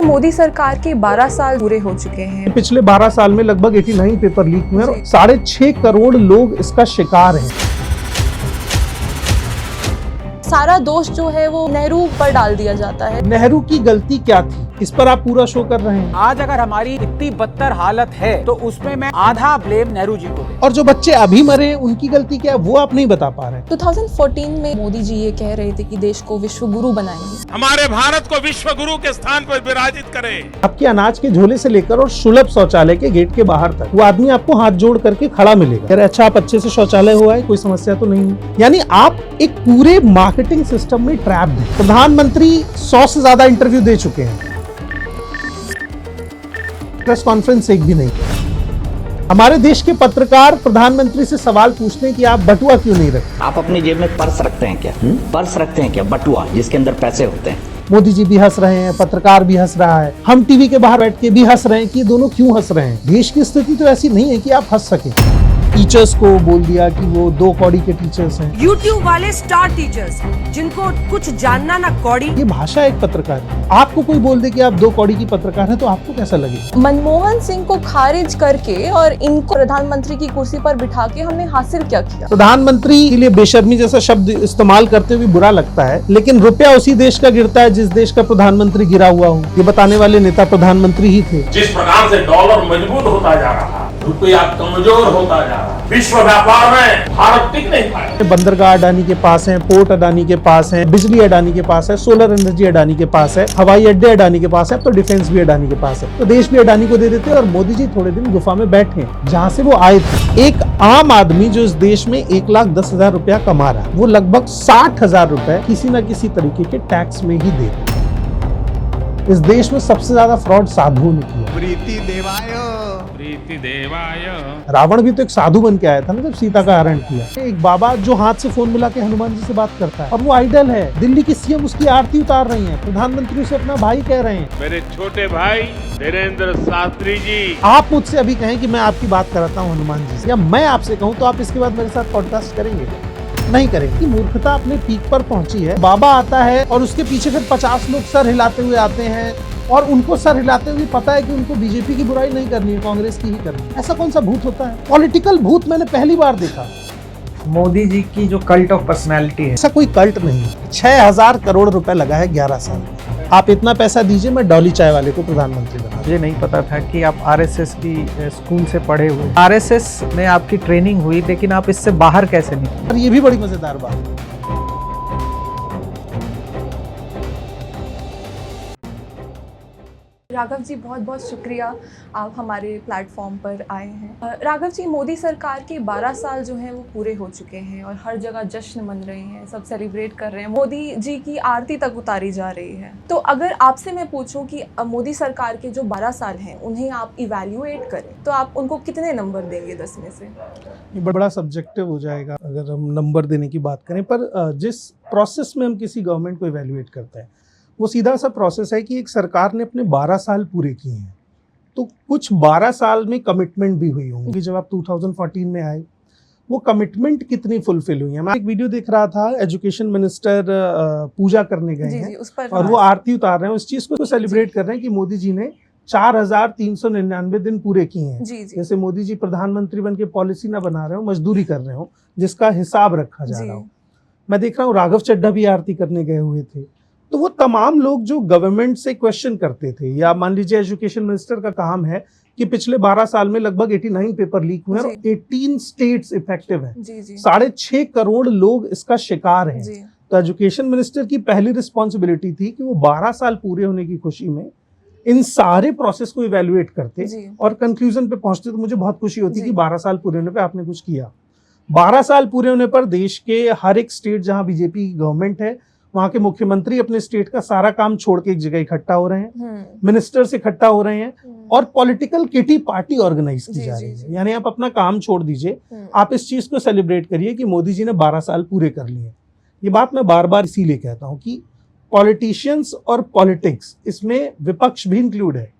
मोदी सरकार के 12 साल पूरे हो चुके हैं। पिछले 12 साल में लगभग 89 पेपर लीक हुए और 6.5 करोड़ लोग इसका शिकार हैं। सारा दोष जो है वो नेहरू पर डाल दिया जाता है। नेहरू की गलती क्या थी, इस पर आप पूरा शो कर रहे हैं। आज अगर हमारी इतनी बदतर हालत है तो उसमें मैं आधा ब्लेम नेहरू जी को दूं। और जो बच्चे अभी मरे उनकी गलती क्या है वो आप नहीं बता पा रहे। 2014 में मोदी जी ये कह रहे थे कि देश को विश्व गुरु बनाएंगे, हमारे भारत को विश्व गुरु के स्थान पर विराजित करें। आपके अनाज के झोले से लेकर और सुलभ शौचालय के गेट के बाहर तक वो आदमी आपको हाथ जोड़ करके खड़ा मिलेगा। अरे अच्छा, आप अच्छे से शौचालय हुआ है, कोई समस्या तो नहीं है। यानी आप एक पूरे मार्केटिंग सिस्टम में ट्रैप्ड हैं। प्रधानमंत्री 100 से ज्यादा इंटरव्यू दे चुके हैं, प्रेस कॉन्फ्रेंस एक भी नहीं। हमारे देश के पत्रकार प्रधानमंत्री से सवाल पूछते हैं कि आप बटुआ क्यों नहीं रखते। आप अपनी जेब में पर्स रखते हैं क्या? पर्स रखते हैं क्या? बटुआ जिसके अंदर पैसे होते हैं। मोदी जी भी हंस रहे हैं, पत्रकार भी हंस रहा है, हम टीवी के बाहर बैठ के भी हंस रहे हैं कि ये दोनों क्यों हंस रहे हैं। देश की स्थिति तो ऐसी नहीं है कि आप हंस सके। टीचर्स को बोल दिया कि वो 2 कौड़ी के टीचर्स हैं। YouTube वाले स्टार टीचर्स जिनको कुछ जानना ना कौड़ी। ये भाषा एक पत्रकार है। आपको कोई बोल दे कि आप 2 कौड़ी की पत्रकार हैं तो आपको कैसा लगेगा? मनमोहन सिंह को खारिज करके और इनको प्रधानमंत्री की कुर्सी पर बिठा के हमने हासिल क्या किया? प्रधानमंत्री के लिए बेशर्मी जैसा शब्द इस्तेमाल करते हुए बुरा लगता है, लेकिन रुपया उसी देश का गिरता है जिस देश का प्रधानमंत्री गिरा हुआ हो। ये बताने वाले नेता प्रधानमंत्री ही थे। जिस प्रकार से डॉलर मजबूत होता जा रहा, रुपया कमजोर होता जा रहा, विश्व व्यापार में भारत टिक नहीं पाए। बंदरगाह अडानी के पास है, पोर्ट अडानी के पास है, बिजली अडानी के पास है, सोलर एनर्जी अडानी के पास है, हवाई अड्डे अडानी के पास है, तो डिफेंस भी अडानी के पास है। तो देश भी अडानी को दे देते और मोदी जी थोड़े दिन गुफा में बैठे जहाँ से वो आए थे। एक आम आदमी जो इस देश में 1,10,000 रुपया कमा रहा है, वो लगभग 60,000 रुपए किसी न किसी तरीके के टैक्स में ही दे रहा है। इस देश में सबसे ज्यादा फ्रॉड साधुओं ने किया। प्रीति देवाय। रावण भी तो एक साधु बन के आया था ना जब सीता का हरण किया। एक बाबा जो हाथ से फोन मिला के हनुमान जी से बात करता है और वो आइडल है। दिल्ली की सीएम उसकी आरती उतार रही है, प्रधानमंत्री उसे अपना भाई कह रहे हैं। मेरे छोटे भाई धीरेन्द्र शास्त्री जी, आप मुझसे अभी कहें कि मैं आपकी बात कराता हूँ हनुमान जी से, या मैं आपसे कहूँ तो आप इसके बाद मेरे साथ पॉडकास्ट करेंगे? नहीं करेंगे। मूर्खता अपने पीक पर पहुंची है। बाबा आता है और उसके पीछे फिर 50 लोग सर हिलाते हुए आते हैं और उनको सर हिलाते हुए पता है कि उनको बीजेपी की बुराई नहीं करनी है, कांग्रेस की ही करनी है। ऐसा कौन सा भूत होता है? पॉलिटिकल भूत मैंने पहली बार देखा। मोदी जी की जो कल्ट ऑफ पर्सनैलिटी है, ऐसा कोई कल्ट नहीं। 6,000 करोड़ रुपए लगा है 11 साल। आप इतना पैसा दीजिए, मैं डॉली चाय वाले को प्रधानमंत्री बना। मुझे नहीं पता था कि आप आरएसएस की स्कूल से पढ़े हुए। आरएसएस में आपकी ट्रेनिंग हुई, लेकिन आप इससे बाहर कैसे निकले? और ये भी बड़ी मजेदार बात है। राघव जी, बहुत बहुत शुक्रिया, आप हमारे प्लेटफॉर्म पर आए हैं। राघव जी, मोदी सरकार के 12 साल जो हैं वो पूरे हो चुके हैं और हर जगह जश्न मन रहे हैं, सब सेलिब्रेट कर रहे हैं, मोदी जी की आरती तक उतारी जा रही है। तो अगर आपसे मैं पूछूं कि मोदी सरकार के जो 12 साल हैं उन्हें आप इवैल्यूएट करें तो आप उनको कितने नंबर देंगे 10 में से? ये बड़ा सब्जेक्टिव हो जाएगा अगर हम नंबर देने की बात करें, पर जिस प्रोसेस में हम किसी गवर्नमेंट को इवैल्यूएट करते हैं वो सीधा सा प्रोसेस है कि एक सरकार ने अपने 12 साल पूरे किए हैं, तो कुछ 12 साल में कमिटमेंट भी हुई होंगी। जब आप 2014 में आए, वो कमिटमेंट कितनी फुलफिल हुई है। मैं एक वीडियो देख रहा था, एजुकेशन मिनिस्टर पूजा करने गए हैं उस पर और वो आरती उतार रहे हैं, उस चीज को सेलिब्रेट कर रहे हैं कि मोदी जी ने 4,399 दिन पूरे किए हैं। जैसे मोदी जी प्रधानमंत्री बन के पॉलिसी ना बना रहे हो, मजदूरी कर रहे हो, जिसका हिसाब रखा जा रहा हो। मैं देख रहा हूँ राघव चड्ढा भी आरती करने गए हुए थे। तो वो तमाम लोग जो गवर्नमेंट से क्वेश्चन करते थे, या मान लीजिए एजुकेशन मिनिस्टर का काम है कि पिछले 12 साल में लगभग 89 पेपर लीक हुए और 18 स्टेट्स इफेक्टिव हैं, 6.5 करोड़ लोग इसका शिकार हैं। तो एजुकेशन मिनिस्टर की पहली रिस्पॉन्सिबिलिटी थी कि वो 12 साल पूरे होने की खुशी में इन सारे प्रोसेस को इवेल्युएट करते और कंक्लूजन पे पहुंचते। तो मुझे बहुत खुशी होती कि 12 साल पूरे होने पे आपने कुछ किया। 12 साल पूरे होने पर देश के हर एक स्टेट जहां बीजेपी की गवर्नमेंट है, वहां के मुख्यमंत्री अपने स्टेट का सारा काम छोड़ के एक जगह इकट्ठा हो रहे हैं, मिनिस्टर्स इकट्ठा हो रहे हैं और पॉलिटिकल किटी पार्टी ऑर्गेनाइज की जा रही है। यानी आप अपना काम छोड़ दीजिए, आप इस चीज को सेलिब्रेट करिए कि मोदी जी ने 12 साल पूरे कर लिए। ये बात मैं बार बार इसीलिए कहता हूँ कि पॉलिटिशियंस और पॉलिटिक्स, इसमें विपक्ष भी इंक्लूड है,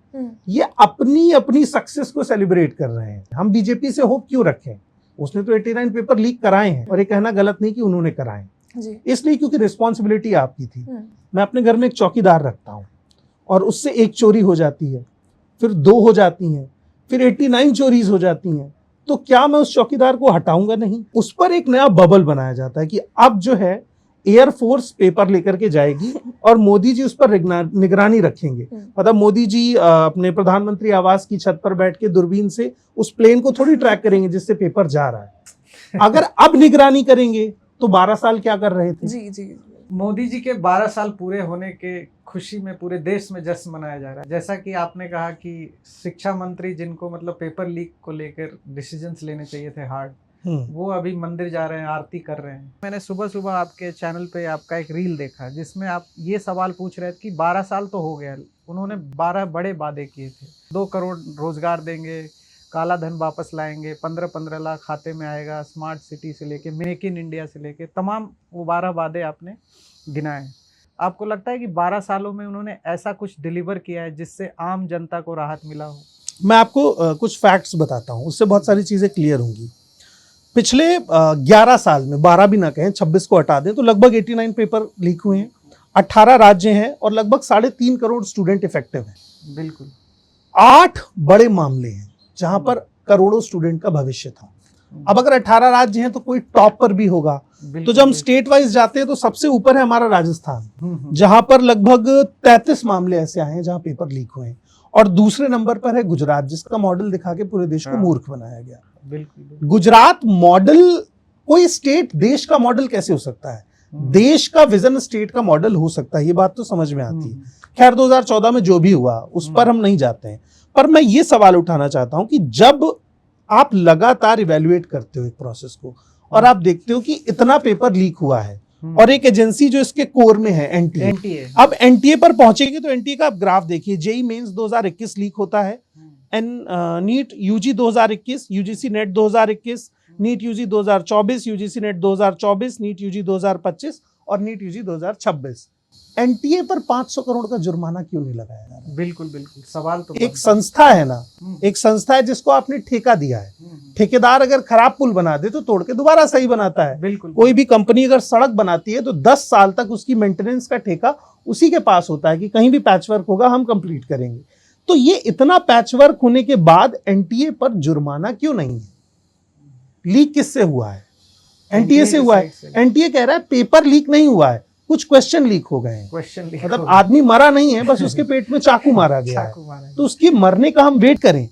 ये अपनी अपनी सक्सेस को सेलिब्रेट कर रहे हैं। हम बीजेपी से होप क्यों रखें? उसने तो 89 पेपर लीक कराए हैं और ये कहना गलत नहीं कि उन्होंने कराए, इसलिए क्योंकि रिस्पॉन्सिबिलिटी आपकी थी। मैं अपने घर में एक चौकीदार रखता हूँ और उससे एक चोरी हो जाती है, फिर 2 हो जाती हैं, फिर 89 चोरीज हो जाती हैं, तो क्या मैं उस चौकीदार को हटाऊंगा? नहीं। उस पर एक नया बबल बनाया जाता है कि अब जो है एयरफोर्स पेपर लेकर के जाएगी और मोदी जी उस पर निगरानी रखेंगे। मतलब मोदी जी अपने प्रधानमंत्री आवास की छत पर बैठ के दूरबीन से उस प्लेन को थोड़ी ट्रैक करेंगे जिससे पेपर जा रहा है। अगर अब निगरानी करेंगे तो 12 साल क्या कर रहे थे? जी जी। मोदी जी के 12 साल पूरे होने के खुशी में पूरे देश में जश्न मनाया जा रहा है। जैसा कि आपने कहा कि शिक्षा मंत्री जिनको मतलब पेपर लीक को लेकर डिसीजंस लेने चाहिए थे हार्ड, वो अभी मंदिर जा रहे हैं, आरती कर रहे हैं। मैंने सुबह सुबह आपके चैनल पे आपका एक रील देखा जिसमें आप ये सवाल पूछ रहे थे कि 12 साल तो हो गया, उन्होंने 12 बड़े वादे किए थे। 2 करोड़ रोजगार देंगे, काला धन वापस लाएंगे, 15-15 लाख खाते में आएगा, स्मार्ट सिटी से लेके मेक इन इंडिया से लेके तमाम वो 12 वादे आपने गिनाए। आपको लगता है कि 12 सालों में उन्होंने ऐसा कुछ डिलीवर किया है जिससे आम जनता को राहत मिला हो? मैं आपको कुछ फैक्ट्स बताता हूँ, उससे बहुत सारी चीजें क्लियर होंगी। पिछले 11 साल में, 12 भी ना कहें, 26 को हटा दें तो लगभग 89 पेपर लीक हुए हैं। 18 राज्य हैं और लगभग 3.5 करोड़ स्टूडेंट इफेक्टिव हैं। बिल्कुल। 8 बड़े मामले हैं जहां पर करोड़ों स्टूडेंट का भविष्य था। अब अगर 18 राज्य हैं तो कोई टॉप पर भी होगा। तो जब हम स्टेट वाइज जाते हैं तो सबसे ऊपर है हमारा राजस्थान, जहां पर लगभग 33 मामले ऐसे आए हैं जहां पेपर लीक हुए हैं, और दूसरे नंबर पर है गुजरात, जिसका मॉडल दिखा के पूरे देश को मूर्ख बनाया गया। बिल्कुल। गुजरात मॉडल, कोई स्टेट देश का मॉडल कैसे हो सकता है? देश का विजन स्टेट का मॉडल हो सकता है, ये बात तो समझ में आती है। खैर 2014 में जो भी हुआ उस पर हम नहीं जाते हैं, पर मैं ये सवाल उठाना चाहता हूं कि जब आप लगातार इवेल्युएट करते हो एक प्रोसेस को और आप देखते हो कि इतना पेपर लीक हुआ है और एक एजेंसी जो इसके कोर में है एनटीए, अब एनटीए पर पहुंचेगी तो एनटीए का आप ग्राफ देखिए। जेई मेंस 2021 लीक होता है, NEET UG 2021, UGC NET 2021, NEET UG 2024, UGC NET 2024, NEET UG 2025 और नीट यूजी 2026। एनटीए पर 500 करोड़ का जुर्माना क्यों नहीं लगाया जा रहा? बिल्कुल बिल्कुल, सवाल तो एक संस्था है ना, एक संस्था है जिसको आपने ठेका दिया है। ठेकेदार अगर खराब पुल बना दे तो तोड़ के दोबारा सही बनाता है। बिल्कुल। कोई भी कंपनी अगर सड़क बनाती है तो 10 साल तक उसकी मेंटेनेंस का ठेका उसी के पास होता है कि कहीं भी पैचवर्क होगा हम कंप्लीट करेंगे। तो ये इतना पैचवर्क होने के बाद एनटीए पर जुर्माना क्यों नहीं है? लीक किससे हुआ है? एनटीए से हुआ है। एनटीए कह रहा है पेपर लीक नहीं हुआ है, कुछ क्वेश्चन लीक हो गए हैं। मतलब आदमी मरा नहीं है, बस उसके पेट में चाकू मारा गया है, तो उसकी मरने का हम वेट करें।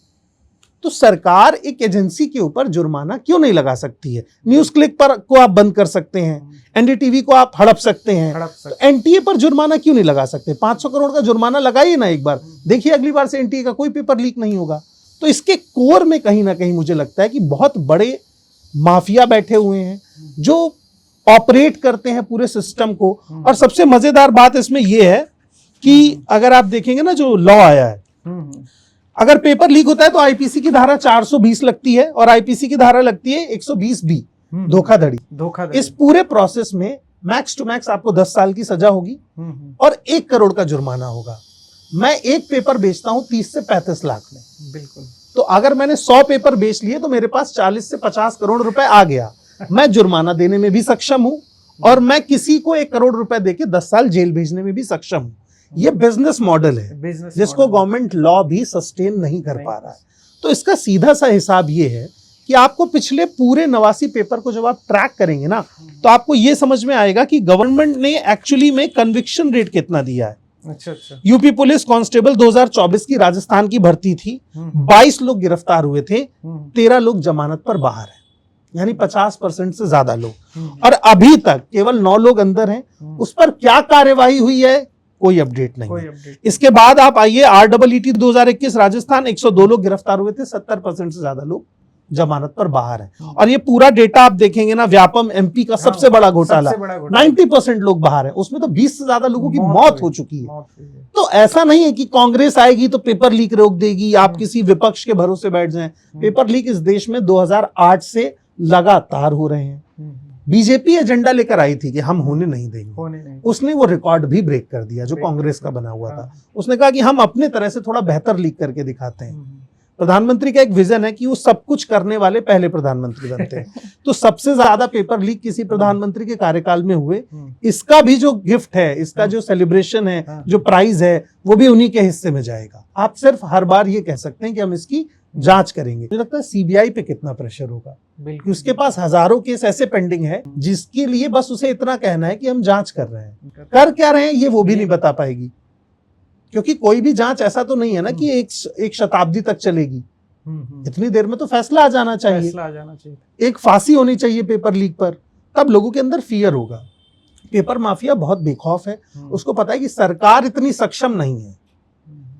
तो सरकार एक एजेंसी के ऊपर जुर्माना क्यों नहीं लगा सकती है? न्यूज क्लिक पर को आप बंद कर सकते हैं, एनडीटीवी को आप हड़प सकते हैं, तो एनटीए पर जुर्माना क्यों नहीं लगा सकते? 500 करोड़ का जुर्माना लगाइए ना एक बार, देखिए अगली बार से एनटीए का कोई पेपर लीक नहीं होगा। तो इसके कोर में कहीं ना कहीं मुझे लगता है कि बहुत बड़े माफिया बैठे हुए हैं जो ऑपरेट करते हैं पूरे सिस्टम को। और सबसे मजेदार बात इसमें यह है कि अगर आप देखेंगे ना जो लॉ आया है, अगर पेपर लीक होता है तो आईपीसी की धारा 420 लगती है और आईपीसी की धारा लगती है 120 बी, धोखाधड़ी। इस पूरे प्रोसेस में मैक्स टू मैक्स आपको 10 साल की सजा होगी और 1 करोड़ का जुर्माना होगा। मैं एक पेपर बेचता हूं 30 से 35 लाख में। बिल्कुल। तो अगर मैंने 100 पेपर बेच लिए तो मेरे पास 40 से 50 करोड़ रुपए आ गया। मैं जुर्माना देने में भी सक्षम हूं और मैं किसी को 1 करोड़ रुपए देके 10 साल जेल भेजने में भी सक्षम हूं। ये बिजनेस मॉडल है जिसको गवर्नमेंट लॉ भी सस्टेन नहीं कर पा रहा है। तो इसका सीधा सा हिसाब ये है कि आपको पिछले पूरे 89 पेपर को जब आप ट्रैक करेंगे ना तो आपको ये समझ में आएगा कि गवर्नमेंट ने एक्चुअली में कन्विक्शन रेट कितना दिया है। अच्छा। यूपी पुलिस कांस्टेबल 2024 की राजस्थान की भर्ती थी, 22 लोग गिरफ्तार हुए थे, 13 लोग जमानत पर बाहर हैं, यानी 50% से ज्यादा लोग। और अभी तक केवल 9 लोग अंदर हैं। उस पर क्या कार्यवाही हुई है कोई अपडेट नहीं। इसके बाद आप आइए REET 2021 राजस्थान, 102 लोग गिरफ्तार हुए थे, 70% से ज्यादा लोग जमानत पर बाहर हैं। और ये पूरा डेटा आप देखेंगे ना, व्यापम MP का सबसे बड़ा घोटाला, 90% लोग बाहर हैं, उसमें तो 20 से ज्यादा लोगों की मौत हो चुकी है। तो ऐसा नहीं है कि कांग्रेस आएगी तो पेपर लीक रोक देगी, आप किसी विपक्ष के भरोसे बैठ जाएं। पेपर लीक इस देश में 2008 से लगातार हो रहे हैं। बीजेपी एजेंडा लेकर आई थी कि हम होने नहीं देंगे, उसने वो रिकॉर्ड भी ब्रेक कर दिया जो कांग्रेस का बना हुआ था। उसने कहा कि हम अपने तरह से थोड़ा बेहतर लीक करके दिखाते हैं। प्रधानमंत्री का एक विजन है कि वो सब कुछ करने वाले पहले प्रधानमंत्री बनते हैं। तो सबसे ज्यादा पेपर लीक किसी प्रधानमंत्री के कार्यकाल में हुए, इसका भी जो गिफ्ट है, इसका जो सेलिब्रेशन है, जो प्राइज है, वो भी उन्हीं के हिस्से में जाएगा। आप सिर्फ हर बार ये कह सकते हैं कि हम इसकी जांच करेंगे। मुझे लगता है सीबीआई पे कितना प्रेशर होगा, कि उसके पास हजारों केस ऐसे पेंडिंग है जिसके लिए बस उसे इतना कहना है कि हम जांच कर रहे हैं। कर क्या रहे हैं ये वो भी नहीं बता पाएगी, क्योंकि कोई भी जांच ऐसा तो नहीं है ना कि एक शताब्दी तक चलेगी। इतनी देर में तो फैसला आ जाना चाहिए, एक फांसी होनी चाहिए पेपर लीक पर, तब लोगों के अंदर फियर होगा। पेपर माफिया बहुत बेखौफ है, उसको पता है कि सरकार इतनी सक्षम नहीं है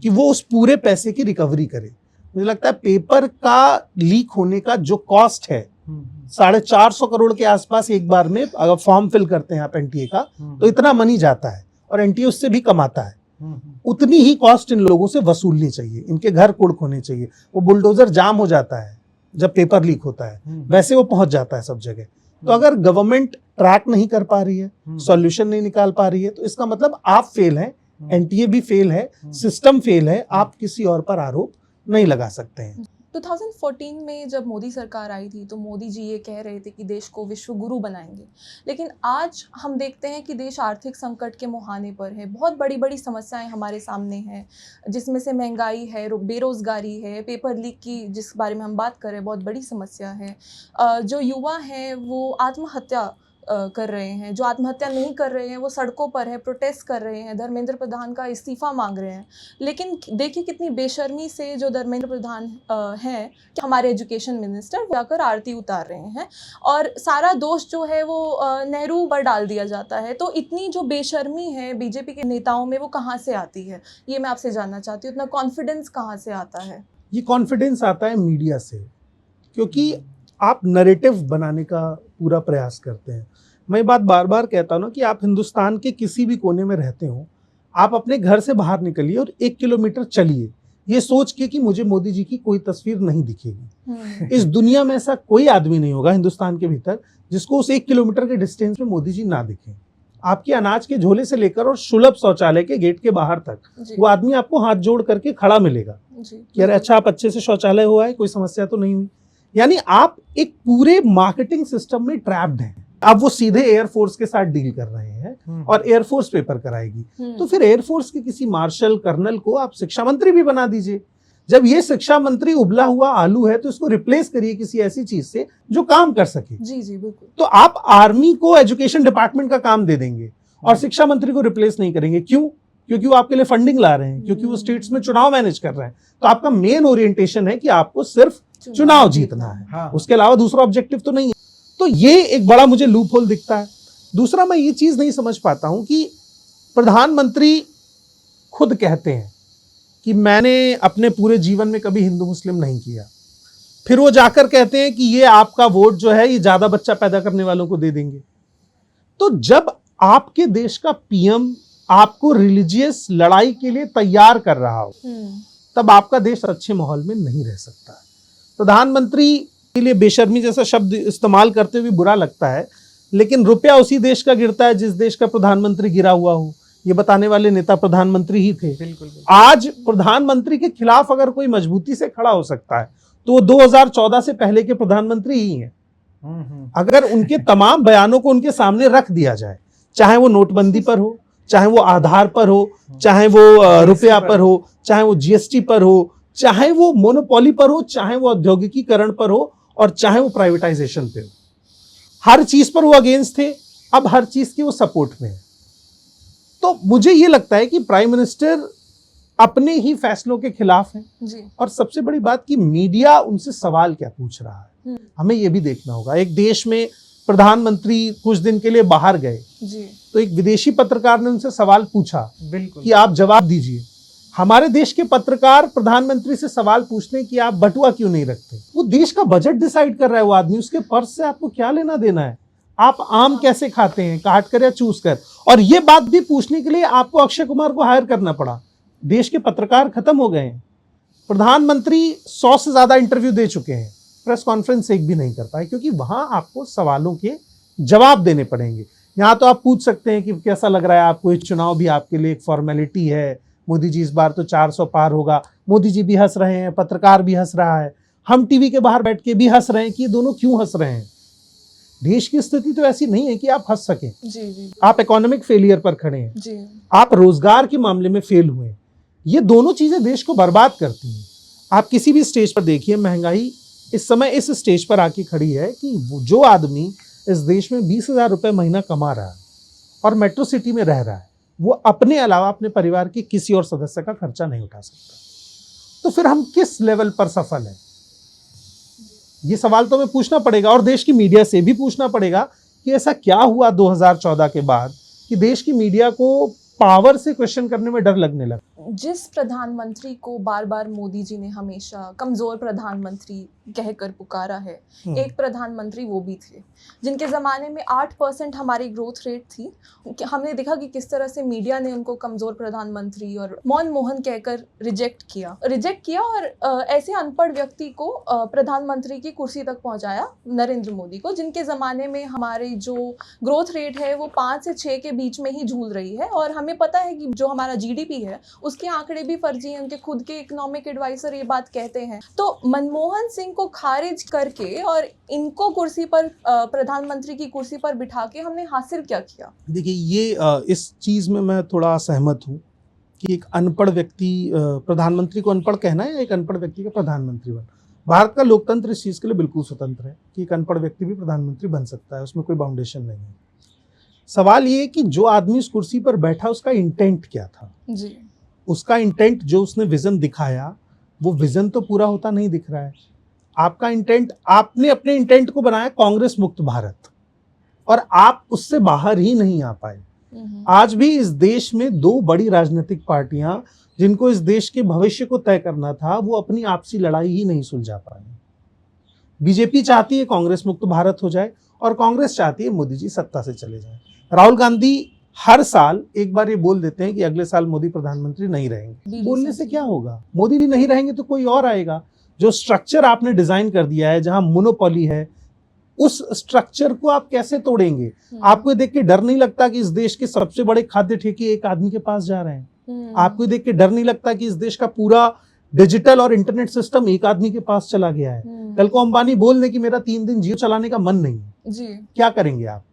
कि वो उस पूरे पैसे की रिकवरी करे। मुझे लगता है पेपर का लीक होने का जो कॉस्ट है 450 करोड़ के आसपास एक बार में, अगर फॉर्म फिल करते हैं आप एनटीए का तो इतना मनी जाता है, और एनटीए उससे भी कमाता है। उतनी ही कॉस्ट इन लोगों से वसूलनी चाहिए, इनके घर कुड़क होने चाहिए। वो बुलडोजर जाम हो जाता है जब पेपर लीक होता है, वैसे वो पहुंच जाता है सब जगह। तो अगर गवर्नमेंट ट्रैक नहीं कर पा रही है, सॉल्यूशन नहीं निकाल पा रही है, तो इसका मतलब आप फेल हैं, एनटीए भी फेल है, सिस्टम फेल है। आप किसी और पर आरोप नहीं लगा सकते हैं। 2014 में जब मोदी सरकार आई थी तो मोदी जी ये कह रहे थे कि देश को विश्व गुरु बनाएंगे, लेकिन आज हम देखते हैं कि देश आर्थिक संकट के मुहाने पर है। बहुत बड़ी बड़ी समस्याएं हमारे सामने हैं, जिसमें से महंगाई है, बेरोज़गारी है, पेपर लीक की जिस बारे में हम बात कर रहे हैं बहुत बड़ी समस्या है। जो युवा हैं वो आत्महत्या कर रहे हैं, जो आत्महत्या नहीं कर रहे हैं वो सड़कों पर है, प्रोटेस्ट कर रहे हैं, धर्मेंद्र प्रधान का इस्तीफ़ा मांग रहे हैं। लेकिन देखिए कितनी बेशर्मी से जो धर्मेंद्र प्रधान हैं, हमारे एजुकेशन मिनिस्टर, जाकर आरती उतार रहे हैं और सारा दोष जो है वो नेहरू पर डाल दिया जाता है। तो इतनी जो बेशर्मी है बीजेपी के नेताओं में वो कहाँ से आती है, ये मैं आपसे जानना चाहती हूँ। इतना कॉन्फिडेंस कहाँ से आता है? ये कॉन्फिडेंस आता है मीडिया से, क्योंकि आप नैरेटिव बनाने का पूरा प्रयास करते हैं। मैं बात बार बार कहता हूँ ना कि आप हिंदुस्तान के किसी भी कोने में रहते हो, आप अपने घर से बाहर निकलिए और 1 किलोमीटर चलिए, ये सोच के कि मुझे मोदी जी की कोई तस्वीर नहीं दिखेगी। इस दुनिया में ऐसा कोई आदमी नहीं होगा हिंदुस्तान के भीतर जिसको उस 1 किलोमीटर के डिस्टेंस में मोदी जी ना दिखे। आपके अनाज के झोले से लेकर और सुलभ शौचालय के गेट के बाहर तक वो आदमी आपको हाथ जोड़ करके खड़ा मिलेगा कि अरे अच्छा आप अच्छे से शौचालय हुआ है, कोई समस्या तो नहीं हुई। यानी आप एक पूरे मार्केटिंग सिस्टम में ट्रैप्ड हैं। अब वो सीधे एयरफोर्स के साथ डील कर रहे हैं और एयरफोर्स पेपर कराएगी, तो फिर एयरफोर्स के किसी मार्शल कर्नल को आप शिक्षा मंत्री भी बना दीजिए। जब ये शिक्षा मंत्री उबला हुआ आलू है तो इसको रिप्लेस करिए किसी ऐसी चीज से जो काम कर सके। जी जी बिल्कुल। तो आप आर्मी को एजुकेशन डिपार्टमेंट का काम दे देंगे और शिक्षा मंत्री को रिप्लेस नहीं करेंगे। क्यों? क्योंकि वो आपके लिए फंडिंग ला रहे हैं, क्योंकि वो स्टेट्स में चुनाव मैनेज कर रहे हैं। तो आपका मेन ओरिएंटेशन है कि आपको सिर्फ चुनाव जीतना है, हाँ। उसके अलावा दूसरा ऑब्जेक्टिव तो नहीं है। तो ये एक बड़ा मुझे लूप होल दिखता है। दूसरा, मैं ये चीज नहीं समझ पाता हूं कि प्रधानमंत्री खुद कहते हैं कि मैंने अपने पूरे जीवन में कभी हिंदू मुस्लिम नहीं किया, फिर वो जाकर कहते हैं कि ये आपका वोट जो है ये ज्यादा बच्चा पैदा करने वालों को दे देंगे। तो जब आपके देश का पीएम आपको रिलीजियस लड़ाई के लिए तैयार कर रहा हो, तब आपका देश अच्छे माहौल में नहीं रह सकता। प्रधानमंत्री के लिए बेशर्मी जैसा शब्द इस्तेमाल करते हुए बुरा लगता है, लेकिन रुपया उसी देश का गिरता है जिस देश का प्रधानमंत्री गिरा हुआ हो। ये बताने वाले नेता प्रधानमंत्री ही थे। बिल्कुल। आज प्रधानमंत्री के खिलाफ अगर कोई मजबूती से खड़ा हो सकता है तो वो 2014 से पहले के प्रधानमंत्री ही हैं। अगर उनके तमाम बयानों को उनके सामने रख दिया जाए, चाहे वो नोटबंदी पर हो, चाहे वो आधार पर हो, चाहे वो रुपया पर हो, चाहे वो जीएसटी पर हो, चाहे वो मोनोपोली पर हो, चाहे वो औद्योगिकीकरण पर हो, और चाहे वो प्राइवेटाइजेशन पे हो, हर चीज पर वो अगेंस्ट थे। अब हर चीज की वो सपोर्ट में है। तो मुझे ये लगता है कि प्राइम मिनिस्टर अपने ही फैसलों के खिलाफ है जी। और सबसे बड़ी बात कि मीडिया उनसे सवाल क्या पूछ रहा है, हमें ये भी देखना होगा। एक देश में प्रधानमंत्री कुछ दिन के लिए बाहर गए जी। तो एक विदेशी पत्रकार ने उनसे सवाल पूछा बिल्कुल कि आप जवाब दीजिए। हमारे देश के पत्रकार प्रधानमंत्री से सवाल पूछते हैं कि आप बटुआ क्यों नहीं रखते। वो देश का बजट डिसाइड कर रहा है वो आदमी, उसके पर्स से आपको क्या लेना देना है। आप आम कैसे खाते हैं, काट कर या चूस कर। और ये बात भी पूछने के लिए आपको अक्षय कुमार को हायर करना पड़ा। देश के पत्रकार खत्म हो गए हैं। प्रधानमंत्री 100 से ज्यादा इंटरव्यू दे चुके हैं, प्रेस कॉन्फ्रेंस एक भी नहीं कर पाए, क्योंकि वहां आपको सवालों के जवाब देने पड़ेंगे। यहाँ तो आप पूछ सकते हैं कि कैसा लग रहा है आपको, इस चुनाव भी आपके लिए एक फॉर्मेलिटी है, मोदी जी इस बार तो 400 पार होगा। मोदी जी भी हंस रहे हैं, पत्रकार भी हंस रहा है, हम टीवी के बाहर बैठ के भी हंस रहे हैं कि ये दोनों क्यों हंस रहे हैं। देश की स्थिति तो ऐसी नहीं है कि आप हंस सकें। जी। आप इकोनॉमिक फेलियर पर खड़े हैं जी। आप रोजगार के मामले में फेल हुए। ये दोनों चीजें देश को बर्बाद करती हैं। आप किसी भी स्टेज पर देखिए, महंगाई इस समय इस स्टेज पर आके खड़ी है कि जो आदमी इस देश में 20,000 रुपए महीना कमा रहा है और मेट्रो सिटी में रह रहा है, वो अपने अलावा अपने परिवार के किसी और सदस्य का खर्चा नहीं उठा सकता। तो फिर हम किस लेवल पर सफल हैं? ये सवाल तो हमें पूछना पड़ेगा और देश की मीडिया से भी पूछना पड़ेगा कि ऐसा क्या हुआ 2014 के बाद कि देश की मीडिया को पावर से क्वेश्चन करने में डर लगने लगा। जिस प्रधानमंत्री को बार बार मोदी जी ने हमेशा कमजोर प्रधानमंत्री कहकर पुकारा है, एक प्रधानमंत्री वो भी थे जिनके ज़माने में 8% हमारी ग्रोथ रेट थी। हमने देखा कि किस तरह से मीडिया ने उनको कमज़ोर प्रधानमंत्री और मनमोहन कहकर रिजेक्ट किया और ऐसे अनपढ़ व्यक्ति को प्रधानमंत्री की कुर्सी तक पहुंचाया, नरेंद्र मोदी को, जिनके ज़माने में हमारी जो ग्रोथ रेट है वो 5 से 6 के बीच में ही झूल रही है। और हमें पता है कि जो हमारा GDP है उसके आंकड़े भी फर्जी हैं, उनके खुद के इकोनॉमिक एडवाइजर ये बात कहते हैं। तो मनमोहन सिंह को खारिज करके और इनको कुर्सी पर, प्रधानमंत्री की कुर्सी पर बिठा के हमने हासिल क्या किया? देखिए, ये इस चीज में मैं थोड़ा असहमत हूँ कि एक अनपढ़ व्यक्ति प्रधानमंत्री को अनपढ़ कहना है या एक अनपढ़ व्यक्ति का प्रधानमंत्री बना। भारत का लोकतंत्र इस चीज के लिए बिल्कुल स्वतंत्र है कि एक अनपढ़ व्यक्ति भी प्रधानमंत्री बन सकता है, उसमें कोई बाउंडेशन नहीं है। सवाल ये है कि जो आदमी इस कुर्सी पर बैठा उसका इंटेंट क्या था जी। उसका इंटेंट, जो उसने विजन दिखाया, वो विजन तो पूरा होता नहीं दिख रहा है। आपका इंटेंट, आपने अपने इंटेंट को बनाया कांग्रेस मुक्त भारत और आप उससे बाहर ही नहीं आ पाए। आज भी इस देश में 2 बड़ी राजनीतिक पार्टियां जिनको इस देश के भविष्य को तय करना था, वो अपनी आपसी लड़ाई ही नहीं सुलझा पाए। बीजेपी चाहती है कांग्रेस मुक्त भारत हो जाए और कांग्रेस चाहती है मोदी जी सत्ता से चले जाए। राहुल गांधी हर साल एक बार ये बोल देते हैं कि अगले साल मोदी प्रधानमंत्री नहीं रहेंगे। बोलने से क्या होगा? मोदी भी नहीं रहेंगे तो कोई और आएगा। जो स्ट्रक्चर आपने डिजाइन कर दिया है, जहां मोनोपोली है, उस स्ट्रक्चर को आप कैसे तोड़ेंगे? आपको देख के डर नहीं लगता कि इस देश के सबसे बड़े खाद्य ठेके एक आदमी के पास जा रहे हैं? आपको देख के डर नहीं लगता कि इस देश का पूरा डिजिटल और इंटरनेट सिस्टम एक आदमी के पास चला गया है? कल को अंबानी बोल दे कि मेरा 3 दिन जियो चलाने का मन नहीं है जी, क्या करेंगे आप?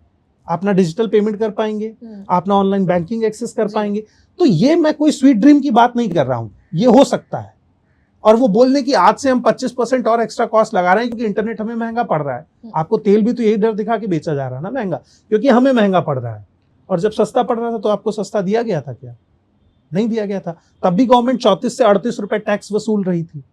अपना डिजिटल पेमेंट कर पाएंगे? अपना ऑनलाइन बैंकिंग एक्सेस कर पाएंगे? तो ये मैं कोई स्वीट ड्रीम की बात नहीं कर रहा हूं, ये हो सकता है। और वो बोलने कि आज से हम 25% और एक्स्ट्रा कॉस्ट लगा रहे हैं क्योंकि इंटरनेट हमें महंगा पड़ रहा है। आपको तेल भी तो यही डर दिखा के बेचा जा रहा है ना महंगा, क्योंकि हमें महंगा पड़ रहा है। और जब सस्ता पड़ रहा था तो आपको सस्ता दिया गया था क्या? नहीं दिया गया था। तब भी गवर्नमेंट 34 से 38 रुपए टैक्स वसूल रही थी।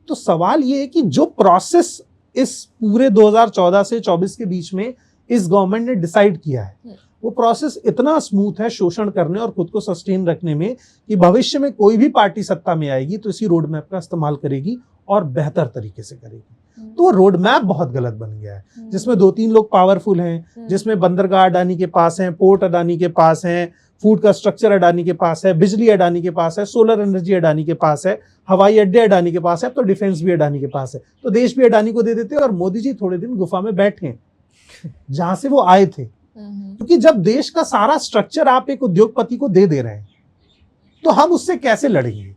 तो सवाल ये है कि जो प्रोसेस इस पूरे 2014 से 24 के बीच में इस गवर्नमेंट ने डिसाइड किया है, वो प्रोसेस इतना स्मूथ है शोषण करने और खुद को सस्टेन रखने में कि भविष्य में कोई भी पार्टी सत्ता में आएगी तो इसी रोड मैप का इस्तेमाल करेगी और बेहतर तरीके से करेगी। तो वो रोड मैप बहुत गलत बन गया है, जिसमें 2-3 लोग पावरफुल हैं, जिसमें बंदरगाह अडानी के पास है, पोर्ट अडानी के पास है, फूड का स्ट्रक्चर अडानी के पास है, बिजली अडानी के पास है, सोलर एनर्जी अडानी के पास है, हवाई अड्डे अडानी के पास है, तो डिफेंस भी अडानी के पास है। तो देश भी अडानी को दे देते हैं और मोदी जी थोड़े दिन गुफा में बैठे जहां से वो आए थे। क्योंकि जब देश का सारा स्ट्रक्चर आप एक उद्योगपति को दे रहे हैं तो हम उससे कैसे लड़ेंगे?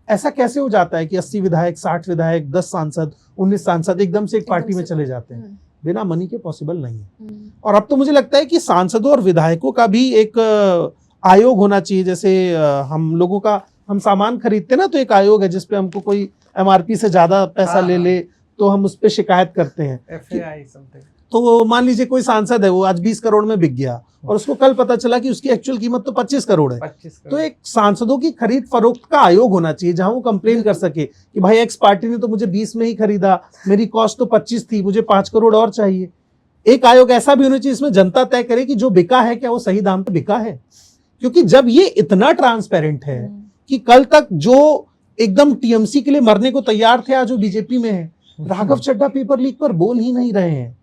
ऐसा कैसे हो जाता है कि 80 विधायक, 60 विधायक, 10 सांसद, 19 सांसद एकदम से एक पार्टी में चले जाते हैं? बिना मनी के पॉसिबल नहीं है। और अब तो मुझे लगता है कि सांसदों और विधायकों का भी एक आयोग होना चाहिए। जैसे हम लोगों का, हम सामान खरीदते ना, तो एक आयोग है जिसपे हमको कोई MRP से ज्यादा पैसा ले ले तो हम उस पर शिकायत करते हैं। FAI something. तो मान लीजिए कोई सांसद है, वो आज 20 करोड़ में बिक गया और उसको कल पता चला कि उसकी एक्चुअल कीमत तो 25 करोड़ है। 25 करोड़। तो एक सांसदों की खरीद फरोख्त का आयोग होना चाहिए जहां वो कंप्लेन कर सके कि भाई एक्स पार्टी ने तो मुझे 20 में ही खरीदा, मेरी कॉस्ट तो 25 थी, मुझे 5 करोड़ और चाहिए। एक आयोग ऐसा भी होना चाहिए इसमें जनता तय करे कि जो बिका है क्या वो सही दाम पे बिका है। क्योंकि जब ये इतना ट्रांसपेरेंट है कि कल तक जो एकदम TMC के लिए मरने को तैयार थे आज वो बीजेपी में है, राघव चड्ढा पेपर लीक पर बोल ही नहीं रहे हैं।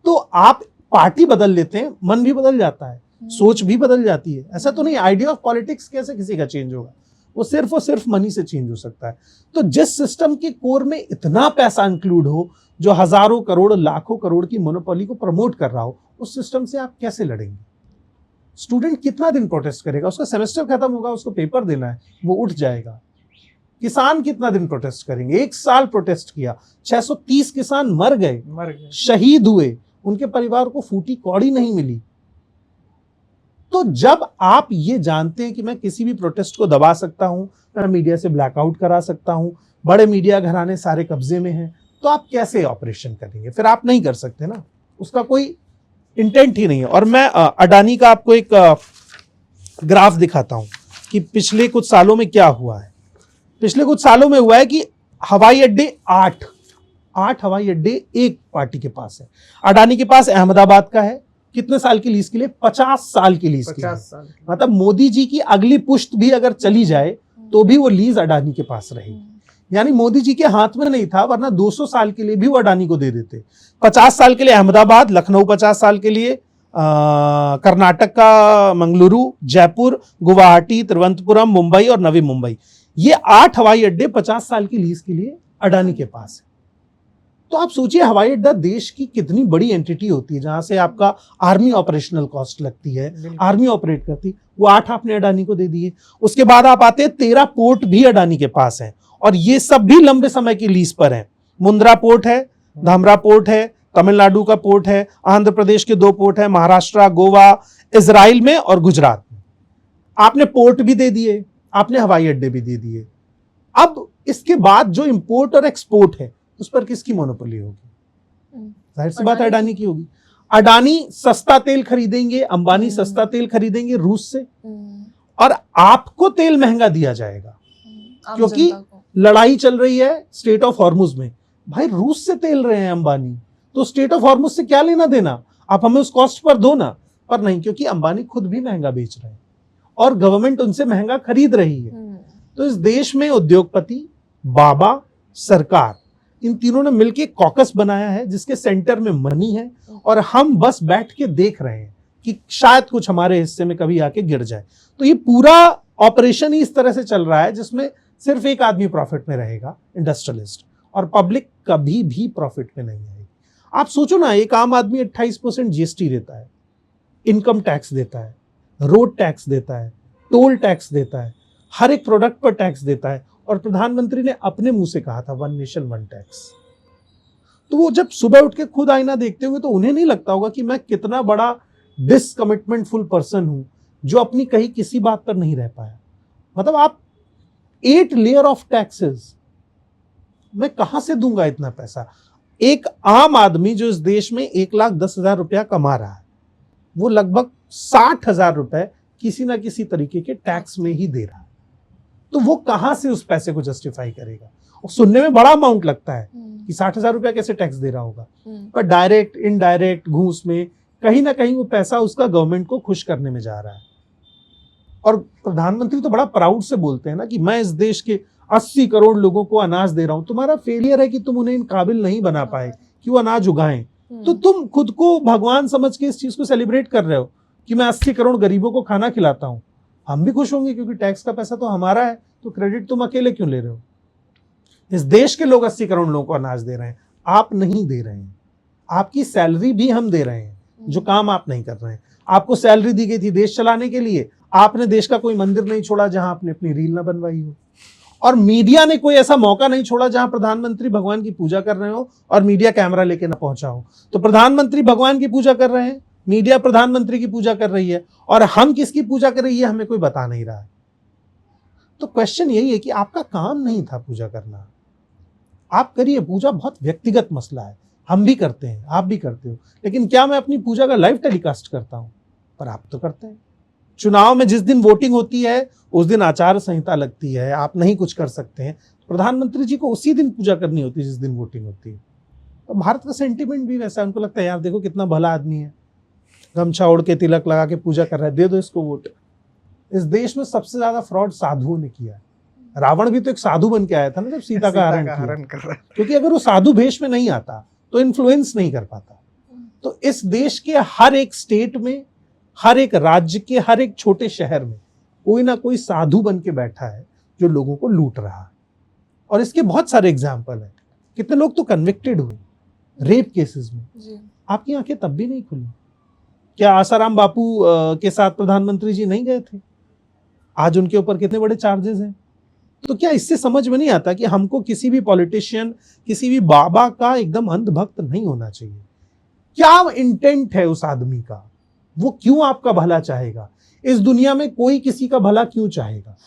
तो आप पार्टी बदल लेते हैं, मन भी बदल जाता है, सोच भी बदल जाती है। ऐसा तो नहीं, आइडिया ऑफ पॉलिटिक्स कैसे किसी का चेंज होगा? वो सिर्फ और सिर्फ मनी से चेंज हो सकता है। तो जिस सिस्टम के कोर में इतना पैसा इंक्लूड हो, जो हजारों करोड़, लाखों करोड़ की मोनोपोली को प्रमोट कर रहा हो, उस सिस्टम से आप कैसे लड़ेंगे? स्टूडेंट कितना दिन प्रोटेस्ट करेगा? उसका सेमेस्टर खत्म होगा, उसको पेपर देना है, वो उठ जाएगा। किसान कितना दिन प्रोटेस्ट करेंगे? 1 साल प्रोटेस्ट किया, 630 किसान मर गए, शहीद हुए, उनके परिवार को फूटी कौड़ी नहीं मिली। तो जब आप ये जानते हैं कि मैं किसी भी प्रोटेस्ट को दबा सकता हूं, मैं मीडिया से ब्लैकआउट करा सकता हूं, बड़े मीडिया घराने सारे कब्जे में हैं, तो आप कैसे ऑपरेशन करेंगे? फिर आप नहीं कर सकते ना, उसका कोई इंटेंट ही नहीं है। और मैं अडानी का आपको एक ग्राफ दिखाता हूं कि पिछले कुछ सालों में क्या हुआ है। पिछले कुछ सालों में हुआ है कि हवाई अड्डे 8 हवाई अड्डे एक पार्टी के पास है। अडानी के पास अहमदाबाद का है, कितने साल की लीज के लिए? 50 साल की लीज के लिए। मतलब मोदी जी की अगली पुश्त भी अगर चली जाए तो भी वो लीज अडानी के पास रहेगी। यानी मोदी जी के हाथ में नहीं था, वरना 200 साल के लिए भी वो अडानी को दे देते। 50 साल के लिए अहमदाबाद, लखनऊ 50 साल के लिए, कर्नाटक का मंगलुरु, जयपुर, गुवाहाटी, तिरुवनंतपुरम, मुंबई और नवी मुंबई, ये 8 हवाई अड्डे 50 साल की लीज के लिए अडानी के पास है। तो आप सोचिए हवाई अड्डा देश की कितनी बड़ी एंटिटी होती है, जहां से आपका आर्मी ऑपरेशनल कॉस्ट लगती है, आर्मी ऑपरेट करती, वो 8 आपने अडानी को दे दिए। उसके बाद आप आते हैं 13 पोर्ट भी अडानी के पास है, और ये सब भी लंबे समय की लीज पर है। मुंद्रा पोर्ट है, धामरा पोर्ट है, तमिलनाडु का पोर्ट है, आंध्र प्रदेश के 2 पोर्ट है, महाराष्ट्र, गोवा, इजराइल में और गुजरात में। आपने पोर्ट भी दे दिए, आपने हवाई अड्डे भी दे दिए। अब इसके बाद जो इंपोर्ट और एक्सपोर्ट है उस पर किसकी मोनोपोली होगी? जाहिर सी बात अडानी की होगी। अडानी सस्ता तेल खरीदेंगे, अंबानी सस्ता तेल खरीदेंगे रूस से, और आपको तेल महंगा दिया जाएगा, क्योंकि लड़ाई चल रही है स्टेट ऑफ हॉर्मुज में। भाई रूस से तेल रहे हैं अंबानी, तो स्टेट ऑफ हॉर्मुज से क्या लेना देना? आप हमें उस कॉस्ट पर दो ना। पर नहीं, क्योंकि अंबानी खुद भी महंगा बेच रहे हैं और गवर्नमेंट उनसे महंगा खरीद रही है। तो इस देश में उद्योगपति, बाबा, सरकार, इन तीनों ने मिलकर कॉकस बनाया है जिसके सेंटर में मनी है, और हम बस बैठ के देख रहे हैं कि शायद कुछ हमारे हिस्से में कभी आके गिर जाए। तो ये पूरा ऑपरेशन ही इस तरह से चल रहा है जिसमें सिर्फ एक आदमी प्रॉफिट में रहेगा, इंडस्ट्रियलिस्ट, और पब्लिक कभी भी प्रॉफिट में नहीं आएगी। आप सोचो ना, एक आम आदमी 28% जीएसटी देता है, इनकम टैक्स देता है, रोड टैक्स देता है, टोल टैक्स देता है, हर एक प्रोडक्ट पर टैक्स देता है, और प्रधानमंत्री ने अपने मुंह से कहा था 1 नेशन 1 टैक्स। तो वो जब सुबह उठ के खुद आईना देखते होंगे तो उन्हें नहीं लगता होगा कि मैं कितना बड़ा डिसकमिटमेंटफुल पर्सन हूं जो अपनी कहीं किसी बात पर नहीं रह पाया। मतलब आप 8 लेयर ऑफ टैक्सेस, मैं कहां से दूंगा इतना पैसा? एक आम आदमी जो इस देश में 1,10,000 रुपया कमा रहा है, वो लगभग 60,000 रुपए किसी ना किसी तरीके के टैक्स में ही दे रहा है। तो वो कहां से उस पैसे को जस्टिफाई करेगा? और सुनने में बड़ा अमाउंट लगता है कि 60,000 रुपया कैसे टैक्स दे रहा होगा, पर डायरेक्ट, इनडायरेक्ट, घूस में कहीं ना कहीं वो पैसा उसका गवर्नमेंट को खुश करने में जा रहा है। और प्रधानमंत्री तो बड़ा प्राउड से बोलते हैं ना कि मैं इस देश के 80 करोड़ लोगों को अनाज दे रहा हूं। तुम्हारा फेलियर है कि तुम उन्हें इन काबिल नहीं बना पाए कि वो अनाज उगाएं। तो तुम खुद को भगवान समझ के इस चीज को सेलिब्रेट कर रहे हो कि मैं 80 करोड़ गरीबों को खाना खिलाता हूं। हम भी खुश होंगे क्योंकि टैक्स का पैसा तो हमारा है, तो क्रेडिट तुम अकेले क्यों ले रहे हो? इस देश के लोग 80 करोड़ लोगों को अनाज दे रहे हैं, आप नहीं दे रहे हैं। आपकी सैलरी भी हम दे रहे हैं, जो काम आप नहीं कर रहे हैं। आपको सैलरी दी गई थी देश चलाने के लिए, आपने देश का कोई मंदिर नहीं छोड़ा जहां आपने अपनी रील ना बनवाई हो, और मीडिया ने कोई ऐसा मौका नहीं छोड़ा जहां प्रधानमंत्री भगवान की पूजा कर रहे हो और मीडिया कैमरा लेके ना पहुंचा हो। तो प्रधानमंत्री भगवान की पूजा कर रहे हैं, मीडिया प्रधानमंत्री की पूजा कर रही है, और हम किसकी पूजा कर रही है हमें कोई बता नहीं रहा है। तो क्वेश्चन यही है कि आपका काम नहीं था पूजा करना, आप करिए पूजा। बहुत व्यक्तिगत मसला है, हम भी करते हैं, आप भी करते हो, लेकिन क्या मैं अपनी पूजा का लाइव टेलीकास्ट करता हूं? पर आप तो करते हैं। चुनाव में जिस दिन वोटिंग होती है उस दिन आचार संहिता लगती है, आप नहीं कुछ कर सकते हैं। प्रधानमंत्री जी को उसी दिन पूजा करनी होती है जिस दिन वोटिंग होती है। तो भारत का सेंटिमेंट भी वैसा है, उनको लगता है यार देखो कितना भला आदमी है, गमछा ओढ़ के तिलक लगा के पूजा कर रहा है, दे दो इसको वोट। इस देश में सबसे ज्यादा फ्रॉड साधुओं ने किया है। रावण भी तो एक साधु बन के आया था ना जब सीता का हरण कर रहा है, क्योंकि अगर वो साधु भेष में नहीं आता तो इन्फ्लुएंस नहीं कर पाता। तो इस देश के हर एक स्टेट में, हर एक राज्य के हर एक छोटे शहर में कोई ना कोई साधु बन के बैठा है जो लोगों को लूट रहा है। और इसके बहुत सारे एग्जाम्पल हैं। कितने लोग तो कन्विक्टेड हुए रेप केसेस में, आपकी आंखें तब भी नहीं खुली। क्या आसाराम बापू के साथ प्रधानमंत्री जी नहीं गए थे? आज उनके ऊपर कितने बड़े चार्जेस हैं। तो क्या इससे समझ में नहीं आता कि हमको किसी भी पॉलिटिशियन, किसी भी बाबा का एकदम अंधभक्त नहीं होना चाहिए। क्या इंटेंट है उस आदमी का, वो क्यों आपका भला चाहेगा? इस दुनिया में कोई किसी का भला क्यों चाहेगा?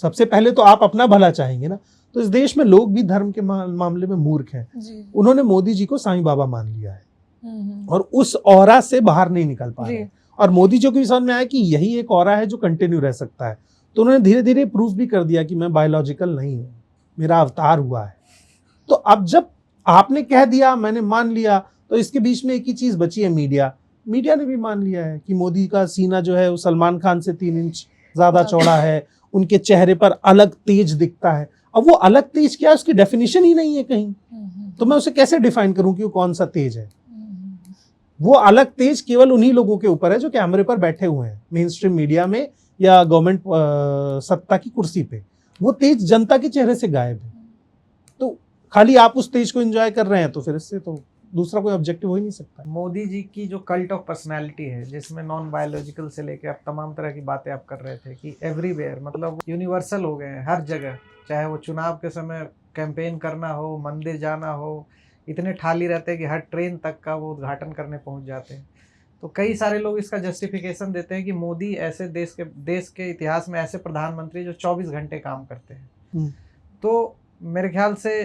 सबसे पहले तो आप अपना भला चाहेंगे ना। तो इस देश में लोग भी धर्म के मामले में मूर्ख हैं। उन्होंने मोदी जी को साईं बाबा मान लिया है और उस ऑरा से बाहर नहीं निकल पा रहे। और मोदी जी को भी समझ में आया कि यही एक ऑरा है जो कंटिन्यू रह सकता है। तो उन्होंने धीरे धीरे प्रूफ भी कर दिया कि मैं बायोलॉजिकल नहीं हूं, मेरा अवतार हुआ है। तो अब जब आपने कह दिया, मैंने मान लिया, तो इसके बीच में एक ही चीज बची है, मीडिया। मीडिया ने भी मान लिया है कि मोदी का सीना जो है वो सलमान खान से 3 इंच ज्यादा चौड़ा है, उनके चेहरे पर अलग तेज दिखता है। अब वो अलग तेज क्या है, उसकी डेफिनेशन ही नहीं है कहीं, तो मैं उसे कैसे डिफाइन करूं कि वो कौन सा तेज है? वो अलग तेज केवल उन्हीं लोगों के ऊपर है जो कैमरे पर बैठे हुए हैं, मेन स्ट्रीम मीडिया में या गवर्नमेंट सत्ता की कुर्सी पे। वो तेज जनता के चेहरे से गायब है। तो खाली आप उस तेज को एंजॉय कर रहे हैं, तो फिर इससे तो दूसरा कोई ऑब्जेक्टिव हो ही नहीं सकता। मोदी जी की जो कल्ट ऑफ पर्सनालिटी है, जिसमें नॉन बायोलॉजिकल से लेके आप तमाम तरह की बातें आप कर रहे थे कि एवरीवेयर, मतलब यूनिवर्सल हो गए हैं हर जगह। चाहे वो चुनाव के समय कैंपेन करना हो, मंदिर जाना हो, इतने ठाली रहते हैं कि हर ट्रेन तक का वो उद्घाटन करने पहुंच जाते हैं। तो कई सारे लोग इसका जस्टिफिकेशन देते हैं कि मोदी ऐसे देश के इतिहास में ऐसे प्रधानमंत्री जो 24 घंटे काम करते हैं। तो मेरे ख्याल से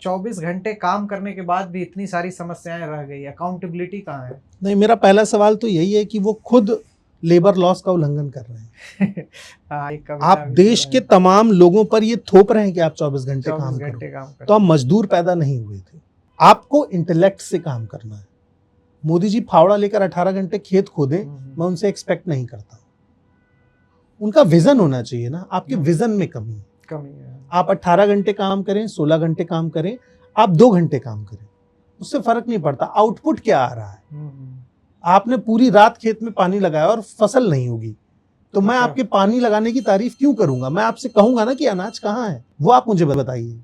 24 घंटे काम करने के बाद भी इतनी सारी समस्याएं रह गई, अकाउंटेबिलिटी कहाँ है? नहीं, मेरा पहला सवाल तो यही है कि वो खुद लेबर लॉस का उल्लंघन कर रहे हैं। आप देश के तमाम लोगों पर ये थोप रहे हैं कि आप 24 घंटे काम करो, तो आप मजदूर पैदा नहीं हुए थे। आपको इंटेलेक्ट से काम करना है। मोदी जी फावड़ा लेकर 18 घंटे खेत खोदें, मैं उनसे एक्सपेक्ट नहीं करता। उनका विजन होना चाहिए ना, आपके विजन में कमी है। आप 18 घंटे काम करें, 16 घंटे काम करें, आप 2 घंटे काम करें, उससे फर्क नहीं पड़ता। आउटपुट क्या आ रहा है? आपने पूरी रात खेत में पानी लगाया और फसल नहीं होगी, तो मैं आपके पानी लगाने की तारीफ क्यों करूंगा? मैं आपसे कहूंगा ना कि अनाज कहाँ है, वो आप मुझे बताइए।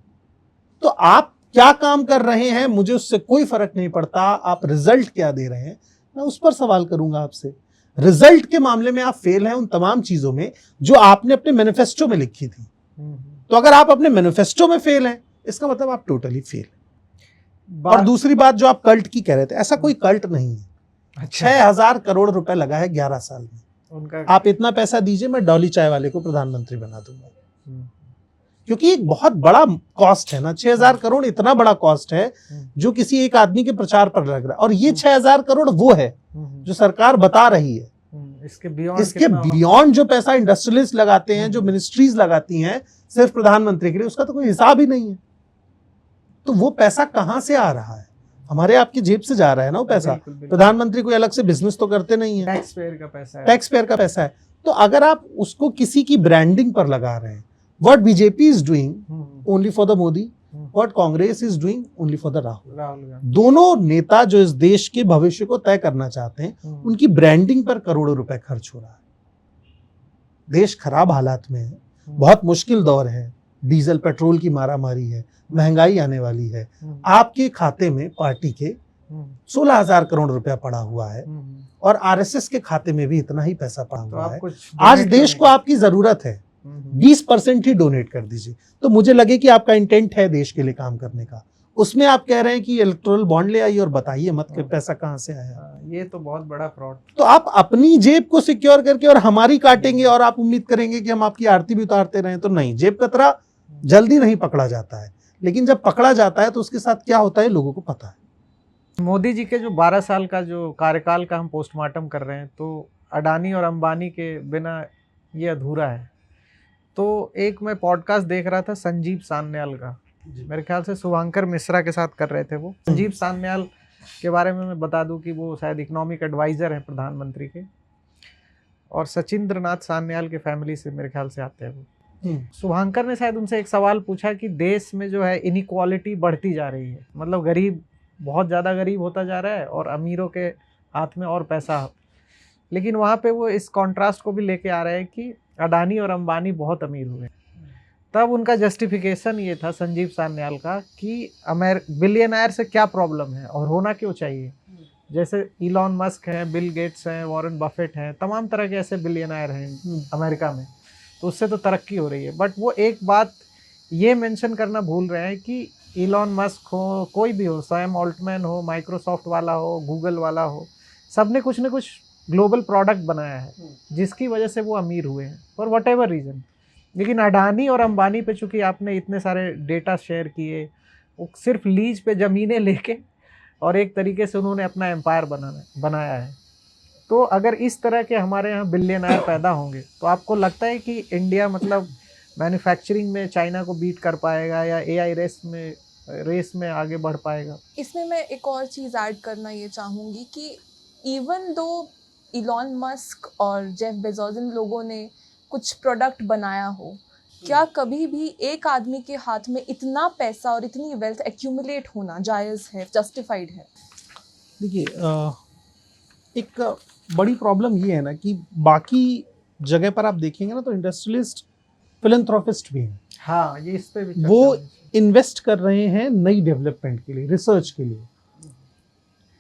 तो आप क्या काम कर रहे हैं, मुझे उससे कोई फर्क नहीं पड़ता। आप रिजल्ट क्या दे रहे हैं, मैं उस पर सवाल करूंगा आपसे। रिजल्ट के मामले में आप फेल हैं उन तमाम चीजों में जो आपने अपने मैनिफेस्टो में लिखी थी। तो अगर आप अपने मैनिफेस्टो में फेल हैं, इसका मतलब आप टोटली फेल हैं। और दूसरी बात जो आप कल्ट की कह रहे थे, ऐसा कोई कल्ट नहीं है। 6000 करोड़ रुपए लगा है 11 साल में उनका। आप इतना पैसा दीजिए, मैं डॉली चाय वाले को प्रधानमंत्री बना दूंगा, क्योंकि एक बहुत बड़ा कॉस्ट है ना। 6000 करोड़ इतना बड़ा कॉस्ट है जो किसी एक आदमी के प्रचार पर लग रहा है। और ये 6000 करोड़ वो है जो सरकार बता रही है। इसके बियॉन्ड जो पैसा इंडस्ट्रियलिस्ट लगाते हैं, जो मिनिस्ट्रीज लगाती हैं सिर्फ प्रधानमंत्री के लिए, उसका तो कोई हिसाब ही नहीं है। तो वो पैसा कहां से आ रहा है? हमारे आपकी जेब से जा रहा है ना वो पैसा। प्रधानमंत्री कोई अलग से बिजनेस तो करते नहीं है, टैक्स पेयर का पैसा है। तो अगर आप उसको किसी की ब्रांडिंग पर लगा रहे हैं, what BJP is doing only for the Modi, what Congress is doing only for the Rahul। दोनों नेता जो इस देश के भविष्य को तय करना चाहते हैं, उनकी ब्रांडिंग पर करोड़ों रुपए खर्च हो रहा है। देश खराब हालात में है, बहुत मुश्किल दौर है, डीजल पेट्रोल की मारामारी है, महंगाई आने वाली है। आपके खाते में पार्टी के 16,000 करोड़ रुपया पड़ा हुआ है और RSS के खाते में भी इतना ही पैसा पड़ा हुआ है। आज देश को आपकी जरूरत है, 20% ही डोनेट कर दीजिए। तो मुझे लगे कि आपका इंटेंट है देश के लिए काम करने का। उसमें आप कह रहे हैं कि इलेक्टोरल बॉन्ड ले आइए और बताइए मत कि पैसा कहां से आया। ये तो बहुत बड़ा फ्रॉड। तो आप अपनी जेब को सिक्योर करके और हमारी काटेंगे और आप उम्मीद करेंगे कि हम आपकी आरती भी उतारते रहें, तो नहीं। जेब कतरा जल्दी नहीं पकड़ा जाता है, लेकिन जब पकड़ा जाता है तो उसके साथ क्या होता है लोगों को पता है। मोदी जी के जो 12 साल का जो कार्यकाल का हम पोस्टमार्टम कर रहे हैं, तो अडानी और अंबानी के बिना ये अधूरा है। तो एक मैं पॉडकास्ट देख रहा था संजीव सान्याल का, मेरे ख्याल से शुभांकर मिश्रा के साथ कर रहे थे वो। संजीव सान्याल के बारे में मैं बता दूं कि वो शायद इकोनॉमिक एडवाइज़र हैं प्रधानमंत्री के, और सचिंद्र नाथ सान्याल के फैमिली से मेरे ख्याल से आते हैं वो। शुभांकर ने शायद उनसे एक सवाल पूछा कि देश में जो है इनइक्वालिटी बढ़ती जा रही है, मतलब गरीब बहुत ज़्यादा गरीब होता जा रहा है और अमीरों के हाथ में और पैसा। लेकिन वहाँ पे वो इस कॉन्ट्रास्ट को भी लेके आ रहे हैं कि अडानी और अंबानी बहुत अमीर हुए। तब उनका जस्टिफिकेशन ये था संजीव सान्याल का कि बिलियनर से क्या प्रॉब्लम है और होना क्यों चाहिए। जैसे इलॉन मस्क हैं, बिल गेट्स हैं, वॉरेन बफेट हैं, तमाम तरह के ऐसे बिलियनर हैं अमेरिका में, तो उससे तो तरक्की हो रही है। बट वो एक बात ये मेंशन करना भूल रहे हैं कि इलॉन मस्क हो, कोई भी हो, सैम ऑल्टमैन हो, माइक्रोसॉफ्ट वाला हो, गूगल वाला हो, सब ने कुछ ना कुछ ग्लोबल प्रोडक्ट बनाया है जिसकी वजह से वो अमीर हुए हैं फॉर वट एवर रीज़न। लेकिन अडानी और अंबानी पे चूंकि आपने इतने सारे डेटा शेयर किए, वो सिर्फ लीज पे ज़मीनें लेके और एक तरीके से उन्होंने अपना एम्पायर बनाया है। तो अगर इस तरह के हमारे यहाँ बिलियनर पैदा होंगे तो आपको लगता है कि इंडिया मतलब मैन्युफैक्चरिंग में चाइना को बीट कर पाएगा या एआई रेस में आगे बढ़ पाएगा? इसमें मैं एक और चीज़ ऐड करना ये चाहूँगी कि इवन दो इलॉन मस्क और जेफ बेजोस इन लोगों ने कुछ प्रोडक्ट बनाया हो, क्या कभी भी एक आदमी के हाथ में इतना पैसा और इतनी वेल्थ एक्यूमुलेट होना जायज़ है, जस्टिफाइड है? देखिए, एक बड़ी प्रॉब्लम ये है ना कि बाकी जगह पर आप देखेंगे ना तो इंडस्ट्रियलिस्ट फिलैंथ्रोपिस्ट भी हैं। हाँ, ये इस पे भी वो इन्वेस्ट कर रहे हैं नई डेवलपमेंट के लिए, रिसर्च के लिए।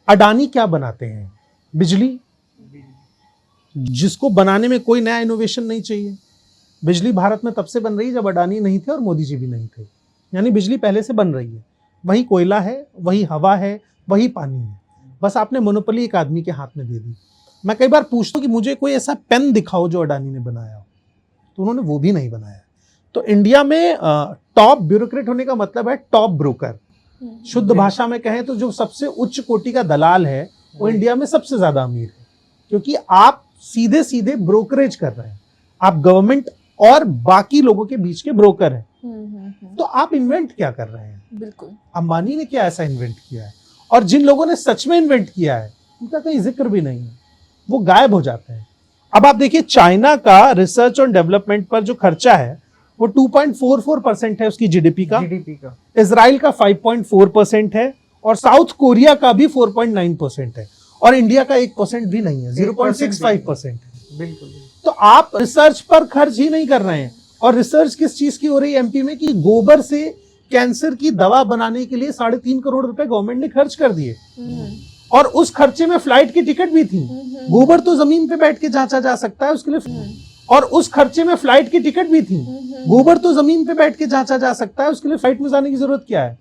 अडानी क्या बनाते हैं? बिजली, जिसको बनाने में कोई नया इनोवेशन नहीं चाहिए। बिजली भारत में तब से बन रही है जब अडानी नहीं थे और मोदी जी भी नहीं थे, यानी बिजली पहले से बन रही है। वही कोयला है, वही हवा है, वही पानी है, बस आपने मोनोपोली एक आदमी के हाथ में दे दी। मैं कई बार पूछता हूँ कि मुझे कोई ऐसा पेन दिखाओ जो अडानी ने बनाया हो, तो उन्होंने वो भी नहीं बनाया। तो इंडिया में टॉप ब्यूरोक्रेट होने का मतलब है टॉप ब्रोकर। शुद्ध भाषा में कहें तो जो सबसे उच्च कोटि का दलाल है वो इंडिया में सबसे ज्यादा अमीर है, क्योंकि आप सीधे सीधे ब्रोकरेज कर रहे हैं, आप गवर्नमेंट और बाकी लोगों के बीच के ब्रोकर हैं। तो आप इन्वेंट क्या कर रहे हैं? बिल्कुल, अंबानी ने क्या ऐसा इन्वेंट किया है? और जिन लोगों ने सच में इन्वेंट किया है उनका कहीं जिक्र भी नहीं है, वो गायब हो जाते हैं। अब आप देखिए, चाइना का रिसर्च और डेवलपमेंट पर जो खर्चा है वो 2.44% है उसकी जीडीपी का। इजराइल का 5.4% है और साउथ कोरिया का भी 4.9% है और इंडिया का 1% भी नहीं है, 0.65% है। बिल्कुल। तो आप रिसर्च पर खर्च ही नहीं कर रहे हैं। और रिसर्च किस चीज की हो रही है एमपी में कि गोबर से कैंसर की दवा बनाने के लिए 3.5 करोड़ रुपए गवर्नमेंट ने खर्च कर दिए, और उस खर्चे में फ्लाइट की टिकट भी थी। गोबर तो जमीन पे बैठ के जांचा जा सकता है, उसके लिए और उस खर्चे में फ्लाइट की टिकट भी थी। गोबर तो जमीन पे बैठ के जांचा जा सकता है, उसके लिए फ्लाइट में जाने की जरूरत क्या है?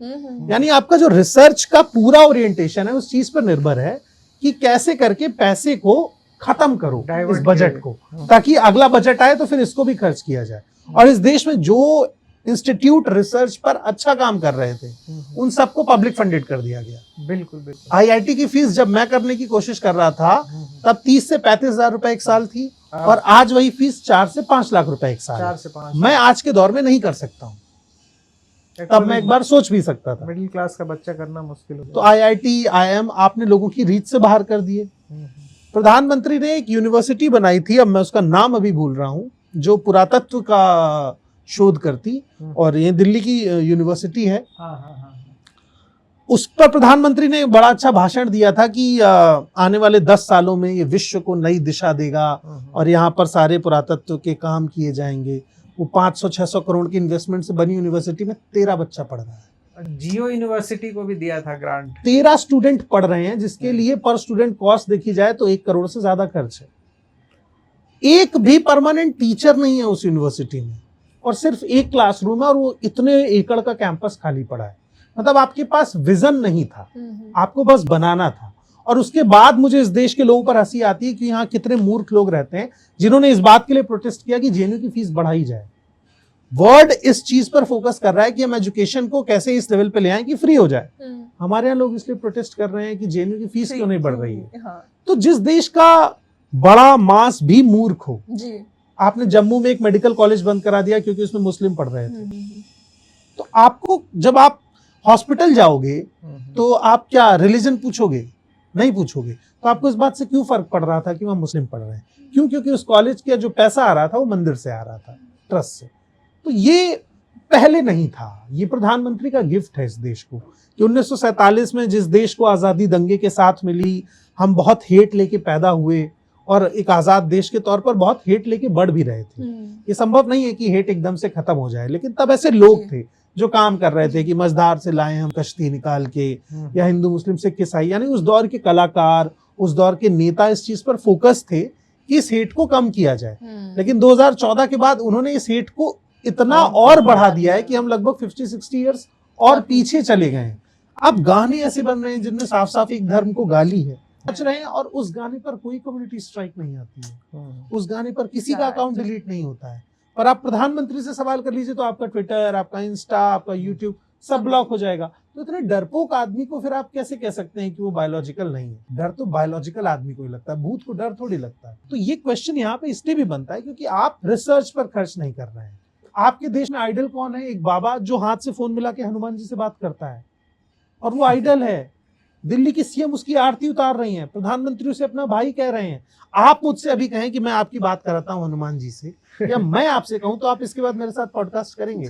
यानी आपका जो रिसर्च का पूरा ओरिएंटेशन है उस चीज पर निर्भर है कि कैसे करके पैसे को खत्म करो, इस बजट को, ताकि अगला बजट आए तो फिर इसको भी खर्च किया जाए। और इस देश में जो इंस्टीट्यूट रिसर्च पर अच्छा काम कर रहे थे उन सबको पब्लिक फंडेड कर दिया गया। बिल्कुल। आईआईटी की फीस जब मैं करने की कोशिश कर रहा था तब 30 से 35 हजार रुपए एक साल थी, और आज वही फीस 4 से 5 लाख रुपए एक साल। 4 से 5 मैं आज के दौर में नहीं कर सकता हूँ, तब मैं एक बार सोच भी सकता था। मिडिल क्लास का बच्चा करना मुश्किल हो। तो आईआईटी, आईएम आपने लोगों की रीत से बाहर कर दिए। प्रधानमंत्री ने एक यूनिवर्सिटी बनाई थी, अब मैं उसका नाम अभी भूल रहा हूँ, जो पुरातत्व का शोध करती, और ये दिल्ली की यूनिवर्सिटी है। उस पर प्रधानमंत्री ने बड़ा अच्छा भाषण दिया था कि आने वाले 10 सालों में ये विश्व को नई दिशा देगा और यहाँ पर सारे पुरातत्व के काम किए जाएंगे। वो 500-600 करोड़ की इन्वेस्टमेंट से बनी यूनिवर्सिटी में 13 बच्चा पढ़ रहा है। जियो यूनिवर्सिटी को भी दिया था ग्रांट। 13 स्टूडेंट पढ़ रहे हैं, जिसके लिए पर स्टूडेंट कॉस्ट देखी जाए तो 1 करोड़ से ज्यादा खर्च है। एक भी परमानेंट टीचर नहीं है उस यूनिवर्सिटी में, और सिर्फ एक क्लासरूम है, और वो इतने एकड़ का कैंपस खाली पड़ा है। मतलब आपके पास विजन नहीं था, आपको बस बनाना था। और उसके बाद मुझे इस देश के लोगों पर हंसी आती है कि यहाँ कितने मूर्ख लोग रहते हैं जिन्होंने इस बात के लिए प्रोटेस्ट किया कि जेएनयू की फीस बढ़ाई जाए। वर्ल्ड इस चीज पर फोकस कर रहा है कि हम एजुकेशन को कैसे इस लेवल पे ले आए कि फ्री हो जाए। हमारे यहाँ लोग इसलिए प्रोटेस्ट कर रहे हैं कि जेएनयू की फीस क्यों नहीं बढ़ रही है। तो जिस देश का बड़ा मास भी मूर्ख हो, आपने जम्मू में एक मेडिकल कॉलेज बंद करा दिया क्योंकि उसमें मुस्लिम पढ़ रहे थे। तो आपको जब आप हॉस्पिटल जाओगे तो आप क्या रिलीजन पूछोगे? नहीं पूछोगे। तो आपको इस बात से क्यों फर्क पड़ रहा था कि वहां मुस्लिम पढ़ रहे हैं? क्यों? क्योंकि उस कॉलेज का जो पैसा आ रहा था वो मंदिर से आ रहा था, ट्रस्ट से। तो ये पहले नहीं था, ये प्रधानमंत्री का गिफ्ट है इस देश को कि 1947 में जिस देश को आजादी दंगे के साथ मिली, हम बहुत हेट लेके पैदा हुए और एक आजाद देश के तौर पर बहुत हेट लेके बढ़ भी रहे थे। ये संभव नहीं है कि हेट एकदम से खत्म हो जाए, लेकिन तब ऐसे लोग थे जो काम कर रहे थे कि मझधार से लाए हम कश्ती निकाल के, या हिंदू मुस्लिम सिख ईसाई, यानी उस दौर के कलाकार, उस दौर के नेता इस चीज पर फोकस थे कि इस हेट को कम किया जाए। लेकिन 2014 के बाद उन्होंने इस हेट को इतना और बढ़ा दिया है कि हम लगभग 50-60 ईयर्स और पीछे चले गए हैं। अब गाने ऐसे बन रहे हैं जिनमें साफ साफ एक धर्म को गाली है, बच रहे हैं, और उस गाने पर कोई कम्युनिटी स्ट्राइक नहीं आती है, उस गाने पर किसी का अकाउंट डिलीट नहीं होता है। पर आप प्रधानमंत्री से सवाल कर लीजिए तो आपका ट्विटर, आपका इंस्टा, आपका यूट्यूब सब ब्लॉक हो जाएगा। तो इतने डरपोक आदमी को फिर आप कैसे कह सकते हैं कि वो बायोलॉजिकल नहीं है? डर तो बायोलॉजिकल आदमी को ही लगता है, भूत को डर थोड़ी लगता है। तो ये क्वेश्चन यहाँ पे इसलिए भी बनता है क्योंकि आप रिसर्च पर खर्च नहीं कर रहे हैं। आपके देश में आइडल कौन है? एक बाबा जो हाथ से फोन मिला के हनुमान जी से बात करता है, और वो आइडल है। दिल्ली की सीएम उसकी आरती उतार रही हैं, प्रधानमंत्री उसे अपना भाई कह रहे हैं। आप मुझसे अभी कहें कि मैं आपकी बात कराता हूं हनुमान जी से, या मैं आपसे कहूं, तो आप इसके बाद मेरे साथ पॉडकास्ट करेंगे?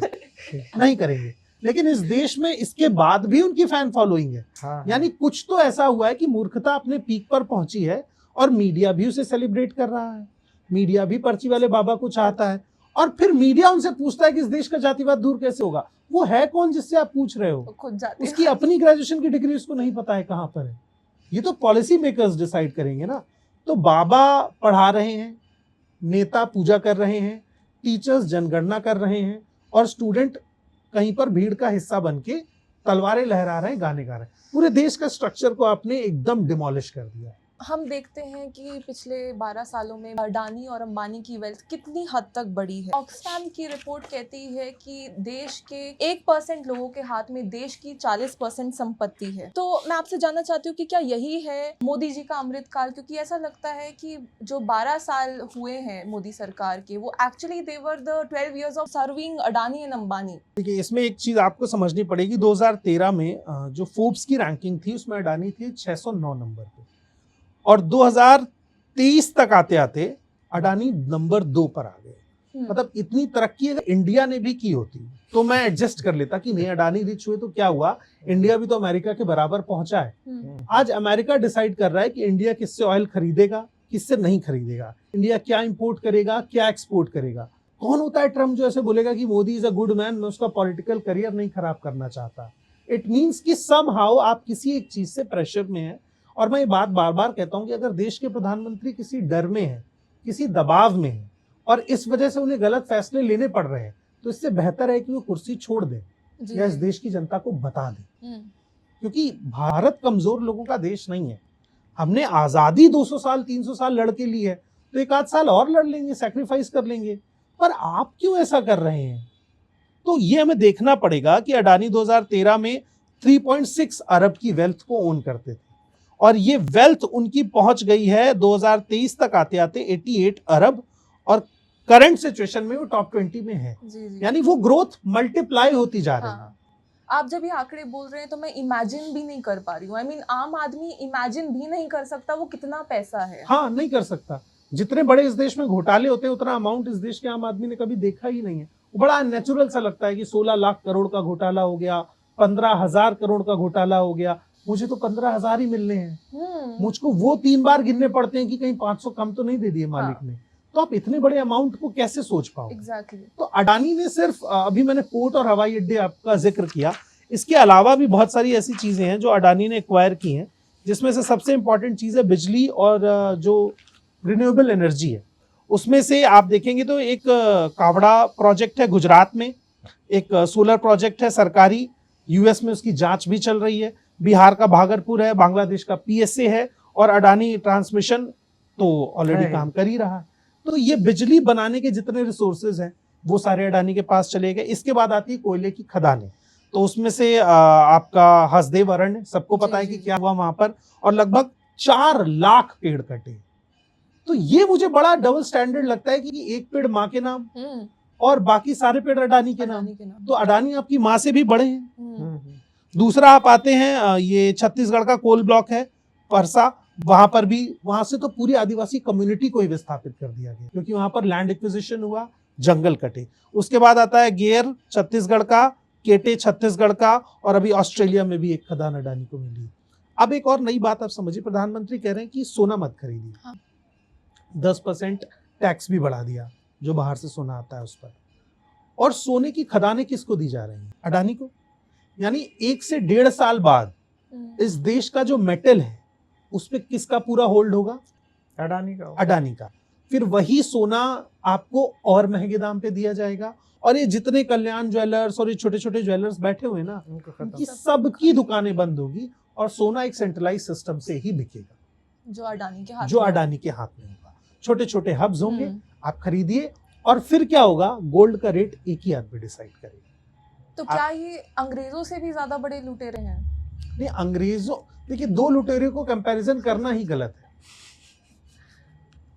नहीं करेंगे। लेकिन इस देश में इसके बाद भी उनकी फैन फॉलोइंग है। यानी कुछ तो ऐसा हुआ है कि मूर्खता अपने पीक पर पहुंची है, और मीडिया भी उसे सेलिब्रेट कर रहा है। मीडिया भी पर्ची वाले बाबा को चाहता है, और फिर मीडिया उनसे पूछता है कि इस देश का जातिवाद दूर कैसे होगा। वो है कौन जिससे आप पूछ रहे हो? उसकी अपनी ग्रेजुएशन की डिग्री उसको नहीं पता है कहां पर है। ये तो पॉलिसी मेकर्स डिसाइड करेंगे ना। तो बाबा पढ़ा रहे हैं, नेता पूजा कर रहे हैं, टीचर्स जनगणना कर रहे हैं, और स्टूडेंट कहीं पर भीड़ का हिस्सा बन के तलवारें लहरा रहे हैं, गाने गा रहे हैं। पूरे देश का स्ट्रक्चर को आपने एकदम डिमोलिश कर दिया। हम देखते हैं कि पिछले 12 सालों में अडानी और अंबानी की वेल्थ कितनी हद तक बढ़ी है। ऑक्सफैम की रिपोर्ट कहती है कि देश के 1% लोगों के हाथ में देश की 40% संपत्ति है। तो मैं आपसे जानना चाहती हूँ कि क्या यही है मोदी जी का अमृतकाल? क्योंकि ऐसा लगता है कि जो 12 साल हुए हैं मोदी सरकार के, वो actually they were the 12 years of serving Adani and Ambani. देखिए, इसमें एक चीज आपको समझनी पड़ेगी। 2013 में जो फोर्ब्स की रैंकिंग थी उसमें अडानी थी 609 नंबर पे, और 2023 तक आते आते अडानी नंबर 2 पर आ गए। मतलब इतनी तरक्की अगर इंडिया ने भी की होती तो मैं एडजस्ट कर लेता कि नहीं, अडानी रिच हुए तो क्या हुआ, इंडिया भी तो अमेरिका के बराबर पहुंचा है। आज अमेरिका डिसाइड कर रहा है कि इंडिया किससे ऑयल खरीदेगा, किससे नहीं खरीदेगा, इंडिया क्या इंपोर्ट करेगा, क्या एक्सपोर्ट करेगा। कौन होता है ट्रम्प जो ऐसे बोलेगा कि Modi is a good man, मैं उसका पॉलिटिकल करियर नहीं खराब करना चाहता। इट मीन्स कि समहाउ आप किसी एक चीज से प्रेशर में है। और मैं ये बात बार बार कहता हूं कि अगर देश के प्रधानमंत्री किसी डर में है, किसी दबाव में है, और इस वजह से उन्हें गलत फैसले लेने पड़ रहे हैं, तो इससे बेहतर है कि वो कुर्सी छोड़ दें या इस देश की जनता को बता दें। क्योंकि भारत कमजोर लोगों का देश नहीं है। हमने आजादी 200 साल 300 साल लड़ के ली है, तो एक आध साल और लड़ लेंगे, सैक्रिफाइस कर लेंगे। पर आप क्यों ऐसा कर रहे हैं? तो ये हमें देखना पड़ेगा कि अडानी 2013 में 3.6 अरब की वेल्थ को ओन करते थे, और ये वेल्थ उनकी पहुंच गई है 2023 तक आते आते 88 अरब, और करंट सिचुएशन में वो टॉप 20 में है। यानी वो ग्रोथ मल्टीप्लाई होती जा रही है। आप जब ये आंकड़े बोल रहे हैं तो मैं इमेजिन भी नहीं कर पा रही हूँ। आई मीन आम आदमी इमेजिन भी नहीं कर सकता वो कितना पैसा है। हाँ, नहीं कर सकता। जितने बड़े इस देश में घोटाले होते हैं उतना अमाउंट इस देश के आम आदमी ने कभी देखा ही नहीं है। वो बड़ा नेचुरल सा लगता है कि 16 लाख करोड़ का घोटाला हो गया, 15,000 करोड़ का घोटाला हो गया। मुझे तो 15,000 ही मिलने हैं। मुझको वो 3 बार गिनने पड़ते हैं कि कहीं 500 कम तो नहीं दे दिए मालिक ने। तो आप इतने बड़े अमाउंट को कैसे सोच पाओ? Exactly. तो अडानी ने सिर्फ, अभी मैंने पोर्ट और हवाई अड्डे आपका जिक्र किया, इसके अलावा भी बहुत सारी ऐसी चीजें हैं जो अडानी ने एक्वायर की हैं, जिसमें से सबसे इंपॉर्टेंट चीज है बिजली और जो रिन्यूएबल एनर्जी है। उसमें से आप देखेंगे तो एक कावड़ा प्रोजेक्ट है गुजरात में, एक सोलर प्रोजेक्ट है सरकारी, यूएस में उसकी जांच भी चल रही है, बिहार का भागलपुर है, बांग्लादेश का पीएसए है, और अडानी ट्रांसमिशन तो ऑलरेडी काम कर ही रहा है। तो ये बिजली बनाने के जितने रिसोर्सेज हैं वो सारे अडानी के पास चले गए। इसके बाद आती है कोयले की खदानें, तो उसमें से आपका हसदेव अरण्य, सबको पता है कि क्या हुआ वहां पर, और लगभग 4 लाख पेड़ कटे। तो ये मुझे बड़ा डबल स्टैंडर्ड लगता है कि एक पेड़ माँ के नाम और बाकी सारे पेड़ अडानी के नाम। तो अडानी आपकी माँ से भी बड़े हैं। दूसरा आप आते हैं, ये छत्तीसगढ़ का कोल ब्लॉक है परसा, वहां पर भी, वहां से तो पूरी आदिवासी कम्युनिटी को ही विस्थापित कर दिया गया क्योंकि वहां पर लैंड एक्विजिशन हुआ, जंगल कटे। उसके बाद आता है गेर छत्तीसगढ़ का, केटे छत्तीसगढ़ का, और अभी ऑस्ट्रेलिया में भी एक खदान अडानी को मिली। अब एक और नई बात आप समझिए, प्रधानमंत्री कह रहे हैं कि सोना मत खरीदिए। 10% टैक्स भी बढ़ा दिया जो बाहर से सोना आता है उस पर, और सोने की खदानें किसको दी जा रही हैं? अडानी को। यानी 1 से 1.5 साल बाद इस देश का जो मेटल है उस पे किसका पूरा होल्ड होगा? अडानी का। अडानी का। फिर वही सोना आपको और महंगे दाम पे दिया जाएगा, और ये जितने कल्याण ज्वेलर्स और ये छोटे छोटे ज्वेलर्स बैठे हुए ना, उनकी सबकी दुकानें बंद होगी और सोना एक सेंट्रलाइज सिस्टम से ही बिकेगा जो अडानी के हाथ में होगा। छोटे छोटे हब्स होंगे, आप खरीदिए, और फिर क्या होगा? गोल्ड का रेट एक ही आदमी डिसाइड करेगा। तो क्या ये अंग्रेजों से भी ज्यादा बड़े लुटेरे हैं? नहीं, अंग्रेजों, देखिए, दो लुटेरे को कंपैरिजन करना ही गलत है।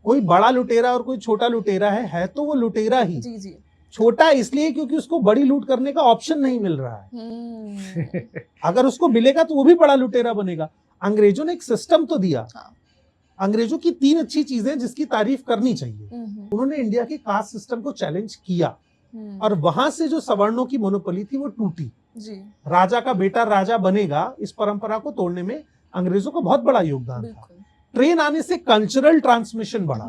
कोई बड़ा लुटेरा और कोई छोटा लुटेरा है तो वो लुटेरा ही। जी जी। छोटा इसलिए क्योंकि उसको बड़ी लूट करने का ऑप्शन नहीं मिल रहा है। अगर उसको मिलेगा तो वो भी बड़ा लुटेरा बनेगा। अंग्रेजों ने एक सिस्टम तो दिया। हाँ। अंग्रेजों की 3 अच्छी चीजें जिसकी तारीफ करनी चाहिए। उन्होंने इंडिया के कास्ट सिस्टम को चैलेंज किया, और वहां से जो सवर्णों की मोनोपोली थी वो टूटी। जी। राजा का बेटा राजा बनेगा, इस परंपरा को तोड़ने में अंग्रेजों का बहुत बड़ा योगदान था। ट्रेन आने से कल्चरल ट्रांसमिशन बढ़ा,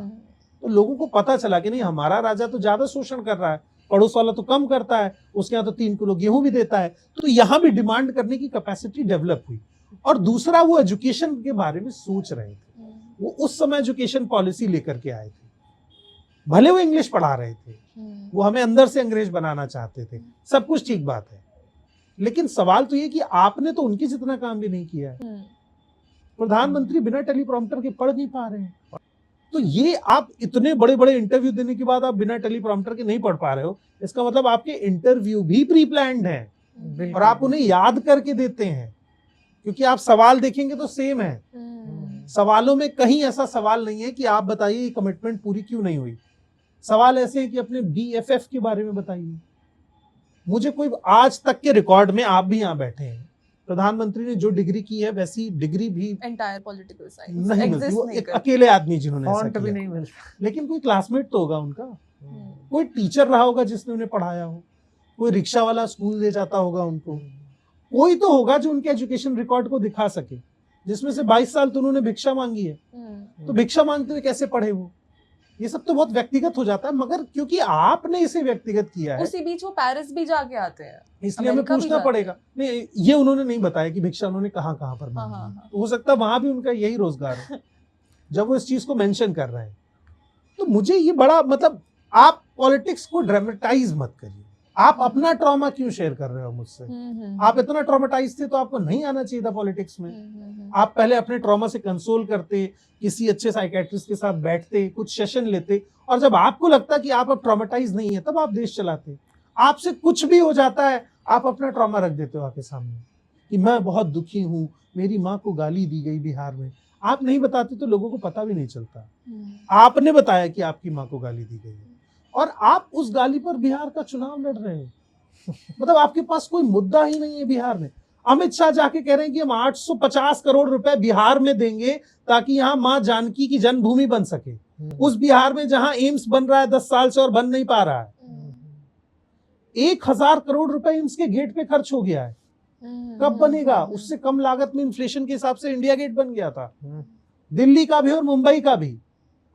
तो लोगों को पता चला कि नहीं, हमारा राजा तो ज्यादा शोषण कर रहा है, पड़ोस वाला तो कम करता है, उसके यहाँ तो 3 किलो गेहूं भी देता है, तो यहाँ भी डिमांड करने की कैपेसिटी डेवलप हुई। और दूसरा, वो एजुकेशन के बारे में सोच रहे थे। वो उस समय एजुकेशन पॉलिसी लेकर के आए थे। भले वो इंग्लिश पढ़ा रहे थे, वो हमें अंदर से अंग्रेज बनाना चाहते थे, सब कुछ ठीक बात है, लेकिन सवाल तो ये कि आपने तो उनकी जितना काम भी नहीं किया है। प्रधानमंत्री बिना टेलीप्रॉम्प्टर के पढ़ नहीं पा रहे हैं, तो ये आप इतने बड़े बड़े इंटरव्यू देने के बाद आप बिना टेलीप्रॉम्प्टर के नहीं पढ़ पा रहे हो, इसका मतलब आपके इंटरव्यू भी प्री प्लान्ड है और आप उन्हें याद करके देते हैं, क्योंकि आप सवाल देखेंगे तो सेम है। सवालों में कहीं ऐसा सवाल नहीं है कि आप बताइए ये कमिटमेंट पूरी क्यों नहीं हुई। सवाल ऐसे है कि अपने BFF के बारे में बताइए। मुझे कोई आज तक के रिकॉर्ड में, आप भी यहाँ बैठे हैं, प्रधानमंत्री ने जो डिग्री की है वैसी डिग्री भी एंटायर पॉलिटिकल साइंस नहीं मिलती। वो एक अकेले आदमी जिन्होंने ऐसा किया, भी नहीं मिलता, लेकिन कोई क्लासमेट तो होगा उनका, कोई टीचर रहा होगा जिसने उन्हें पढ़ाया हो, कोई रिक्शा वाला स्कूल ले जाता होगा उनको, कोई तो होगा जो उनके एजुकेशन रिकॉर्ड को दिखा सके। जिसमें से 22 साल तो उन्होंने भिक्षा मांगी है, तो भिक्षा मांगते हुए कैसे पढ़े वो? ये सब तो बहुत व्यक्तिगत हो जाता है, मगर क्योंकि आपने इसे व्यक्तिगत किया है, उसी बीच वो पेरिस भी जाके आते हैं, इसलिए हमें पूछना पड़ेगा। नहीं, ये उन्होंने नहीं बताया कि भिक्षा उन्होंने कहाँ पर मांगी। तो हो सकता है वहां भी उनका यही रोजगार है जब वो इस चीज को मेंशन कर रहे हैं। तो मुझे ये बड़ा, मतलब, आप पॉलिटिक्स को ड्रामेटाइज मत करिए। आप अपना ट्रॉमा क्यों शेयर कर रहे हो मुझसे? आप इतना ट्रॉमेटाइज थे तो आपको नहीं आना चाहिए था पॉलिटिक्स में। आप पहले अपने ट्रॉमा से कंसोल करते, किसी अच्छे साइकेट्रिस्ट के साथ बैठते, कुछ सेशन लेते, और जब आपको लगता कि आप अब ट्रॉमेटाइज नहीं है तब आप देश चलाते। आपसे कुछ भी हो जाता है, आप अपना ट्रॉमा रख देते हो आके सामने कि मैं बहुत दुखी हूँ, मेरी माँ को गाली दी गई बिहार में। आप नहीं बताते तो लोगों को पता भी नहीं चलता। आपने बताया कि आपकी माँ को गाली दी गई, और आप उस गाली पर बिहार का चुनाव लड़ रहे हो। मतलब आपके पास कोई मुद्दा ही नहीं है बिहार में। अमित शाह जाके कह रहे हैं कि हम 850 करोड़ रुपए बिहार में देंगे ताकि यहाँ माँ जानकी की जन्मभूमि बन सके। उस बिहार में जहां एम्स बन रहा है 10 साल से और बन नहीं पा रहा है। 1000 करोड़ रुपए एम्स के गेट पे खर्च हो गया है। कब बनेगा? उससे कम लागत में इन्फ्लेशन के हिसाब से इंडिया गेट बन गया था, दिल्ली का भी और मुंबई का भी,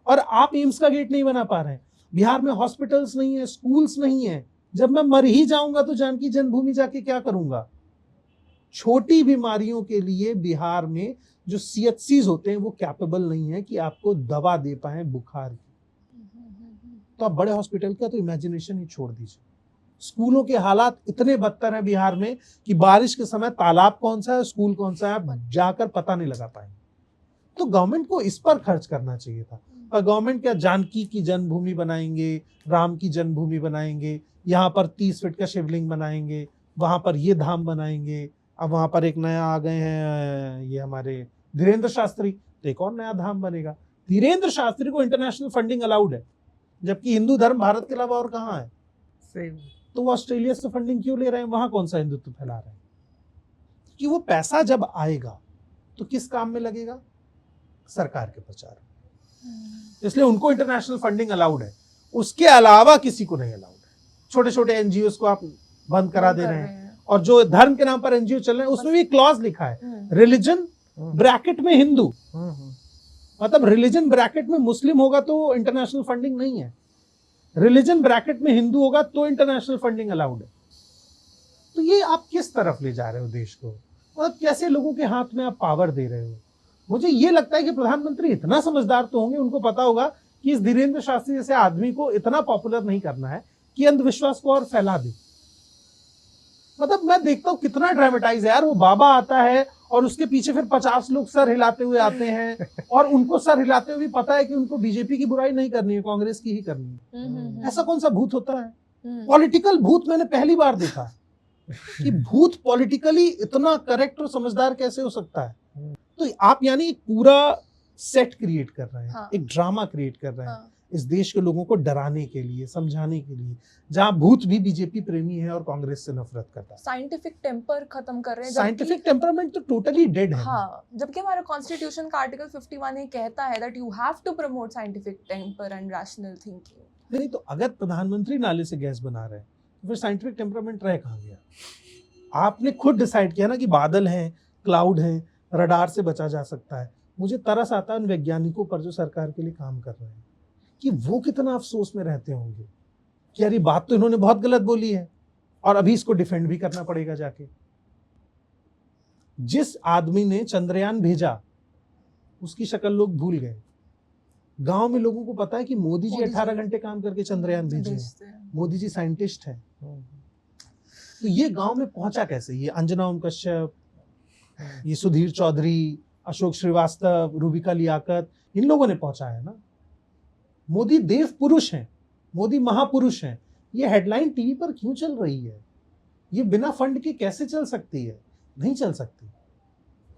और आप एम्स का गेट नहीं बना पा रहे हैं। बिहार में हॉस्पिटल्स नहीं है, स्कूल्स नहीं है। जब मैं मर ही जाऊंगा तो जानकी जन्मभूमि जाके क्या करूंगा? छोटी बीमारियों के लिए बिहार में जो CHCs होते हैं वो कैपेबल नहीं है कि आपको दवा दे पाए बुखार की। तो आप बड़े हॉस्पिटल का तो इमेजिनेशन ही छोड़ दीजिए। स्कूलों के हालात इतने बदतर हैं बिहार में कि बारिश के समय तालाब कौन सा है, स्कूल कौन सा है, जाकर पता नहीं लगा पाएंगे। तो गवर्नमेंट को इस पर खर्च करना चाहिए था। पर गवर्नमेंट क्या जानकी की जन्मभूमि बनाएंगे, राम की जन्मभूमि बनाएंगे, यहाँ पर 30 फीट का शिवलिंग बनाएंगे, वहां पर ये धाम बनाएंगे। अब वहां पर एक नया आ गए हैं ये हमारे धीरेन्द्र शास्त्री, तो एक और नया धाम बनेगा। धीरेन्द्र शास्त्री को इंटरनेशनल फंडिंग अलाउड है, जबकि हिंदू धर्म भारत के अलावा और कहाँ है? सही। तो वो ऑस्ट्रेलिया से फंडिंग क्यों ले रहे हैं? वहां कौन सा हिंदुत्व फैला रहे हैं? कि वो पैसा जब आएगा तो किस काम में लगेगा? सरकार के प्रचार। इसलिए उनको इंटरनेशनल फंडिंग अलाउड है, उसके अलावा किसी को नहीं अलाउड है। छोटे छोटे एनजीओ को आप बंद करा दे रहे हैं, और जो धर्म के नाम पर एनजीओ चल रहे हैं उसमें भी क्लॉज लिखा है रिलीजन ब्रैकेट में हिंदू। मतलब रिलीजन ब्रैकेट में मुस्लिम होगा तो इंटरनेशनल फंडिंग नहीं है। रिलीजन ब्रैकेट में हिंदू होगा तो इंटरनेशनल फंडिंग अलाउड है। तो ये आप किस तरफ ले जा रहे हो देश को, मतलब कैसे लोगों के हाथ में आप पावर दे रहे हो? मुझे ये लगता है कि प्रधानमंत्री इतना समझदार तो होंगे, उनको पता होगा कि इस धीरेन्द्र शास्त्री जैसे आदमी को इतना पॉपुलर नहीं करना है कि अंधविश्वास को और फैला दे। मतलब मैं देखता हूँ कितना ड्रामेटाइज है यार, वो बाबा आता है और उसके पीछे फिर 50 लोग सर हिलाते हुए आते हैं और उनको सर हिलाते हुए भी पता है कि उनको बीजेपी की बुराई नहीं करनी है, कांग्रेस की ही करनी है। ऐसा कौन सा भूत होता है? पॉलिटिकल भूत मैंने पहली बार देखा कि भूत पॉलिटिकली इतना करेक्ट और समझदार कैसे हो सकता है। तो आप यानी एक पूरा सेट क्रिएट कर रहे हैं, हाँ। एक ड्रामा क्रिएट कर रहे हैं, हाँ। इस देश के लोगों को डराने के लिए, समझाने के लिए, जहां भूत भी बीजेपी प्रेमी है और कांग्रेस से नफरत करता है। साइंटिफिक टेम्पर खत्म कर रहे हैं। साइंटिफिक टेम्परामेंट तो टोटली डेड है। हाँ, जबकि हमारा कॉन्स्टिट्यूशन का आर्टिकल 51 ये कहता है that you have to promote scientific temper and rational thinking. नहीं तो अगर प्रधानमंत्री नाले से गैस बना रहे हैं तो फिर साइंटिफिक टेम्परामेंट रह कहाँ गया? आपने खुद डिसाइड किया ना कि बादल हैं, क्लाउड हैं, रडार से बचा जा सकता है। मुझे तरस आता है उन वैज्ञानिकों पर जो सरकार के लिए काम कर रहे हैं कि वो कितना अफसोस में रहते होंगे कि यार ये बात तो इन्होंने बहुत गलत बोली है और अभी इसको डिफेंड भी करना पड़ेगा जाके। जिस आदमी ने चंद्रयान भेजा उसकी शक्ल लोग भूल गए। गांव में लोगों को पता है कि मोदी जी 18 घंटे काम करके चंद्रयान भेजे हैं, मोदी जी साइंटिस्ट हैं। तो ये गांव में पहुंचा कैसे? ये अंजना ओम कश्यप, ये सुधीर चौधरी, अशोक श्रीवास्तव, रूबिका लियाकत, इन लोगों ने पहुंचाया ना। मोदी देव पुरुष हैं, मोदी महापुरुष हैं। ये हेडलाइन टीवी पर क्यों चल रही है? ये बिना फंड के कैसे चल सकती है? नहीं चल सकती।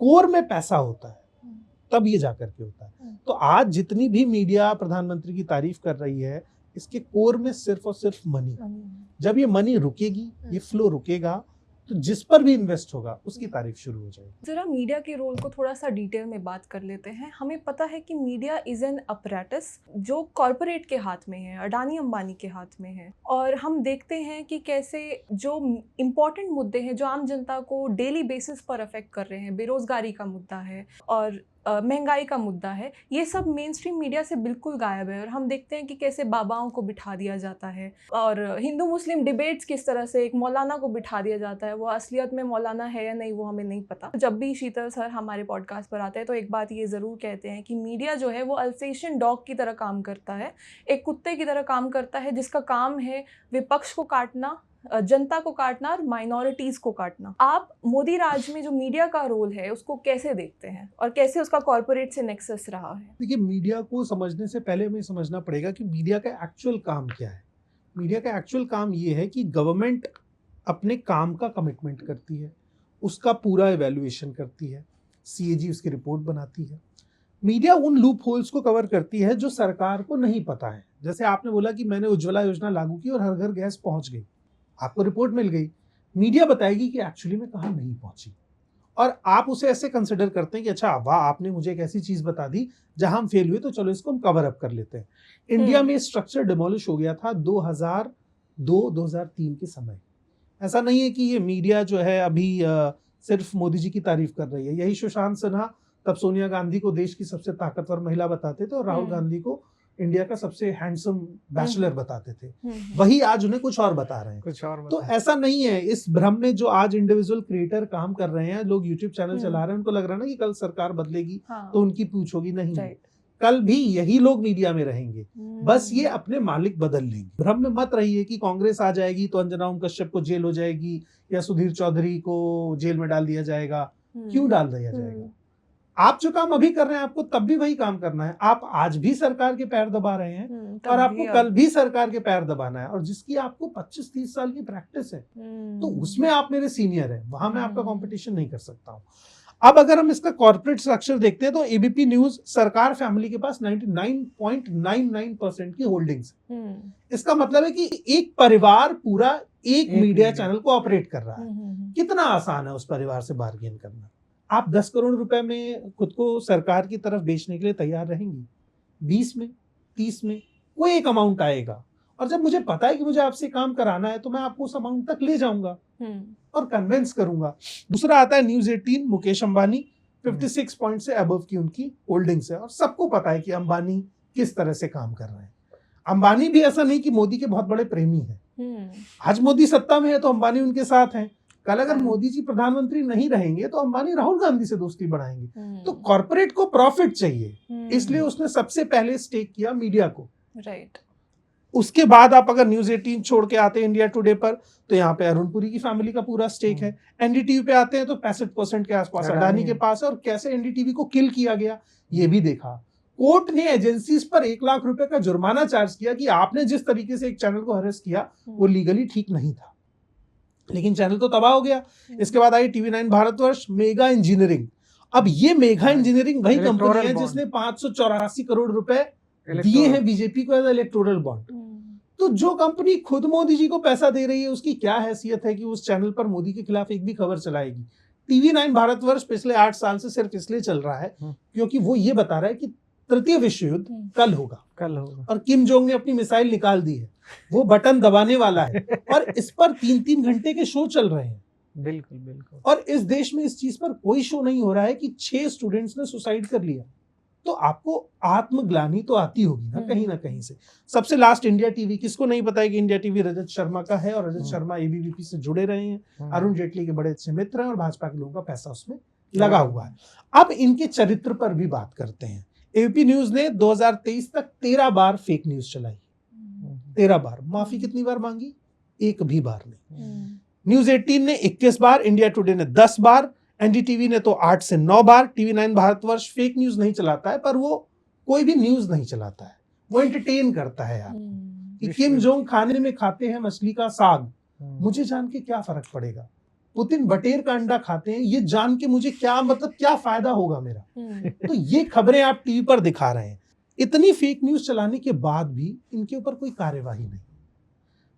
कोर में पैसा होता है तब ये जाकर के होता है। तो आज जितनी भी मीडिया प्रधानमंत्री की तारीफ कर रही है, इसके कोर में सिर्फ और सिर्फ मनी। जब ये मनी रुकेगी, ये फ्लो रुकेगा, तो जिस पर भी इन्वेस्ट होगा उसकी तारीफ शुरू हो जाएगी। जरा मीडिया के रोल को थोड़ा सा डिटेल में बात कर लेते हैं। हमें पता है कि मीडिया इज एन अपरेटस जो कॉरपोरेट के हाथ में है, अडानी अंबानी के हाथ में है। और हम देखते हैं कि कैसे जो इम्पोर्टेंट मुद्दे हैं जो आम जनता को डेली बेसिस पर अफेक्ट कर रहे हैं, बेरोजगारी का मुद्दा है और महंगाई का मुद्दा है, ये सब मेन स्ट्रीम मीडिया से बिल्कुल गायब है। और हम देखते हैं कि कैसे बाबाओं को बिठा दिया जाता है और हिंदू मुस्लिम डिबेट्स किस तरह से एक मौलाना को बिठा दिया जाता है। वो असलियत में मौलाना है या नहीं वो हमें नहीं पता। जब भी शीतल सर हमारे पॉडकास्ट पर आते हैं तो एक बात ये ज़रूर कहते हैं कि मीडिया जो है वो अल्सेशियन डॉग की तरह काम करता है, एक कुत्ते की तरह काम करता है जिसका काम है विपक्ष को काटना, जनता को काटना और माइनॉरिटीज को काटना। आप मोदी राज में जो मीडिया का रोल है उसको कैसे देखते हैं और कैसे उसका कॉर्पोरेट से नेक्सस रहा है? देखिए, मीडिया को समझने से पहले हमें समझना पड़ेगा कि मीडिया का एक्चुअल काम क्या है। मीडिया का एक्चुअल काम ये है कि गवर्नमेंट अपने काम का कमिटमेंट करती है, उसका पूरा इवैल्यूएशन करती है, CAG उसकी रिपोर्ट बनाती है। मीडिया उन लूप होल्स को कवर करती है जो सरकार को नहीं पता है। जैसे आपने बोला कि मैंने उज्ज्वला योजना लागू की और हर घर गैस पहुंच गई, आपको रिपोर्ट मिल गई। मीडिया बताएगी कि एक्चुअली में कहाँ नहीं पहुंची, और आप उसे ऐसे कंसिडर करते हैं कि अच्छा वाह, आपने मुझे एक ऐसी चीज बता दी जहां हम फेल हुए, तो चलो इसको हम कवर अप कर लेते हैं। इंडिया में स्ट्रक्चर डिमोलिश हो गया था 2002-2003 के समय। ऐसा नहीं है कि ये मीडिया जो है अभी सिर्फ मोदी जी की तारीफ कर रही है। यही सुशांत सिन्हा तब सोनिया गांधी को देश की सबसे ताकतवर महिला बताते थे और राहुल गांधी को इंडिया का सबसे हैंडसम बैचलर बताते थे। वही आज उन्हें कुछ और बता रहे हैं। कुछ और तो ऐसा नहीं है। इस भ्रम में जो आज इंडिविजुअल क्रिएटर काम कर रहे हैं, लोग यूट्यूब चैनल चला रहे हैं, उनको लग रहा है ना कि कल सरकार बदलेगी तो उनकी पूछ होगी। नहीं, कल भी यही लोग मीडिया में रहेंगे, बस ये अपने मालिक बदल लेंगे। भ्रम में मत रहिए कि कांग्रेस आ जाएगी तो अंजना ओम कश्यप को जेल हो जाएगी या सुधीर चौधरी को जेल में डाल दिया जाएगा। क्यों डाल दिया जाएगा? आप जो काम अभी कर रहे हैं आपको तब भी वही काम करना है। आप आज भी सरकार के पैर दबा रहे हैं और आपको कल भी सरकार के पैर दबाना है, और जिसकी आपको 25-30 साल की प्रैक्टिस है, तो उसमें आप मेरे सीनियर हैं, वहां मैं आपका कंपटीशन नहीं कर सकता हूं। अब अगर हम इसका कॉर्पोरेट स्ट्रक्चर देखते हैं तो एबीपी न्यूज सरकार फैमिली के पास 99.99% की होल्डिंग्स है। इसका मतलब है कि एक परिवार पूरा एक मीडिया चैनल को ऑपरेट कर रहा है। कितना आसान है उस परिवार से बार्गेन करना? आप 10 करोड़ रुपए में खुद को सरकार की तरफ बेचने के लिए तैयार रहेंगी? 20 में, 30 में, कोई एक अमाउंट आएगा, और जब मुझे पता है कि मुझे आपसे काम कराना है तो मैं आपको उस अमाउंट तक ले जाऊंगा और कन्विंस करूंगा। दूसरा आता है न्यूज 18, मुकेश अंबानी, 56 पॉइंट से अबव की उनकी होल्डिंग्स है, और सबको पता है कि अंबानी किस तरह से काम कर रहे हैं। अंबानी भी ऐसा नहीं कि मोदी के बहुत बड़े प्रेमी हैं। आज मोदी सत्ता में है तो अंबानी उनके साथ हैं। कल अगर मोदी जी प्रधानमंत्री नहीं रहेंगे तो अंबानी राहुल गांधी से दोस्ती बढ़ाएंगे। तो कॉर्पोरेट को प्रॉफिट चाहिए, इसलिए उसने सबसे पहले स्टेक किया मीडिया को। राइट। उसके बाद आप अगर न्यूज 18 छोड़ के आते हैं इंडिया टुडे पर, तो यहाँ पे अरुण पुरी की फैमिली का पूरा स्टेक है। एनडीटीवी पे आते हैं तो 65% के आसपास अडानी के पास है। और कैसे एनडीटीवी को किल किया गया ये भी देखा। कोर्ट ने एजेंसीज पर 1 लाख रुपए का जुर्माना चार्ज किया कि आपने जिस तरीके से एक चैनल को हरेस किया वो लीगली ठीक नहीं था, लेकिन चैनल तो तबाह हो गया। इसके बाद आई TV9 भारतवर्ष, मेगा इंजीनियरिंग। अब ये मेगा इंजीनियरिंग वही कंपनी है जिसने 584 करोड़ रुपए दिए हैं बीजेपी को एज इलेक्टोरल बॉन्ड। तो जो कंपनी खुद मोदी जी को पैसा दे रही है उसकी क्या हैसियत है कि उस चैनल पर मोदी के खिलाफ एक भी खबर चलाएगी। TV9 भारतवर्ष पिछले 8 साल से सिर्फ इसलिए चल रहा है क्योंकि वो ये बता रहा है कि तृतीय विश्व युद्ध कल होगा और किम जोंग ने अपनी मिसाइल निकाल दी है, वो बटन दबाने वाला है। और इस पर 3-3 घंटे के शो चल रहे हैं। बिल्कुल बिल्कुल। और इस देश में इस चीज पर कोई शो नहीं हो रहा है कि 6 स्टूडेंट्स ने सुसाइड कर लिया। तो आपको आत्मग्लानि तो आती होगी ना कहीं से। सबसे लास्ट इंडिया टीवी, किसको नहीं पता है कि इंडिया टीवी रजत शर्मा का है, और रजत शर्मा ABVP से जुड़े रहे हैं, अरुण जेटली के बड़े अच्छे मित्र हैं और भाजपा के लोगों का पैसा उसमें लगा हुआ है। अब इनके चरित्र पर भी बात करते हैं। ABP न्यूज ने 2023 तक 13 बार फेक न्यूज चलाई। 13 बार। माफी कितनी बार मांगी? एक भी बार नहीं। न्यूज 18 ने 21 बार, इंडिया टुडे ने 10 बार, NDTV ने तो 8 से 9 बार। TV9 भारतवर्ष फेक न्यूज नहीं चलाता है, पर वो कोई भी न्यूज नहीं चलाता है, वो एंटरटेन करता है आपको कि किम जोंग खाने में खाते हैं मछली का साग, मुझे जान के क्या फर्क पड़ेगा। पुतिन बटेर का अंडा खाते हैं, ये जान के मुझे क्या मतलब क्या फायदा होगा मेरा। तो ये खबरें आप टीवी पर दिखा रहे हैं। इतनी फेक न्यूज चलाने के बाद भी इनके ऊपर कोई कार्यवाही नहीं।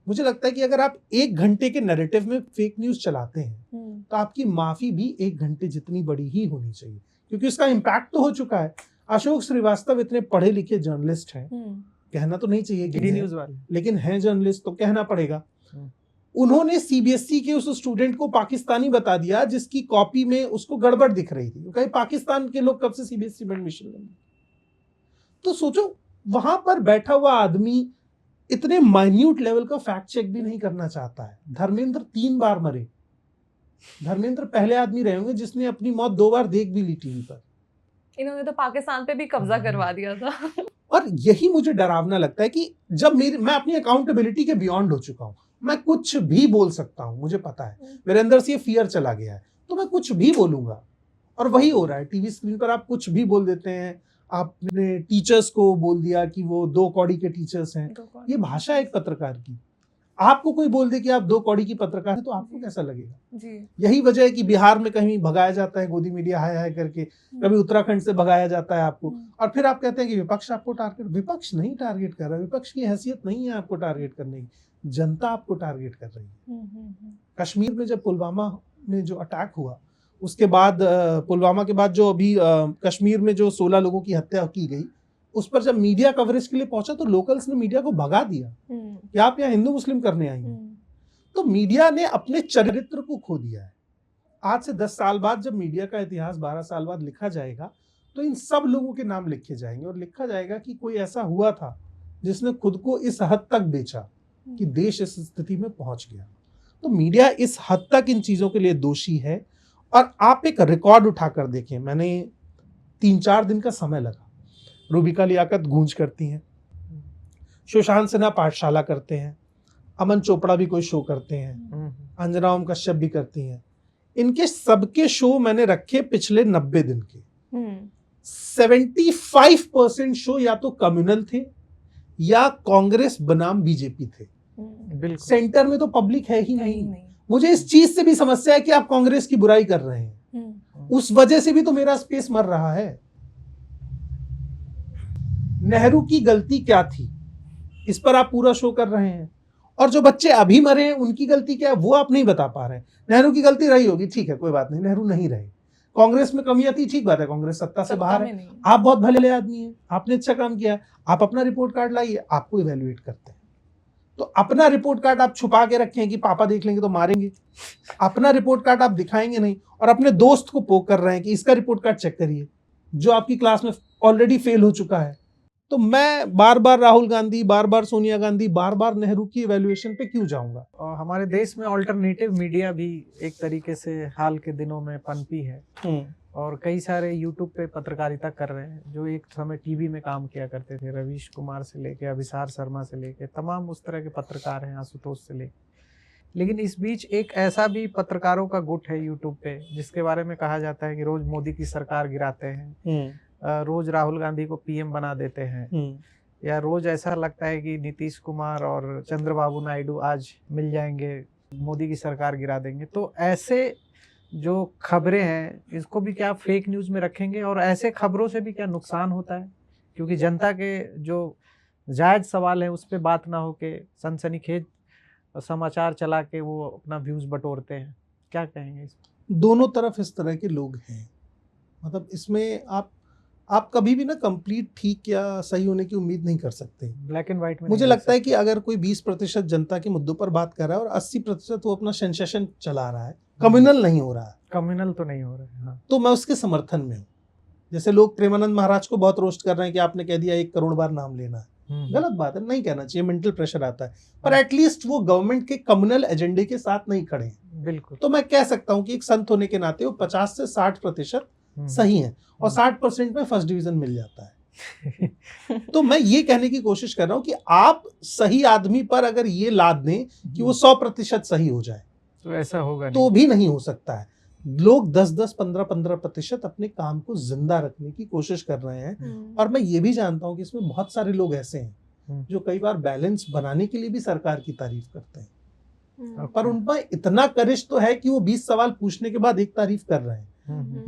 मुझे लगता है कि अगर आप 1 घंटे के नैरेटिव में फेक न्यूज चलाते हैं तो आपकी माफी भी 1 घंटे जितनी बड़ी ही होनी चाहिए, क्योंकि उसका इम्पैक्ट तो हो चुका है। अशोक श्रीवास्तव इतने पढ़े लिखे जर्नलिस्ट हैं, कहना तो नहीं चाहिए कि न्यूज वाले, लेकिन हैं जर्नलिस्ट तो कहना पड़ेगा। उन्होंने CBSE के उस स्टूडेंट को पाकिस्तानी बता दिया जिसकी कॉपी में उसको गड़बड़ दिख रही थी, क्योंकि पाकिस्तान के लोग कब से CBSE में एडमिशन लेंगे। तो सोचो, वहां पर बैठा हुआ आदमी इतने माइन्यूट लेवल का फैक्ट चेक भी नहीं करना चाहता है। धर्मेंद्र 3 बार मरे। धर्मेंद्र पहले आदमी रहे होंगे जिसने अपनी मौत 2 बार देख भी ली टीवी पर। इन्होंने तो पाकिस्तान पे भी कब्जा करवा दिया था। और यही मुझे डरावना लगता है कि जब मैं अपनी अकाउंटेबिलिटी के बियॉन्ड हो चुका हूं, मैं कुछ भी बोल सकता हूं, मुझे पता है मेरे अंदर से ये फियर चला गया है, तो मैं कुछ भी बोलूंगा। और वही हो रहा है टीवी स्क्रीन पर, आप कुछ भी बोल देते हैं। आपने टीचर्स को बोल दिया कि वो 2 कौड़ी के टीचर्स हैं। ये भाषा है एक पत्रकार की। आपको कोई बोल दे कि आप 2 कौड़ी की पत्रकार हैं तो आपको कैसा लगेगा जी। यही वजह है कि बिहार में कहीं भगाया जाता है गोदी मीडिया हाय हाय करके, कभी उत्तराखंड से भगाया जाता है आपको, और फिर आप कहते हैं कि विपक्ष आपको टारगेट। विपक्ष नहीं टारगेट कर रहा है, विपक्ष की हैसियत नहीं है आपको टारगेट करने की, जनता आपको टारगेट कर रही है। कश्मीर में जब पुलवामा में जो अटैक हुआ, उसके बाद पुलवामा के बाद जो अभी कश्मीर में जो 16 लोगों की हत्या की गई, उस पर जब मीडिया कवरेज के लिए पहुंचा तो लोकल्स ने मीडिया को भगा दिया कि आप यहाँ हिंदू मुस्लिम करने आई हैं। तो मीडिया ने अपने चरित्र को खो दिया है। आज से 10 साल बाद जब मीडिया का इतिहास 12 साल बाद लिखा जाएगा तो इन सब लोगों के नाम लिखे जाएंगे, और लिखा जाएगा कि कोई ऐसा हुआ था जिसने खुद को इस हद तक बेचा कि देश इस स्थिति में पहुंच गया। तो मीडिया इस हद तक इन चीजों के लिए दोषी है। और आप एक रिकॉर्ड उठाकर देखें, मैंने 3-4 दिन का समय लगा। रूबिका लियाकत गूंज करती हैं, सुशांत सिन्हा पाठशाला करते हैं, अमन चोपड़ा भी कोई शो करते हैं, अंजना ओम कश्यप भी करती हैं। इनके सबके शो मैंने रखे पिछले 90 दिन के। 75% शो या तो कम्युनल थे या कांग्रेस बनाम बीजेपी थे। सेंटर में तो पब्लिक है ही नहीं। मुझे इस चीज से भी समस्या है कि आप कांग्रेस की बुराई कर रहे हैं, उस वजह से भी तो मेरा स्पेस मर रहा है। नेहरू की गलती क्या थी, इस पर आप पूरा शो कर रहे हैं, और जो बच्चे अभी मरे हैं उनकी गलती क्या है वो आप नहीं बता पा रहे हैं। नेहरू की गलती रही होगी, ठीक है, कोई बात नहीं, नेहरू नहीं रहे। कांग्रेस में कमियां थी, ठीक बात है, कांग्रेस सत्ता से बाहर है। आप बहुत भले आदमी हैं, आपने अच्छा काम किया, आप अपना रिपोर्ट कार्ड लाइए, आपको इवैल्यूएट करते हैं। तो अपना रिपोर्ट कार्ड आप छुपा के रखें कि पापा देख लेंगे तो मारेंगे, अपना रिपोर्ट कार्ड आप दिखाएंगे नहीं, और अपने दोस्त को पोक कर रहे हैं कि इसका रिपोर्ट कार्ड चेक करिए जो आपकी क्लास में ऑलरेडी फेल हो चुका है। तो मैं बार बार राहुल गांधी, बार बार सोनिया गांधी, बार बार नेहरू की इवैल्यूएशन पे क्यों जाऊंगा? और हमारे देश में ऑल्टरनेटिव मीडिया भी एक तरीके से हाल के दिनों में पनपी है और कई सारे यूट्यूब पे पत्रकारिता कर रहे हैं जो एक समय टीवी में काम किया करते थे। रवीश कुमार से लेके अभिसार शर्मा से लेके तमाम उस तरह के पत्रकार हैं, आशुतोष से लेके। लेकिन इस बीच एक ऐसा भी पत्रकारों का गुट है यूट्यूब पे जिसके बारे में कहा जाता है कि रोज मोदी की सरकार गिराते हैं, रोज राहुल गांधी को पीएम बना देते हैं, या रोज ऐसा लगता है कि नीतीश कुमार और चंद्रबाबू नायडू आज मिल जाएंगे, मोदी की सरकार गिरा देंगे। तो ऐसे जो खबरें हैं इसको भी क्या फेक न्यूज़ में रखेंगे और ऐसे खबरों से भी क्या नुकसान होता है? क्योंकि जनता के जो जायज़ सवाल है उस पर बात ना होके सनसनीखेज समाचार चला के वो अपना व्यूज़ बटोरते हैं। क्या कहेंगे इस? दोनों तरफ इस तरह के लोग हैं। मतलब इसमें आप कभी भी ना कंप्लीट ठीक या सही होने की उम्मीद नहीं कर सकते। ब्लैक एंड व्हाइट में मुझे लगता है कि अगर कोई 20% जनता के मुद्दों पर बात कर रहा है और 80% वो अपना सेंसेशन चला रहा है, कम्युनल नहीं हो रहा है, कम्युनल तो नहीं हो रहा है, हाँ, तो मैं उसके समर्थन में हूँ। जैसे लोग प्रेमानंद महाराज को बहुत रोस्ट कर रहे हैं कि आपने कह दिया 1 करोड़ बार नाम लेना है, गलत बात है, नहीं कहना चाहिए, मेंटल प्रेशर आता है, पर एटलीस्ट वो गवर्नमेंट के कम्युनल एजेंडे के साथ नहीं खड़े हैं। बिल्कुल। तो मैं कह सकता हूँ कि एक संत होने के नाते वो 50 से 60% सही है और 60% में फर्स्ट डिवीजन मिल जाता है। तो मैं ये कहने की कोशिश कर रहा हूँ कि आप सही आदमी पर अगर ये लाद दें कि वो 100% सही हो जाए तो ऐसा होगा तो भी नहीं हो सकता है। लोग 10-10, 15-15% अपने काम को जिंदा रखने की कोशिश कर रहे हैं और मैं ये भी जानता हूँ कि इसमें बहुत सारे लोग ऐसे हैं जो कई बार बैलेंस बनाने के लिए भी सरकार की तारीफ करते हैं, पर उनका इतना करिश तो है कि वो 20 सवाल पूछने के बाद एक तारीफ कर रहे हैं।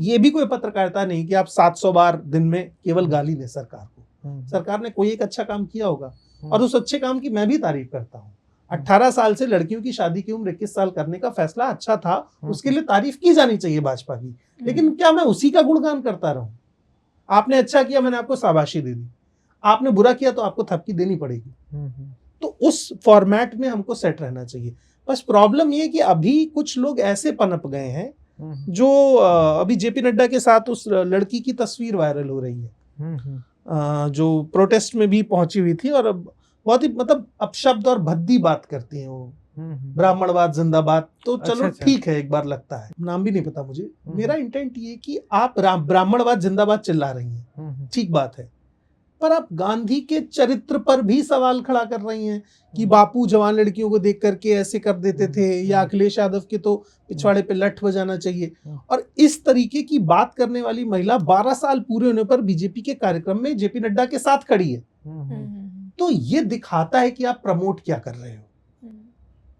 ये भी कोई पत्रकारिता नहीं कि आप 700 बार दिन में केवल गाली दें सरकार को। सरकार ने कोई एक अच्छा काम किया होगा और उस अच्छे काम की मैं भी तारीफ करता हूँ। 18 साल से लड़कियों की शादी की उम्र 21 साल करने का फैसला अच्छा था, उसके लिए तारीफ की जानी चाहिए भाजपा की। लेकिन क्या मैं उसी का गुणगान करता रहूं? आपने अच्छा किया, मैंने आपको शाबाशी दे दी, आपने बुरा किया तो आपको थपकी देनी पड़ेगी। तो उस फॉर्मेट में हमको सेट रहना चाहिए। बस प्रॉब्लम ये कि अभी कुछ लोग ऐसे पनप गए हैं जो अभी जेपी नड्डा के साथ उस लड़की की तस्वीर वायरल हो रही है जो प्रोटेस्ट में भी पहुंची हुई थी और अब बहुत ही मतलब अपशब्द और भद्दी बात करती हैं वो, ब्राह्मणवाद जिंदाबाद। तो चलो ठीक है, एक बार लगता है, नाम भी नहीं पता मुझे। मेरा इंटेंट ये कि आप ब्राह्मणवाद जिंदाबाद चिल्ला रही हैं, ठीक बात है, पर आप गांधी के चरित्र पर भी सवाल खड़ा कर रही हैं कि बापू जवान लड़कियों को देख करके ऐसे कर देते थे, या अखिलेश यादव के तो पिछवाड़े पे लठ बजाना चाहिए। और इस तरीके की बात करने वाली महिला 12 साल पूरे होने पर बीजेपी के कार्यक्रम में जेपी नड्डा के साथ खड़ी है। तो ये दिखाता है कि आप प्रमोट क्या कर रहे हो।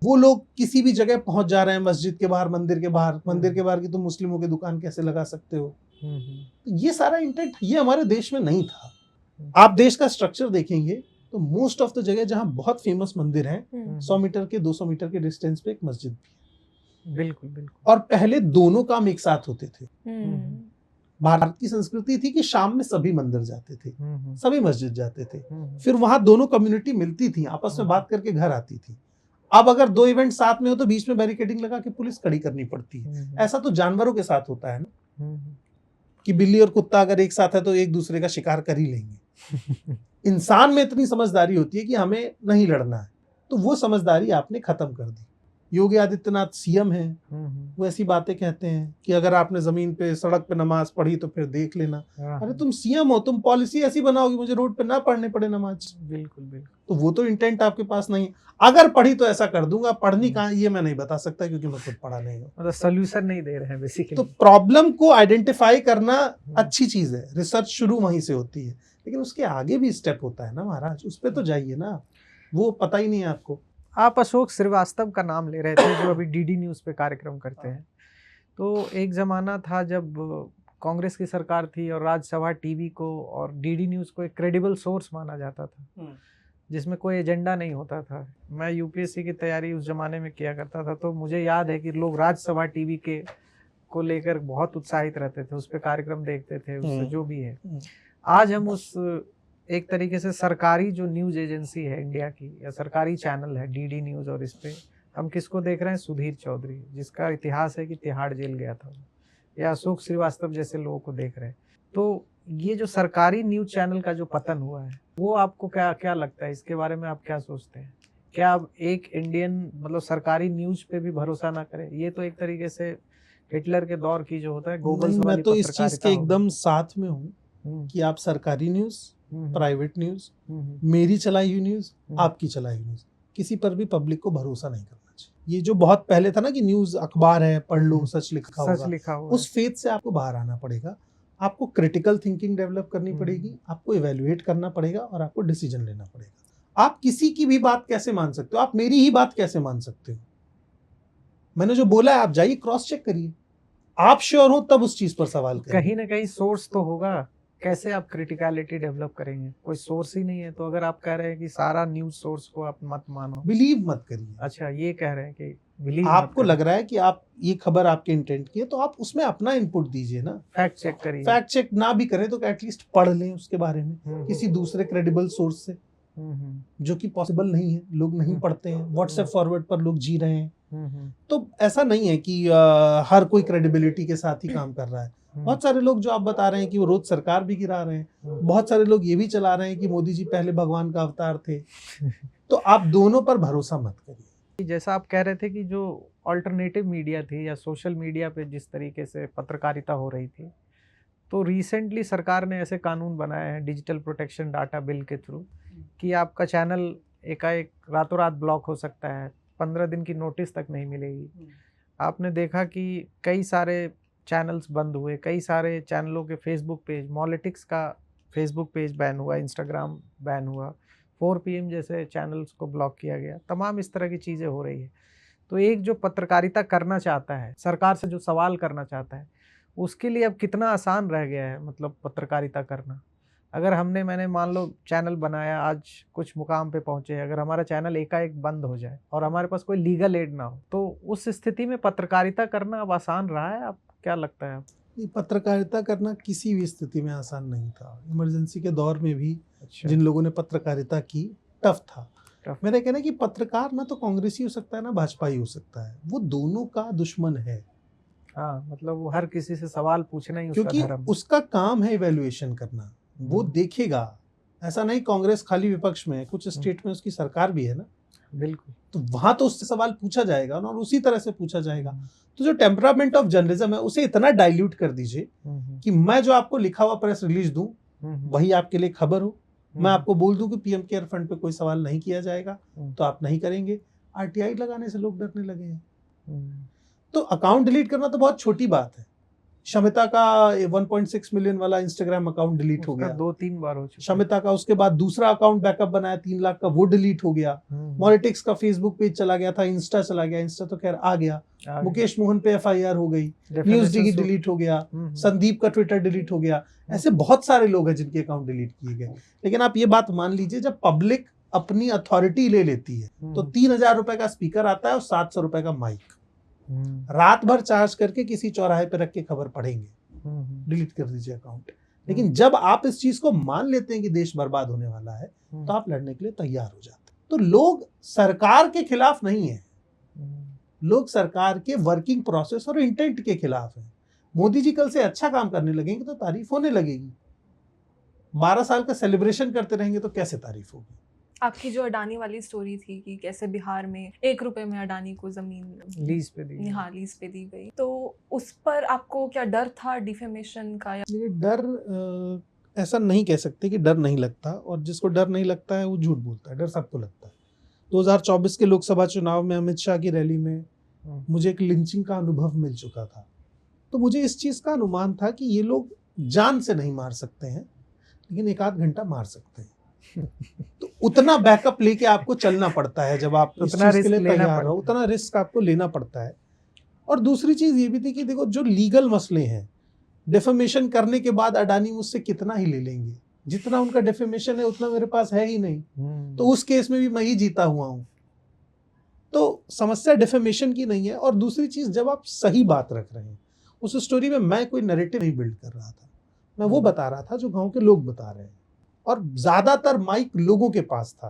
वो लोग किसी भी जगह पहुंच जा रहे हैं, मस्जिद के बाहर, मंदिर के बाहर की तो मुस्लिमों की दुकान कैसे लगा सकते हो। ये सारा इंटेंट ये हमारे देश में नहीं था। आप देश का स्ट्रक्चर देखेंगे तो मोस्ट ऑफ द जगह जहां बहुत फेमस मंदिर हैं 100 मीटर के 200 मीटर के डिस्टेंस पे एक मस्जिद भी है। बिल्कुल बिल्कुल। और पहले दोनों काम एक साथ होते थे। भारत की संस्कृति थी कि शाम में सभी मंदिर जाते थे, सभी मस्जिद जाते थे, फिर वहां दोनों कम्युनिटी मिलती थी, आपस में बात करके घर आती थी। अब अगर 2 इवेंट साथ में हो तो बीच में बैरिकेडिंग लगा के पुलिस खड़ी करनी पड़ती है। ऐसा तो जानवरों के साथ होता है ना कि बिल्ली और कुत्ता अगर एक साथ है तो एक दूसरे का शिकार कर ही लेंगे। इंसान में इतनी समझदारी होती है कि हमें नहीं लड़ना है, तो वो समझदारी आपने खत्म कर दी। योगी आदित्यनाथ सीएम हैं, वो ऐसी बातें कहते हैं कि अगर आपने जमीन पे सड़क पे नमाज पढ़ी तो फिर देख लेना। अरे तुम सीएम हो, तुम पॉलिसी ऐसी बनाओगी मुझे रोड पे ना पढ़ने पड़े नमाज। बिल्कुल बिल्कुल। तो वो तो इंटेंट आपके पास नहीं। अगर पढ़ी तो ऐसा कर दूंगा, पढ़नी कहाँ ये मैं नहीं बता सकता क्योंकि मैं खुद पढ़ा नहीं हूँ। मतलब सोल्यूशन नहीं दे रहे हैं बेसिकली। तो प्रॉब्लम को आइडेंटिफाई करना अच्छी चीज है, रिसर्च शुरू वहीं से होती है, लेकिन उसके आगे भी स्टेप होता है ना महाराज, उस पर तो जाइए ना, वो पता ही नहीं है आपको। आप अशोक श्रीवास्तव का नाम ले रहे थे जो अभी डीडी न्यूज़ पे कार्यक्रम करते हैं। तो एक ज़माना था जब कांग्रेस की सरकार थी और राज्यसभा टीवी को और डीडी न्यूज़ को एक क्रेडिबल सोर्स माना जाता था जिसमें कोई एजेंडा नहीं होता था। मैं यूपीएससी की तैयारी उस ज़माने में किया करता था, तो मुझे याद है कि लोग राज्यसभा टीवी के को लेकर बहुत उत्साहित रहते थे, उस पर कार्यक्रम देखते थे, उससे जो भी है। आज हम उस एक तरीके से सरकारी जो न्यूज़ एजेंसी है इंडिया की या सरकारी चैनल है डीडी न्यूज़, और इस पे हम किसको देख रहे हैं? सुधीर चौधरी, जिसका इतिहास है कि तिहाड़ जेल गया था, या अशोक श्रीवास्तव जैसे लोगों को देख रहे हैं। तो ये जो सरकारी न्यूज चैनल का जो पतन हुआ है, वो आपको क्या क्या लगता है, इसके बारे में आप क्या सोचते हैं? क्या अब एक इंडियन मतलब सरकारी न्यूज पे भी भरोसा ना करे? ये तो एक तरीके से हिटलर के दौर की जो होता है गोबल्स वाली मैं तो इस चीज पत्रकारिता के हो एकदम साथ में हूँ गई। कि आप सरकारी न्यूज, प्राइवेट न्यूज, हम्म, मेरी चलाई हुई न्यूज, आपकी चलाई हुई न्यूज, किसी पर भी पब्लिक को भरोसा नहीं करना चाहिए। ये जो बहुत पहले था ना कि न्यूज अखबार है, पढ़ लो, सच लिखा सच होगा, लिखा हुआ उस फेथ से आपको बाहर आना पड़ेगा। आपको क्रिटिकल थिंकिंग डेवलप करनी पड़ेगी, आपको इवेल्युएट करना पड़ेगा और आपको डिसीजन लेना पड़ेगा। आप किसी की भी बात कैसे मान सकते हो? आप मेरी ही बात कैसे मान सकते हो? मैंने जो बोला है आप जाइए क्रॉस चेक करिए, आप श्योर हो तब उस चीज पर सवाल करिए। कहीं ना कहीं सोर्स तो होगा, कैसे आप क्रिटिकलिटी डेवलप करेंगे? कोई सोर्स ही नहीं है। तो अगर आप कह रहे हैं कि सारा न्यूज सोर्स को आप मत मानो, बिलीव मत करिए। अच्छा ये कह रहे हैं कि बिलीव आपको लग रहा है कि आप ये खबर आपके इंटेंट की है तो आप उसमें अपना इनपुट दीजिए ना, फैक्ट चेक करिए। फैक्ट चेक ना भी करें तो एटलीस्ट पढ़ लें उसके बारे में किसी दूसरे क्रेडिबल सोर्स से, जो कि पॉसिबल नहीं है, लोग नहीं पढ़ते हैं, व्हाट्सएप फॉरवर्ड पर लोग जी रहे हैं। तो ऐसा नहीं है कि हर कोई क्रेडिबिलिटी के साथ ही काम कर रहा है। बहुत सारे लोग जो आप बता रहे हैं कि वो रोज सरकार भी गिरा रहे हैं, बहुत सारे लोग ये भी चला रहे हैं कि मोदी जी पहले भगवान का अवतार थे। तो आप दोनों पर भरोसा मत करिए। जैसा आप कह रहे थे कि जो अल्टरनेटिव मीडिया थी या सोशल मीडिया पे जिस तरीके से पत्रकारिता हो रही थी, तो रिसेंटली सरकार ने ऐसे कानून बनाए हैं डिजिटल प्रोटेक्शन डाटा बिल के थ्रू कि आपका चैनल एकाएक रातों रात ब्लॉक हो सकता है, 15 दिन की नोटिस तक नहीं मिलेगी। आपने देखा कि कई सारे चैनल्स बंद हुए, कई सारे चैनलों के फेसबुक पेज, मॉलिटिक्स का फेसबुक पेज बैन हुआ, इंस्टाग्राम बैन हुआ, 4 PM जैसे चैनल्स को ब्लॉक किया गया। तमाम इस तरह की चीज़ें हो रही है। तो एक जो पत्रकारिता करना चाहता है, सरकार से जो सवाल करना चाहता है, उसके लिए अब कितना आसान रह गया है मतलब पत्रकारिता करना। अगर मैंने मान लो चैनल बनाया, आज कुछ मुकाम पे पहुंचे, अगर हमारा चैनल एकाएक बंद हो जाए और हमारे पास कोई लीगल एड ना हो, तो उस स्थिति में पत्रकारिता करना अब आसान रहा है? आप क्या लगता है? पत्रकारिता करना किसी भी स्थिति में आसान नहीं था। इमरजेंसी के दौर में भी अच्छा। जिन लोगों ने पत्रकारिता की, टफ था। मेरा कहना है कि पत्रकार ना तो कांग्रेसी हो सकता है ना भाजपा ही हो सकता है, वो दोनों का दुश्मन है। हाँ, मतलब वो हर किसी से सवाल पूछना ही क्योंकि उसका धर्म। उसका काम है इवैल्यूएशन करना, वो देखेगा। ऐसा नहीं कांग्रेस खाली विपक्ष में है, कुछ स्टेट में उसकी सरकार भी है ना, बिल्कुल। तो वहां तो उससे सवाल पूछा जाएगा ना, और उसी तरह से पूछा जाएगा। तो जो टेम्परामेंट ऑफ जर्नलिज्म है उसे इतना डाइल्यूट कर दीजिए कि मैं जो आपको लिखा हुआ प्रेस रिलीज दूं वही आपके लिए खबर हो। मैं आपको बोल दूं कि पीएम केयर फंड पे कोई सवाल नहीं किया जाएगा तो आप नहीं करेंगे। आरटीआई लगाने से लोग डरने लगे हैं। तो अकाउंट डिलीट करना तो बहुत छोटी बात है। शमिता का 1.6 मिलियन वाला इंस्टाग्राम अकाउंट डिलीट हो गया, 2-3 बार हो चुका। शमिता का उसके बाद दूसरा अकाउंट बैकअप बनाया 3 लाख का, वो डिलीट हो गया। मॉलिटिक्स का फेसबुक पेज चला गया था, इंस्टा चला गया, इंस्टा तो खैर आ गया। मुकेश मोहन पे FIR हो गई, न्यूज डिगी डिलीट हो गया, संदीप का ट्विटर डिलीट हो गया। ऐसे बहुत सारे लोग हैं जिनके अकाउंट डिलीट किए गए। लेकिन आप ये बात मान लीजिए, जब पब्लिक अपनी अथॉरिटी ले लेती है तो 3000 रुपए का स्पीकर आता है और 700 रुपए का माइक, रात भर चार्ज करके किसी चौराहे पे रख के खबर पढ़ेंगे, डिलीट कर दीजिए अकाउंट। लेकिन जब आप इस चीज को मान लेते हैं कि देश बर्बाद होने वाला है तो आप लड़ने के लिए तैयार हो जाते हैं। तो लोग सरकार के खिलाफ नहीं है, लोग सरकार के वर्किंग प्रोसेस और इंटेंट के खिलाफ है। मोदी जी कल से अच्छा काम करने लगेंगे तो तारीफ होने लगेगी, 12 साल का सेलिब्रेशन करते रहेंगे तो कैसे तारीफ होगी। आपकी जो अडानी वाली स्टोरी थी कि कैसे बिहार में 1 रुपए में अडानी को जमीन लीज पे दी, हाँ लीज पे दी गई, तो उस पर आपको क्या डर था डिफेमेशन का? ये डर ऐसा नहीं कह सकते कि डर नहीं लगता, और जिसको डर नहीं लगता है वो झूठ बोलता है। डर सबको लगता है। 2024 के लोकसभा चुनाव में अमित शाह की रैली में मुझे एक लिंचिंग का अनुभव मिल चुका था। तो मुझे इस चीज का अनुमान था कि ये लोग जान से नहीं मार सकते हैं लेकिन 1-8 घंटा मार सकते हैं। तो उतना बैकअप लेके आपको चलना पड़ता है। जब आप इस चीज के लिए तैयार हो, उतना रिस्क आपको लेना पड़ता है। और दूसरी चीज ये भी थी कि देखो, जो लीगल मसले हैं, डेफेमेशन करने के बाद अडानी मुझसे कितना ही ले लेंगे, जितना उनका डेफेमेशन है उतना मेरे पास है ही नहीं। तो उस केस में भी मैं ही जीता हुआ हूं। तो समस्या डेफेमेशन की नहीं है। और दूसरी चीज, जब आप सही बात रख रहे हैं, उस स्टोरी में मैं कोई नैरेटिव नहीं बिल्ड कर रहा था, मैं वो बता रहा था जो गांव के लोग बता रहे हैं। और ज्यादातर माइक लोगों के पास था,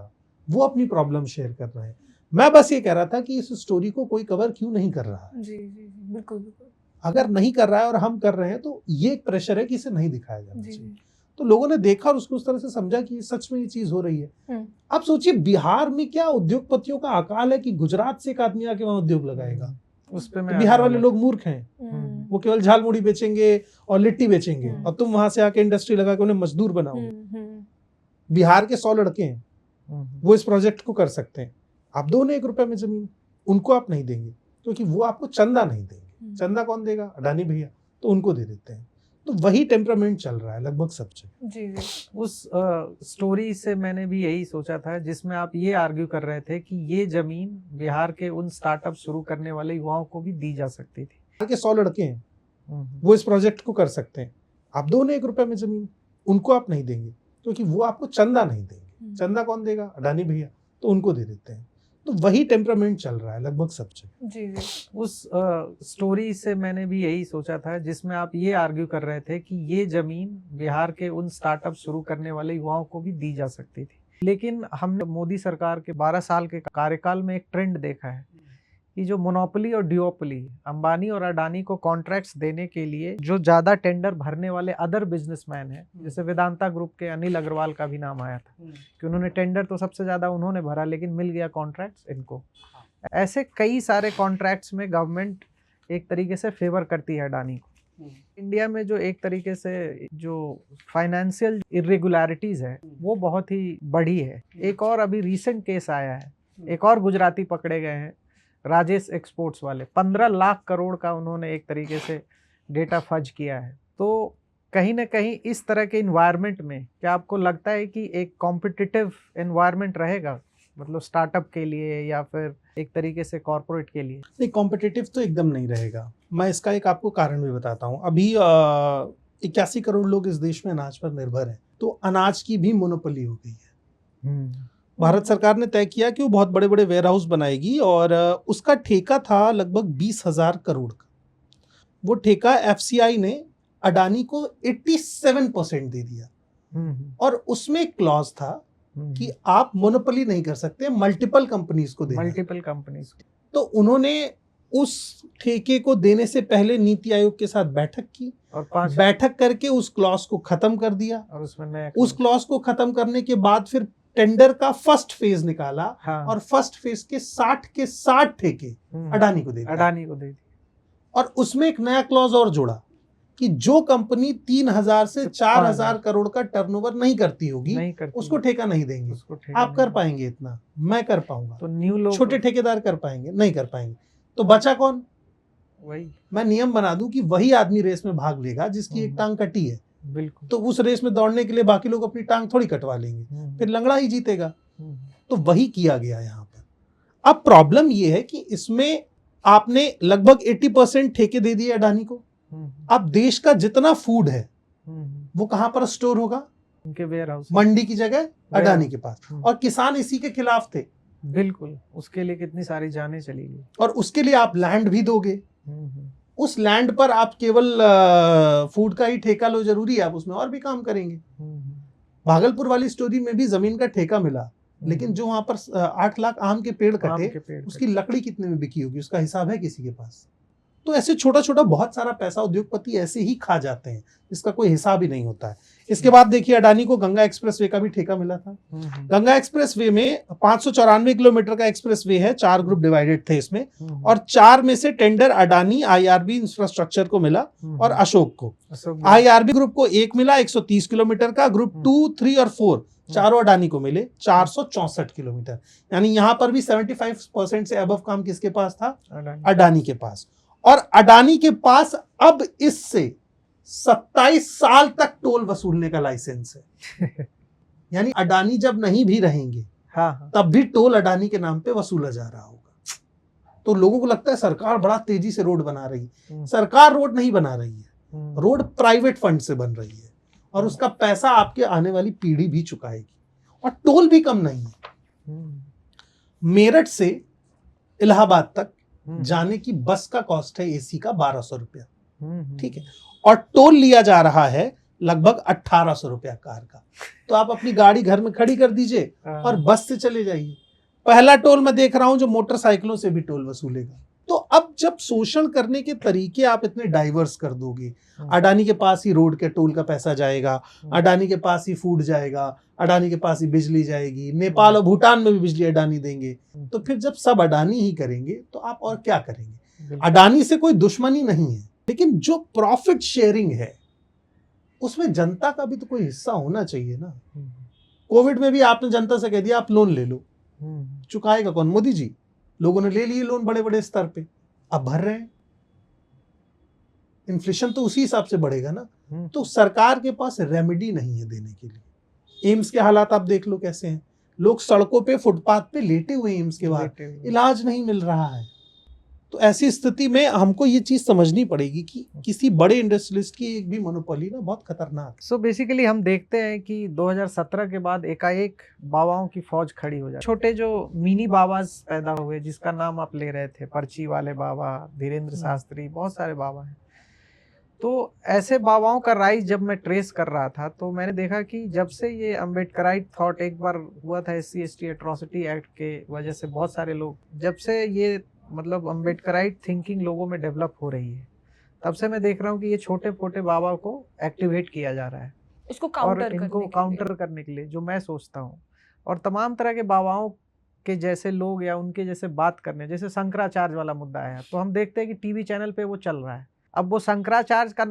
वो अपनी प्रॉब्लम शेयर कर रहे हैं। मैं बस ये कह रहा था कि इस स्टोरी को कोई कवर क्यों नहीं कर रहा है। जी जी जी, बिल्कुल बिल्कुल। अगर नहीं कर रहा है और हम कर रहे हैं तो ये एक प्रेशर है कि इसे नहीं दिखाया जाना चाहिए। तो लोगों ने देखा और उसको उस तरह से समझा कि सच में ये चीज हो रही है। अब सोचिए बिहार में क्या उद्योगपतियों का अकाल है कि गुजरात से एक आदमी आके वहां उद्योग लगाएगा। उस पे तो बिहार वाले लोग मूर्ख हैं, वो केवल झालमुड़ी बेचेंगे और लिट्टी बेचेंगे और तुम वहां से आके इंडस्ट्री लगा के उन्हें मजदूर बनाओगे। बिहार के 100 लड़के हैं, वो इस प्रोजेक्ट को कर सकते हैं। आप दो ने 1 रुपए में जमीन, उनको आप नहीं देंगे क्योंकि वो आपको चंदा नहीं देंगे। चंदा कौन देगा? अडानी भैया, तो उनको दे देते हैं। तो वही टेम्परामेंट चल रहा है लगभग सब जगह। जी। उस स्टोरी से मैंने भी यही सोचा था जिसमें आप ये आर्ग्यू कर रहे थे कि ये जमीन बिहार के उन स्टार्टअप शुरू करने वाले युवाओं को भी दी जा सकती थी। बिहार के 100 लड़के हैं, वो इस प्रोजेक्ट को कर सकते हैं। आप दो ने 1 रुपए में जमीन, उनको आप नहीं देंगे क्योंकि वो आपको चंदा नहीं देंगे। चंदा कौन देगा? अडानी भैया, तो उनको दे देते हैं। तो वही टेम्परामेंट चल रहा है लगभग सब जगह। जी। उस स्टोरी से मैंने भी यही सोचा था जिसमें आप ये आर्ग्यू कर रहे थे कि ये जमीन बिहार के उन स्टार्टअप शुरू करने वाले युवाओं को भी दी जा सकती थी। लेकिन हमने मोदी सरकार के 12 साल के कार्यकाल में एक ट्रेंड देखा है कि जो मोनोपोली और ड्यूओपोली, अंबानी और अडानी को कॉन्ट्रैक्ट्स देने के लिए जो ज्यादा टेंडर भरने वाले अदर बिजनेसमैन हैं, जैसे वेदांता ग्रुप के अनिल अग्रवाल का भी नाम आया था कि उन्होंने टेंडर तो सबसे ज्यादा उन्होंने भरा लेकिन मिल गया कॉन्ट्रैक्ट्स इनको। ऐसे कई सारे कॉन्ट्रैक्ट्स में गवर्नमेंट एक तरीके से फेवर करती है अडानी को। इंडिया में जो एक तरीके से जो फाइनेंशियल इरेगुलरिटीज है वो बहुत ही बढ़ी है। एक और अभी रीसेंट केस आया है, एक और गुजराती पकड़े गए हैं, राजेश एक्सपोर्ट्स वाले। 15 लाख करोड़ का उन्होंने एक तरीके से डेटा फज किया है। तो कहीं ना कहीं इस तरह के इन्वायरमेंट में क्या आपको लगता है कि एक कॉम्पिटिटिव इन्वायरमेंट रहेगा, मतलब स्टार्टअप के लिए या फिर एक तरीके से कॉर्पोरेट के लिए? नहीं, कॉम्पिटिटिव तो एकदम नहीं रहेगा। मैं इसका एक आपको कारण भी बताता हूँ। अभी 81 करोड़ लोग इस देश में अनाज पर निर्भर हैं, तो अनाज की भी मोनोपोली हो गई है। भारत सरकार ने तय किया कि वो बहुत बड़े बड़े वेयर हाउस बनाएगी और उसका ठेका था लगभग 20,000 करोड़ का। वो ठेका एफसीआई ने अडानी को 87% दे दिया और उसमें एक क्लॉज था कि आप मोनोपोली नहीं कर सकते, मल्टीपल कंपनीज को देना। Multiple companies. तो उन्होंने उस ठेके को देने से पहले नीति आयोग के साथ बैठक की और बैठक करके उस क्लॉज को खत्म कर दिया और उसमें उस क्लॉज को खत्म करने के बाद फिर टेंडर का फर्स्ट फेज निकाला। हाँ। और फर्स्ट फेज के 60 ठेके अडानी को दे दिए और उसमें एक नया क्लॉज और जोड़ा कि जो कंपनी 3,000 से 4,000 करोड़ का टर्नओवर नहीं करती होगी उसको ठेका नहीं देंगे। आप कर पाएंगे इतना, मैं कर पाऊंगा, तो न्यू लोग, छोटे ठेकेदार कर पाएंगे, नहीं कर पाएंगे। तो बचा कौन? वही मैं नियम बना दूं कि वही आदमी रेस में भाग लेगा जिसकी एक टांग कटी है। बिल्कुल। तो उस रेस में दौड़ने के लिए बाकी लोग अपनी टांग थोड़ी कटवा लेंगे, फिर लंगड़ा ही जीतेगा। तो वही किया गया यहाँ पर। अब प्रॉब्लम ये है कि इसमें आपने लगभग 80% ठेके दे दिए अडानी को। अब देश का जितना फूड है वो कहां पर स्टोर होगा? उनके वेयर हाउस, मंडी की जगह अडानी के पास। और किसान इसी के खिलाफ थे। बिल्कुल। उसके लिए कितनी सारी जानें चली गई और उसके लिए आप लैंड भी दोगे। उस लैंड पर आप केवल फूड का ही ठेका लो जरूरी है? आप उसमें और भी काम करेंगे। भागलपुर वाली स्टोरी में भी जमीन का ठेका मिला, लेकिन जो वहां पर 8 लाख आम के पेड़ कटे उसकी लकड़ी कितने में बिकी होगी उसका हिसाब है किसी के पास? तो ऐसे छोटा छोटा बहुत सारा पैसा उद्योगपति ऐसे ही खा जाते हैं जिसका कोई हिसाब ही नहीं होता है। इसके बाद देखिए अडानी को गंगा एक्सप्रेसवे का भी ठेका मिला था। गंगा एक्सप्रेसवे में 594 किलोमीटर का एक्सप्रेसवे है, 4 ग्रुप डिवाइडेड थे इसमें और 4 में से टेंडर अडानी, आईआरबी इंफ्रास्ट्रक्चर को मिला और अशोक को। आईआरबी ग्रुप को 1 मिला 130 किलोमीटर का, ग्रुप 2, 3 और 4 चारों अडानी को मिले 464 किलोमीटर। यानी यहां पर भी 75% से अबव काम किसके पास था? अडानी के पास। और अडानी के पास अब इससे 27 साल तक टोल वसूलने का लाइसेंस है। यानी अडानी जब नहीं भी रहेंगे तब भी टोल अडानी के नाम पे वसूला जा रहा होगा। तो लोगों को लगता है सरकार बड़ा तेजी से रोड बना रही है। सरकार रोड नहीं बना रही है, रोड प्राइवेट फंड से बन रही है और उसका पैसा आपके आने वाली पीढ़ी भी चुकाएगी और टोल भी कम नहीं है। मेरठ से इलाहाबाद तक जाने की बस का कॉस्ट है एसी का 1200 रुपया, ठीक है, और टोल लिया जा रहा है लगभग 1800 रुपया कार का। तो आप अपनी गाड़ी घर में खड़ी कर दीजिए और बस से चले जाइए। पहला टोल मैं देख रहा हूं जो मोटरसाइकिलों से भी टोल वसूलेगा। तो अब जब शोषण करने के तरीके आप इतने डाइवर्स कर दोगे, अडानी के पास ही रोड के टोल का पैसा जाएगा, अडानी के पास ही फूड जाएगा, अडानी के पास ही बिजली जाएगी, नेपाल और भूटान में भी बिजली अडानी देंगे, तो फिर जब सब अडानी ही करेंगे तो आप और क्या करेंगे? अडानी से कोई दुश्मनी नहीं है, लेकिन जो प्रॉफिट शेयरिंग है उसमें जनता का भी तो कोई हिस्सा होना चाहिए ना। कोविड में भी आपने जनता से कह दिया आप लोन ले लो, चुकाएगा कौन? मोदी जी। लोगों ने ले लिए लोन बड़े बड़े स्तर पे, अब भर रहे हैं, इन्फ्लेशन तो उसी हिसाब से बढ़ेगा ना। तो सरकार के पास रेमेडी नहीं है देने के लिए। एम्स के हालात आप देख लो कैसे हैं, लोग सड़कों पे फुटपाथ पे लेटे हुए हैं, एम्स के बाहर इलाज नहीं मिल रहा है। तो ऐसी स्थिति में हमको ये चीज समझनी पड़ेगी कि किसी बड़े इंडस्ट्रियलिस्ट की एक भी मोनोपोली ना बहुत खतरनाक है। सो बेसिकली हम देखते हैं कि 2017 के बाद एकाएक बाबाओं की फौज खड़ी हो जाए। छोटे जो मिनी बाबाज पैदा हुए, जिसका नाम आप ले रहे थे, पर्ची वाले बाबा, धीरेन्द्र शास्त्री, बहुत सारे बाबा हैं। तो ऐसे बाबाओं का राइज जब मैं ट्रेस कर रहा था तो मैंने देखा कि जब से ये अम्बेडकराइट थॉट एक बार हुआ था SC/ST एट्रॉसिटी एक्ट के वजह से, बहुत सारे लोग, जब से ये मतलब अम्बेडकराइट थिंकिंग लोगों में डेवलप हो रही है, तब से मैं देख रहा हूँ कि ये छोटे छोटे बाबा को एक्टिवेट किया जा रहा है, उसको और इनको काउंटर करने के लिए, जो मैं सोचता हूँ। और तमाम तरह के बाबाओं के जैसे लोग या उनके जैसे बात करने, जैसे शंकराचार्य वाला मुद्दा है, तो हम देखते हैं कि टीवी चैनल पे वो चल रहा है। अब वो शंकराचार्य का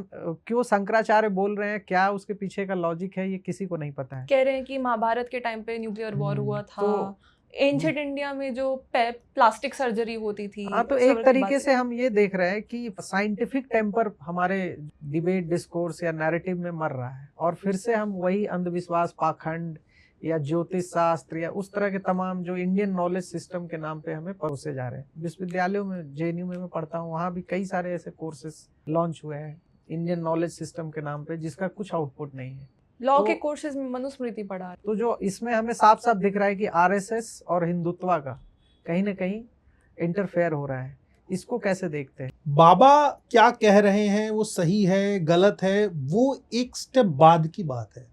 क्यों शंकराचार्य बोल रहे हैं, क्या उसके पीछे का लॉजिक है, ये किसी को नहीं पता है। कह रहे हैं कि महाभारत के टाइम पे न्यूक्लियर वॉर हुआ था, तो एंशिएंट इंडिया में जो प्लास्टिक सर्जरी होती थी। हाँ, तो एक तरीके से हम ये देख रहे हैं कि साइंटिफिक टेम्पर हमारे डिबेट, डिस्कोर्स या नैरेटिव में मर रहा है, और फिर से हम वही अंधविश्वास, पाखंड या ज्योतिष शास्त्र या उस तरह के तमाम जो इंडियन नॉलेज सिस्टम के नाम पे हमें परोसे जा रहे हैं। विश्वविद्यालयों में, JNU में मैं पढ़ता हूँ, वहाँ भी कई सारे ऐसे कोर्सेस लॉन्च हुए हैं इंडियन नॉलेज सिस्टम के नाम पे, जिसका कुछ आउटपुट नहीं है। लॉ के कोर्सेज में मनुस्मृति पढ़ा है। तो जो इसमें हमें साफ साफ दिख रहा है कि RSS और हिंदुत्व का कहीं ना कहीं इंटरफेयर हो रहा है। इसको कैसे देखते हैं? बाबा क्या कह रहे हैं वो सही है गलत है, वो एक स्टेप बाद की बात है।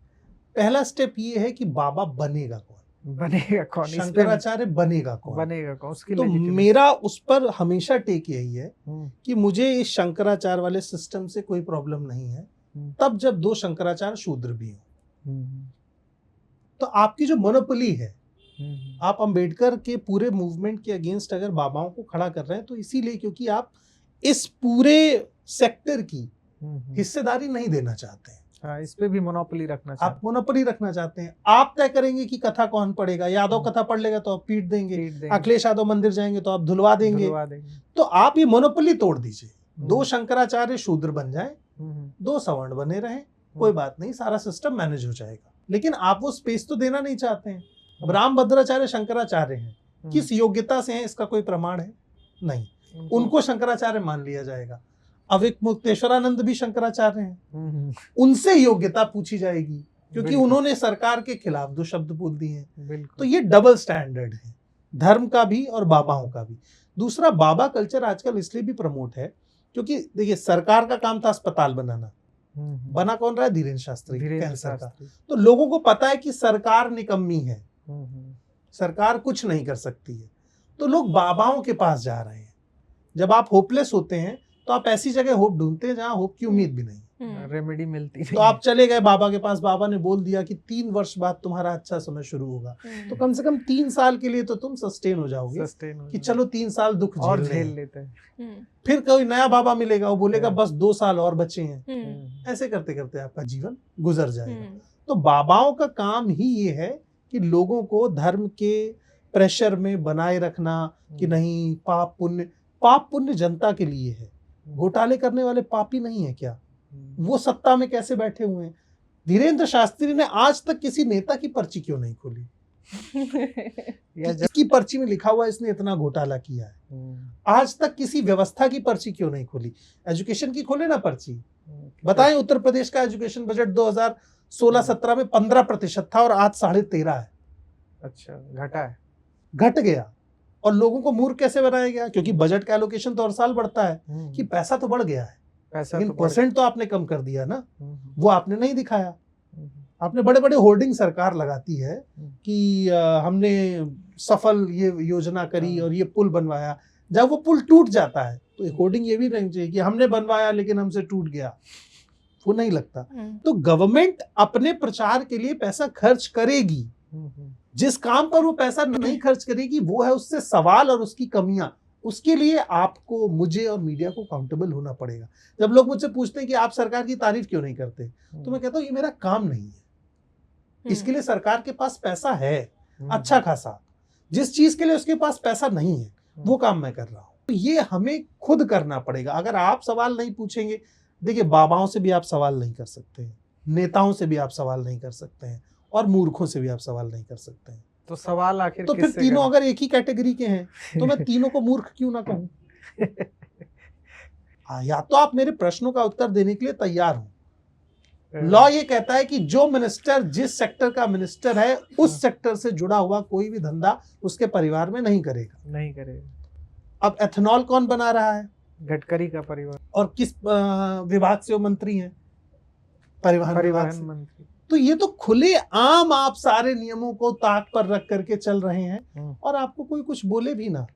पहला स्टेप ये है कि बाबा बनेगा कौन, बनेगा कौन, शंकराचार्य बनेगा कौन, बनेगा कौन, उसकी तो मेरा उस पर हमेशा टेक यही है कि मुझे इस शंकराचार्य वाले सिस्टम से कोई प्रॉब्लम नहीं है, तब जब दो शंकराचार्य शूद्र भी हो। तो आपकी जो मोनोपोली है, आप अंबेडकर के पूरे मूवमेंट के अगेंस्ट अगर बाबाओं को खड़ा कर रहे हैं तो इसीलिए क्योंकि आप इस पूरे सेक्टर की हिस्सेदारी नहीं देना चाहते हैं। हाँ, इस पे भी मोनोपोली रखना चाहते हैं। आप मोनोपोली रखना चाहते हैं। आप तय करेंगे कि कथा कौन पढ़ेगा। यादव कथा पढ़ लेगा तो आप पीट देंगे, अखिलेश यादव मंदिर जाएंगे तो आप धुलवा देंगे। तो आप ये मोनोपोली तोड़ दीजिए, दो शंकराचार्य शूद्र बन जाए, दो सवर्ण बने रहे, कोई बात नहीं, सारा सिस्टम मैनेज हो जाएगा। लेकिन आप वो स्पेस तो देना नहीं चाहते हैं। अब रामभद्राचार्य शंकराचार्य हैं, किस योग्यता से हैं इसका कोई प्रमाण है नहीं, उनको शंकराचार्य मान लिया जाएगा। अविक मुक्तेश्वरानंद भी शंकराचार्य हैं, उनसे योग्यता पूछी जाएगी क्योंकि उन्होंने सरकार के खिलाफ दो शब्द बोल दिए हैं। तो ये डबल स्टैंडर्ड है, धर्म का भी और बाबाओं का भी। दूसरा, बाबा कल्चर आजकल इसलिए भी प्रमोट है क्योंकि देखिए सरकार का काम था अस्पताल बनाना, बना कौन रहा है? धीरेन्द्र शास्त्री, कैंसर का। तो लोगों को पता है कि सरकार निकम्मी है, सरकार कुछ नहीं कर सकती है, तो लोग बाबाओं के पास जा रहे हैं। जब आप होपलेस होते हैं तो आप ऐसी जगह होप ढूंढते हैं जहां होप की उम्मीद भी नहीं, रेमेडी मिलती नहीं। तो आप चले गए बाबा के पास, बाबा ने बोल दिया कि 3 वर्ष बाद तुम्हारा अच्छा समय शुरू होगा, तो कम से कम 3 साल के लिए तो तुम सस्टेन हो जाओगे कि चलो 3 साल दुख और झेल लेते हैं। फिर कोई नया बाबा मिलेगा, वो बोलेगा बस 2 साल और बचे हैं। ऐसे करते करते आपका जीवन गुजर जाएगा। तो बाबाओं का काम ही ये है कि लोगों को धर्म के प्रेशर में बनाए रखना कि नहीं, पाप पुण्य जनता के लिए है। घोटाले करने वाले पापी नहीं है क्या? वो सत्ता में कैसे बैठे हुए हैं? धीरेन्द्र शास्त्री ने आज तक किसी नेता की पर्ची क्यों नहीं खोली? इसकी पर्ची में लिखा हुआ इसने इतना घोटाला किया है। आज तक किसी व्यवस्था की पर्ची क्यों नहीं खोली? एजुकेशन की खोले ना पर्ची, बताएं। उत्तर प्रदेश का एजुकेशन बजट 2016-17 में 15% था और आज 13.5 है। अच्छा, घटा है, घट गया। और लोगों को मूर्ख कैसे बनाया गया? क्योंकि बजट का एलोकेशन तो हर साल बढ़ता है कि पैसा तो बढ़ गया है, लेकिन परसेंट तो आपने कम कर दिया ना, वो आपने नहीं दिखाया। आपने बड़े बड़े होर्डिंग सरकार लगाती है कि हमने सफल ये योजना करी और ये पुल बनवाया, जब वो पुल टूट जाता है तो अकॉर्डिंग ये भी रहना चाहिए कि हमने बनवाया लेकिन हमसे टूट गया, वो नहीं लगता। तो गवर्नमेंट अपने प्रचार के लिए पैसा खर्च करेगी, जिस काम पर वो पैसा नहीं खर्च करेगी वो है उससे सवाल और उसकी कमियां। उसके लिए आपको, मुझे और मीडिया को अकाउंटेबल होना पड़ेगा। जब लोग मुझसे पूछते हैं कि आप सरकार की तारीफ क्यों नहीं करते, तो मैं कहता हूं ये मेरा काम नहीं है। इसके लिए सरकार के पास पैसा है अच्छा खासा, जिस चीज के लिए उसके पास पैसा नहीं है वो काम मैं कर रहा हूं। तो ये हमें खुद करना पड़ेगा। अगर आप सवाल नहीं पूछेंगे, देखिए बाबाओं से भी आप सवाल नहीं कर सकते हैं, नेताओं से भी आप सवाल नहीं कर सकते हैं, और मूर्खों से भी आप सवाल नहीं कर सकते हैं। तो सवाल आखिर तो फिर तीनों अगर एक ही कैटेगरी के हैं तो मैं तीनों को मूर्ख क्यों ना कहूं? या तो आप मेरे प्रश्नों का उत्तर देने के लिए तैयार हो। लॉ ये कहता है कि जो मिनिस्टर जिस सेक्टर का मिनिस्टर है उस सेक्टर से जुड़ा हुआ कोई भी धंधा उसके परिवार में नहीं करेगा। अब एथेनॉल कौन बना रहा है? गडकरी का परिवार। और किस विभाग से वो मंत्री हैं? परिवहन मंत्री। तो ये तो खुले आम आप सारे नियमों को ताक पर रख करके चल रहे हैं और आपको कोई कुछ बोले भी ना।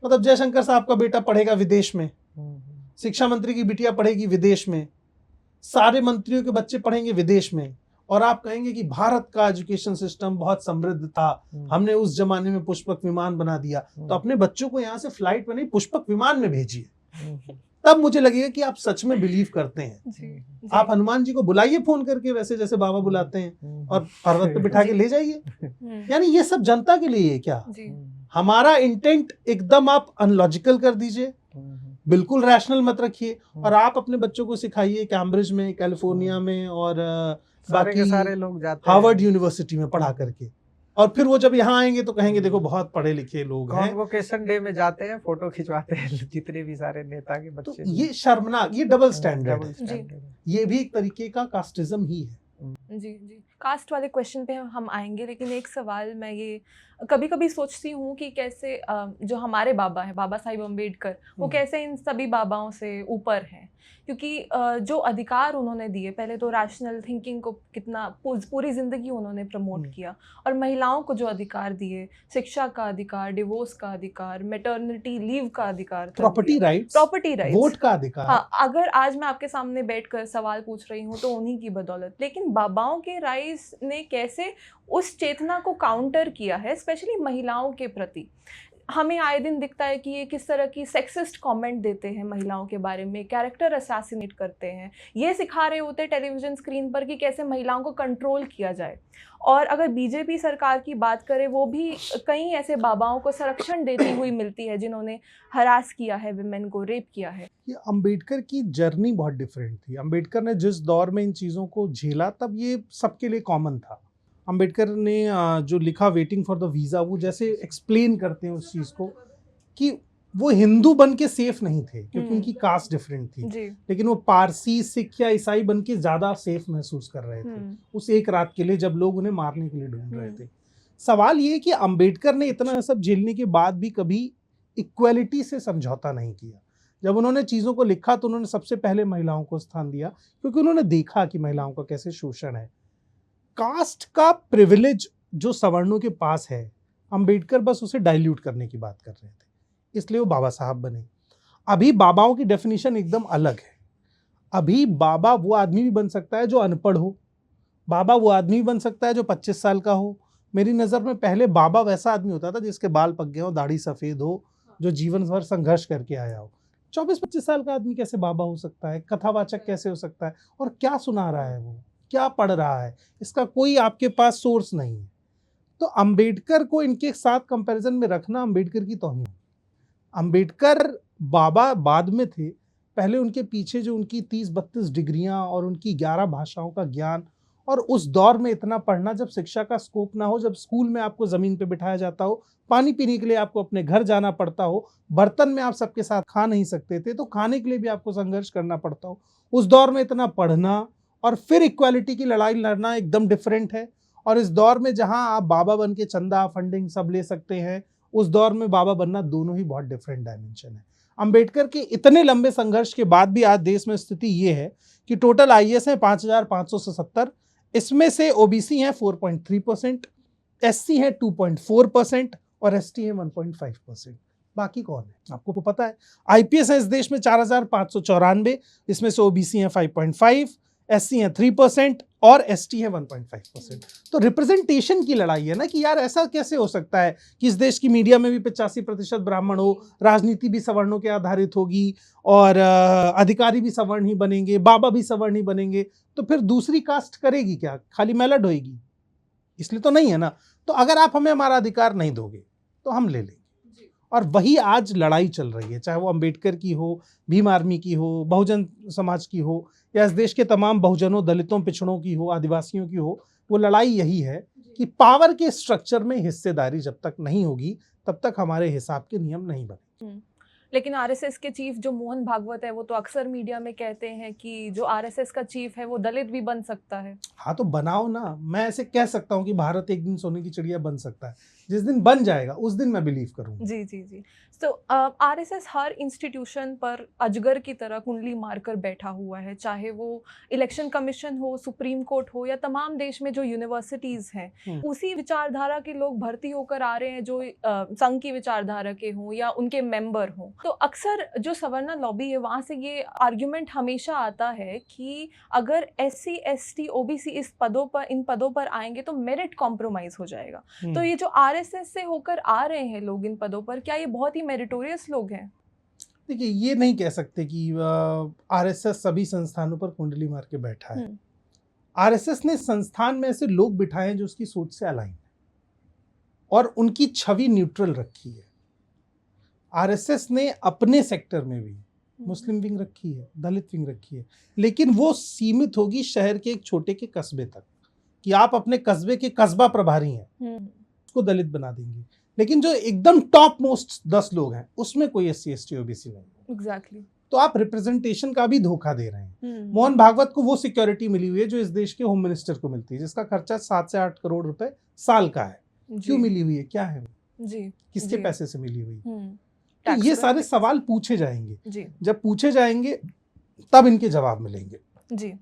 मतलब जयशंकर साहब का बेटा पढ़ेगा विदेश में, शिक्षा मंत्री की बिटिया पढ़ेगी विदेश में, सारे मंत्रियों के बच्चे पढ़ेंगे विदेश में, और आप कहेंगे कि भारत का एजुकेशन सिस्टम बहुत समृद्ध था, हमने उस जमाने में पुष्पक विमान बना दिया। तो अपने बच्चों को यहाँ से फ्लाइट में नहीं पुष्पक विमान में भेजिए, तब मुझे लगेगा कि आप सच में बिलीव करते हैं। आप हनुमान जी को बुलाइए फोन करके, वैसे जैसे बाबा बुलाते हैं, और पर्वत पे बिठा के ले जाइए। यानी ये सब जनता के लिए है क्या? हमारा इंटेंट एकदम आप अनलॉजिकल कर दीजिए, बिल्कुल रैशनल मत रखिए, और आप अपने बच्चों को सिखाइए कैम्ब्रिज में, कैलिफोर्निया में, और बाकी सारे लोग जाते हार्वर्ड यूनिवर्सिटी में पढ़ा करके, और फिर वो जब यहाँ आएंगे तो कहेंगे देखो बहुत पढ़े लिखे लोग हैं। कॉन्वोकेशन डे में जाते हैं, फोटो खिंचवाते हैं जितने भी सारे नेता के बच्चे। तो ये शर्मनाक, ये डबल स्टैंडर्ड है, ये भी एक तरीके का कास्टिज्म ही है। जी कास्ट वाले क्वेश्चन पे हम आएंगे, लेकिन एक सवाल मैं ये कभी कभी सोचती हूँ कि कैसे जो हमारे बाबा हैं, बाबा साहिब अम्बेडकर, वो कैसे इन सभी बाबाओं से ऊपर हैं, क्योंकि जो अधिकार उन्होंने दिए, पहले तो रैशनल थिंकिंग को कितना पूरी ज़िंदगी उन्होंने प्रमोट किया, और महिलाओं को जो अधिकार दिए, शिक्षा का अधिकार, डिवोर्स का अधिकार, मैटरनिटी लीव का अधिकार, प्रॉपर्टी राइट्स, वोट का अधिकार। हाँ, अगर आज मैं आपके सामने बैठकर सवाल पूछ रही हूँ तो उन्हीं की बदौलत। लेकिन बाबाओं के राइज ने कैसे उस चेतना को काउंटर किया है, स्पेशली महिलाओं के प्रति। हमें आए दिन दिखता है कि ये किस तरह की सेक्सिस्ट कमेंट देते हैं महिलाओं के बारे में, कैरेक्टर असैसिनेट करते हैं, ये सिखा रहे होते हैं टेलीविजन स्क्रीन पर कि कैसे महिलाओं को कंट्रोल किया जाए। और अगर बीजेपी सरकार की बात करें, वो भी कई ऐसे बाबाओं को संरक्षण देती हुई मिलती है जिन्होंने हरास किया है विमेन को, रेप किया है। ये अम्बेडकर की जर्नी बहुत डिफरेंट थी। अम्बेडकर ने जिस दौर में इन चीज़ों को झेला तब ये सबके लिए कॉमन था। अम्बेडकर ने जो लिखा वेटिंग फॉर द वीज़ा, वो जैसे एक्सप्लेन करते हैं उस चीज़ को कि वो हिंदू बन के सेफ नहीं थे क्योंकि उनकी कास्ट डिफरेंट थी, लेकिन वो पारसी, सिख या ईसाई बन के ज़्यादा सेफ महसूस कर रहे थे उस एक रात के लिए जब लोग उन्हें मारने के लिए ढूंढ रहे थे। सवाल ये कि अम्बेडकर ने इतना सब झेलने के बाद भी कभी इक्वलिटी से समझौता नहीं किया। जब उन्होंने चीज़ों को लिखा तो उन्होंने सबसे पहले महिलाओं को स्थान दिया, क्योंकि उन्होंने देखा कि महिलाओं का कैसे शोषण है। कास्ट का प्रिविलेज जो सवर्णों के पास है, अम्बेडकर बस उसे डाइल्यूट करने की बात कर रहे थे, इसलिए वो बाबा साहब बने। अभी बाबाओं की डेफिनेशन एकदम अलग है। अभी बाबा वो आदमी भी बन सकता है जो अनपढ़ हो, बाबा वो आदमी भी बन सकता है जो 25 साल का हो। मेरी नज़र में पहले बाबा वैसा आदमी होता था जिसके बाल पक गए हो, दाढ़ी सफ़ेद हो, जो जीवन भर संघर्ष करके आया हो। 24-25 साल का आदमी कैसे बाबा हो सकता है? कथावाचक कैसे हो सकता है? और क्या सुना रहा है, वो क्या पढ़ रहा है, इसका कोई आपके पास सोर्स नहीं है। तो अम्बेडकर को इनके साथ कंपैरिजन में रखना अम्बेडकर की तौहीन। अम्बेडकर बाबा बाद में थे, पहले उनके पीछे जो उनकी 30-32 डिग्रियां और उनकी 11 भाषाओं का ज्ञान, और उस दौर में इतना पढ़ना जब शिक्षा का स्कोप ना हो, जब स्कूल में आपको ज़मीन पे बिठाया जाता हो, पानी पीने के लिए आपको अपने घर जाना पड़ता हो, बर्तन में आप सबके साथ खा नहीं सकते थे तो खाने के लिए भी आपको संघर्ष करना पड़ता हो, उस दौर में इतना पढ़ना और फिर इक्वालिटी की लड़ाई लड़ना एकदम डिफरेंट है। और इस दौर में जहां आप बाबा बन के चंदा फंडिंग सब ले सकते हैं, उस दौर में बाबा बनना, दोनों ही बहुत डिफरेंट डायमेंशन है। अम्बेडकर के इतने लंबे संघर्ष के बाद भी आज देश में स्थिति ये है कि टोटल आईएएस हैं 5,577, इसमें से ओबीसी हैं 4.3%, एससी हैं 2.4% और एसटी हैं 1.5%। बाकी कौन है आपको तो पता है। आईपीएस है इस देश में 4,594, इसमें से ओबीसी है 5.5, एससी है 3% और एसटी है 1.5%। तो रिप्रेजेंटेशन की लड़ाई है ना कि यार ऐसा कैसे हो सकता है कि इस देश की मीडिया में भी 85% ब्राह्मण हो, राजनीति भी सवर्णों के आधारित होगी और अधिकारी भी सवर्ण ही बनेंगे, बाबा भी सवर्ण ही बनेंगे, तो फिर दूसरी कास्ट करेगी क्या, खाली मेलड होएगी? इसलिए तो नहीं है ना। तो अगर आप हमें हमारा अधिकार नहीं दोगे तो हम ले लेंगे। और वही आज लड़ाई चल रही है, चाहे वो अंबेडकर की हो, भीम आर्मी की हो, बहुजन समाज की हो, या इस देश के तमाम बहुजनों, दलितों, पिछड़ों की हो, आदिवासियों की हो। वो लड़ाई यही है कि पावर के स्ट्रक्चर में हिस्सेदारी जब तक नहीं होगी तब तक हमारे हिसाब के नियम नहीं बने। लेकिन आरएसएस के चीफ जो मोहन भागवत है वो तो अक्सर मीडिया में कहते हैं कि जो आरएसएस का चीफ है वो दलित भी बन सकता है। हाँ तो बनाओ ना। मैं ऐसे कह सकता हूँ कि भारत एक दिन सोने की चिड़िया बन सकता है, जिस दिन बन जाएगा उस दिन मैं बिलीव करूँगा। जी जी जी। तो आरएसएस हर इंस्टीट्यूशन पर अजगर की तरह कुंडली मारकर बैठा हुआ है, चाहे वो इलेक्शन कमीशन हो, सुप्रीम कोर्ट हो, या तमाम देश में जो यूनिवर्सिटीज हैं उसी विचारधारा के लोग भर्ती होकर आ रहे हैं जो संघ की विचारधारा के हों या उनके मेंबर हों। तो अक्सर जो सवर्णा लॉबी है वहाँ से ये आर्ग्यूमेंट हमेशा आता है कि अगर SC ST OBC इन पदों पर आएंगे तो मेरिट कॉम्प्रोमाइज हो जाएगा। तो ये जो आरएसएस से होकर आ रहे हैं लोग इन पदों पर, क्या ये बहुत ही मेरिटोरियस लोग हैं? देखिए, ये नहीं कह सकते कि आरएसएस सभी संस्थानों पर कुंडली मार के बैठा है। आरएसएस ने संस्थान में ऐसे लोग बिठाए हैं जो उसकी सोच से अलाइन है और उनकी छवि न्यूट्रल रखी है। आरएसएस ने अपने सेक्टर में भी मुस्लिम विंग रखी है, दलित विंग रखी है, लेकिन वो सीमित होगी शहर के एक छोटे के कस्बे तक, कि आप अपने कस्बे के कस्बा प्रभारी हैं, उसको दलित बना देंगे। लेकिन जो एकदम टॉप मोस्ट 10 लोग हैं उसमें कोई SC ST OBC नहीं। एग्जैक्टली। तो आप रिप्रेजेंटेशन का भी धोखा दे रहे हैं। मोहन भागवत को वो सिक्योरिटी मिली हुई है जो इस देश के होम मिनिस्टर को मिलती है, जिसका खर्चा 7 से 8 करोड़ रुपए साल का है। क्यों मिली हुई है, क्या है जी, किसके पैसे से मिली हुई? तो ये सारे सवाल पूछे जाएंगे जी। जब पूछे जाएंगे तब इनके जवाब मिलेंगे जी।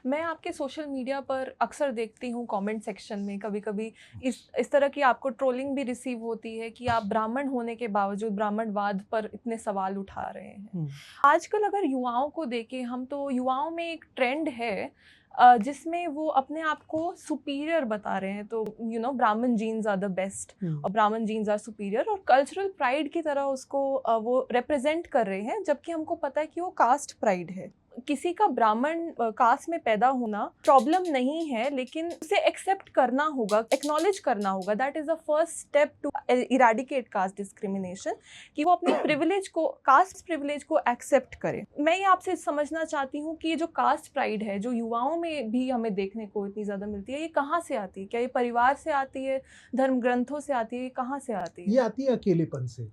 मैं आपके सोशल मीडिया पर अक्सर देखती हूँ कमेंट सेक्शन में कभी कभी इस तरह की आपको ट्रोलिंग भी रिसीव होती है कि आप ब्राह्मण होने के बावजूद ब्राह्मणवाद पर इतने सवाल उठा रहे हैं। आजकल अगर युवाओं को देखें हम, तो युवाओं में एक ट्रेंड है जिसमें वो अपने आप को सुपीरियर बता रहे हैं। तो ब्राह्मण जीन्स आर द बेस्ट और ब्राह्मण जीन्स आर सुपीरियर, और कल्चरल प्राइड की तरह उसको वो रिप्रेजेंट कर रहे हैं, जबकि हमको पता है कि वो कास्ट प्राइड है। किसी का ब्राह्मण कास्ट में पैदा होना प्रॉब्लम नहीं है, लेकिन उसे एक्सेप्ट करना होगा, एक्नॉलेज करना होगा। That is the first step to eradicate caste discrimination, कि वो अपने प्रिविलेज को, कास्ट प्रिविलेज को एक्सेप्ट करे। मैं ये आपसे समझना चाहती हूँ कि ये जो कास्ट प्राइड है जो युवाओं में भी हमें देखने को इतनी ज़्यादा मिलती है, ये कहाँ से आती है? क्या ये परिवार से आती है, धर्म ग्रंथों से आती है, ये कहाँ से आती है? ये आती है अकेलेपन से।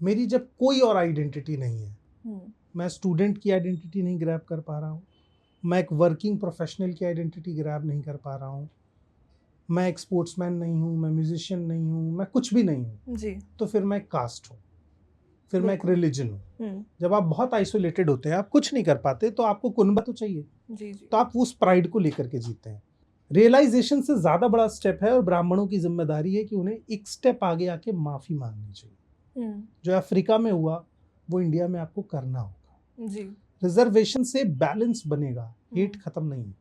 मेरी जब कोई और आइडेंटिटी नहीं है, मैं स्टूडेंट की आइडेंटिटी नहीं ग्रैब कर पा रहा हूँ, मैं एक वर्किंग प्रोफेशनल की आइडेंटिटी ग्रैब नहीं कर पा रहा हूँ, मैं एक स्पोर्ट्समैन नहीं हूँ, मैं म्यूजिशियन नहीं हूँ, मैं कुछ भी नहीं हूँ जी। तो फिर मैं कास्ट हूँ, फिर मैं एक रिलीजन हूँ। जब आप बहुत आइसोलेटेड होते हैं, आप कुछ नहीं कर पाते, तो आपको कुनबा तो चाहिए जी। तो आप उस प्राइड को लेकर के जीते हैं। रियलाइजेशन से ज़्यादा बड़ा स्टेप है और ब्राह्मणों की जिम्मेदारी है कि उन्हें एक स्टेप आगे आके माफ़ी मांगनी चाहिए। जो अफ्रीका में हुआ वो इंडिया में आपको करना होगा जी। रिजर्वेशन से बैलेंस बनेगा, हेट खत्म नहीं है।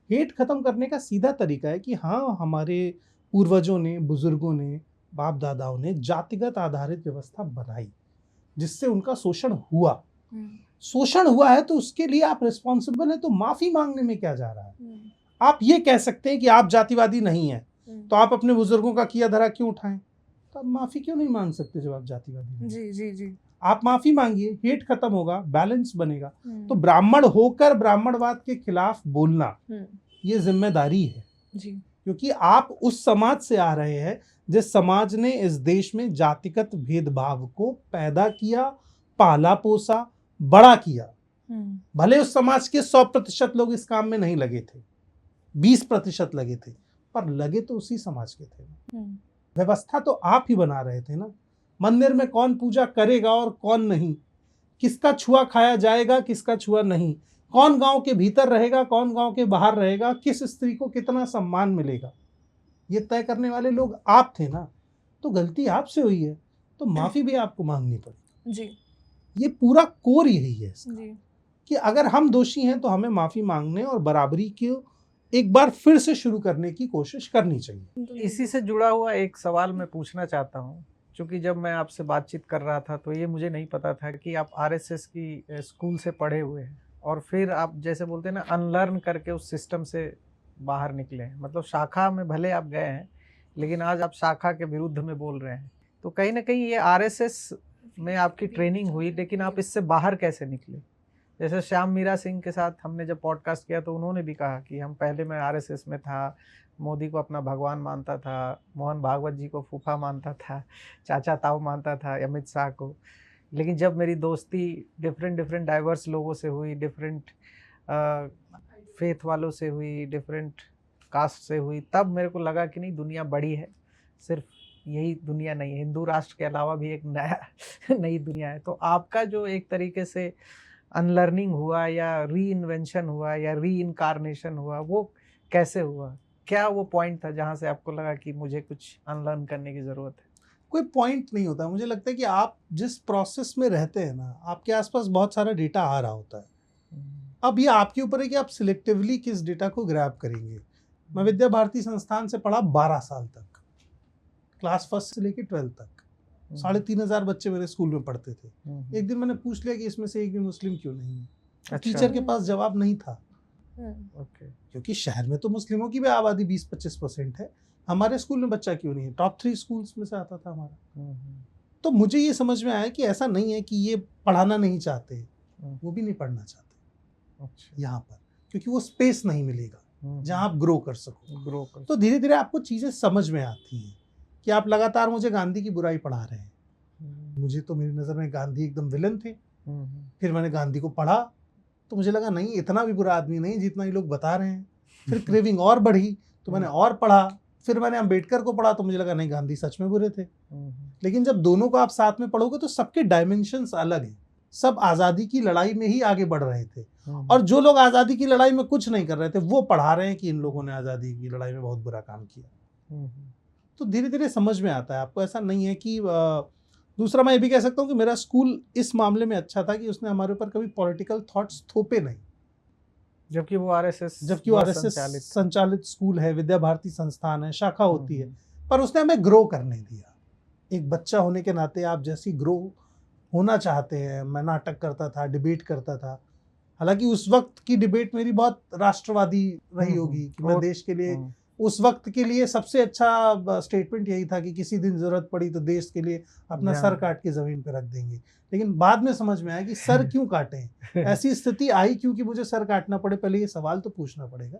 हेट खत्म करने का सीधा तरीका है कि हाँ, हमारे पूर्वजों ने, बुजुर्गों ने, बाप दादाओं ने जातिगत आधारित व्यवस्था बनाई जिससे उनका शोषण हुआ। शोषण हुआ है तो उसके लिए आप रिस्पॉन्सिबल है, तो माफी मांगने में क्या जा रहा है? आप ये कह सकते हैं कि आप जातिवादी नहीं हैं, तो आप अपने बुजुर्गों का किया धरा क्यों उठाएं? तो आप माफी क्यों नहीं मांग सकते जब आप जातिवादी हैं? जी जी जी। आप माफी मांगिए, हेट खत्म होगा, बैलेंस बनेगा। तो ब्राह्मण होकर ब्राह्मणवाद के खिलाफ बोलना ये जिम्मेदारी है जी। क्योंकि आप उस समाज से आ रहे हैं जिस समाज ने इस देश में जातिगत भेदभाव को पैदा किया, पाला पोसा, बड़ा किया। भले उस समाज के 100% लोग इस काम में नहीं लगे थे, 20% लगे थे, पर लगे तो उसी समाज के थे। व्यवस्था तो आप ही बना रहे थे ना। मंदिर में कौन पूजा करेगा और कौन नहीं, किसका छुआ खाया जाएगा, किसका छुआ नहीं, कौन गांव के भीतर रहेगा, कौन गांव के बाहर रहेगा, किस स्त्री को कितना सम्मान मिलेगा, ये तय करने वाले लोग आप थे ना। तो गलती आपसे हुई है। तो माफी भी आपको मांगनी पड़ेगी। जी ये पूरा कोर यही है इसका, जी कि अगर हम दोषी हैं तो हमें माफी मांगने और बराबरी को एक बार फिर से शुरू करने की कोशिश करनी चाहिए। इसी से जुड़ा हुआ एक सवाल मैं पूछना चाहता हूँ, क्योंकि जब मैं आपसे बातचीत कर रहा था तो ये मुझे नहीं पता था कि आप आरएसएस की स्कूल से पढ़े हुए हैं और फिर आप जैसे बोलते हैं ना अनलर्न करके उस सिस्टम से बाहर निकले हैं। मतलब शाखा में भले आप गए हैं लेकिन आज आप शाखा के विरुद्ध में बोल रहे हैं, तो कहीं ना कहीं ये आरएसएस में आपकी ट्रेनिंग हुई, लेकिन आप इससे बाहर कैसे निकले? जैसे श्याम मीरा सिंह के साथ हमने जब पॉडकास्ट किया तो उन्होंने भी कहा कि हम पहले मैं आरएसएस में था, मोदी को अपना भगवान मानता था, मोहन भागवत जी को फूफा मानता था, चाचा ताऊ मानता था, अमित शाह को, लेकिन जब मेरी दोस्ती डिफरेंट डाइवर्स लोगों से हुई, डिफरेंट फेथ वालों से हुई, डिफरेंट कास्ट से हुई, तब मेरे को लगा कि नहीं दुनिया बड़ी है, सिर्फ यही दुनिया नहीं है, हिंदू राष्ट्र के अलावा भी एक नई दुनिया है। तो आपका जो एक तरीके से अनलर्निंग हुआ या री इन्वेंशन हुआ या री इनकारनेशन हुआ, वो कैसे हुआ? क्या वो पॉइंट था जहाँ से आपको लगा कि मुझे कुछ अनलर्न करने की ज़रूरत है? कोई पॉइंट नहीं होता। मुझे लगता है कि आप जिस प्रोसेस में रहते हैं ना, आपके आसपास बहुत सारा डेटा आ रहा होता है। अब ये आपके ऊपर है कि आप सिलेक्टिवली किस डेटा को ग्रैब करेंगे। मैं विद्या भारती संस्थान से पढ़ा 12 साल तक, क्लास 1 से लेकर 12 तक। 3,500 बच्चे मेरे स्कूल में पढ़ते थे। एक दिन मैंने पूछ लिया कि इसमें से एक भी मुस्लिम क्यों नहीं है। अच्छा। टीचर के पास जवाब नहीं था। ओके। क्योंकि शहर में तो मुस्लिमों की भी आबादी 20-25% है, हमारे स्कूल में बच्चा क्यों नहीं है? टॉप 3 स्कूल्स में से आता था हमारा। तो मुझे ये समझ में आया कि ऐसा नहीं है कि ये पढ़ाना नहीं चाहते, वो भी नहीं पढ़ना चाहते। अच्छा। यहाँ पर क्योंकि वो स्पेस नहीं मिलेगा जहाँ आप ग्रो कर सको। तो धीरे धीरे आपको चीज़ें समझ में आती हैं कि आप लगातार मुझे गांधी की बुराई पढ़ा रहे हैं। मुझे तो मेरी नज़र में गांधी एकदम विलन थे। फिर मैंने गांधी को पढ़ा तो मुझे लगा नहीं, इतना भी बुरा आदमी नहीं जितना ये लोग बता रहे हैं। फिर क्रेविंग और बढ़ी तो मैंने और पढ़ा। फिर मैंने अम्बेडकर को पढ़ा तो मुझे लगा नहीं, गांधी सच में बुरे थे। लेकिन जब दोनों को आप साथ में पढ़ोगे तो सबके डायमेंशंस अलग हैं। सब आज़ादी की लड़ाई में ही आगे बढ़ रहे थे, और जो लोग आज़ादी की लड़ाई में कुछ नहीं कर रहे थे वो पढ़ा रहे हैं कि इन लोगों ने आज़ादी की लड़ाई में बहुत बुरा काम किया। तो धीरे धीरे समझ में आता है आपको। ऐसा नहीं है कि दूसरा मैं ये भी कह सकता हूँ कि मेरा स्कूल इस मामले में अच्छा था कि उसने हमारे ऊपर कभी पॉलिटिकल थॉट्स थोपे नहीं। जबकि वो आरएसएस संचालित स्कूल है, विद्या भारती संस्थान है, शाखा होती है, पर उसने हमें ग्रो करने दिया। एक बच्चा होने के नाते आप जैसी ग्रो होना चाहते हैं। मैं नाटक करता था, डिबेट करता था। हालांकि उस वक्त की डिबेट मेरी बहुत राष्ट्रवादी रही होगी कि मैं देश के लिए, उस वक्त के लिए सबसे अच्छा स्टेटमेंट यही था कि किसी दिन जरूरत पड़ी तो देश के लिए अपना सर काट के जमीन पर रख देंगे। लेकिन बाद में समझ में आया कि सर क्यों काटें, ऐसी स्थिति आई क्योंकि मुझे सर काटना पड़े, पहले ये सवाल तो पूछना पड़ेगा।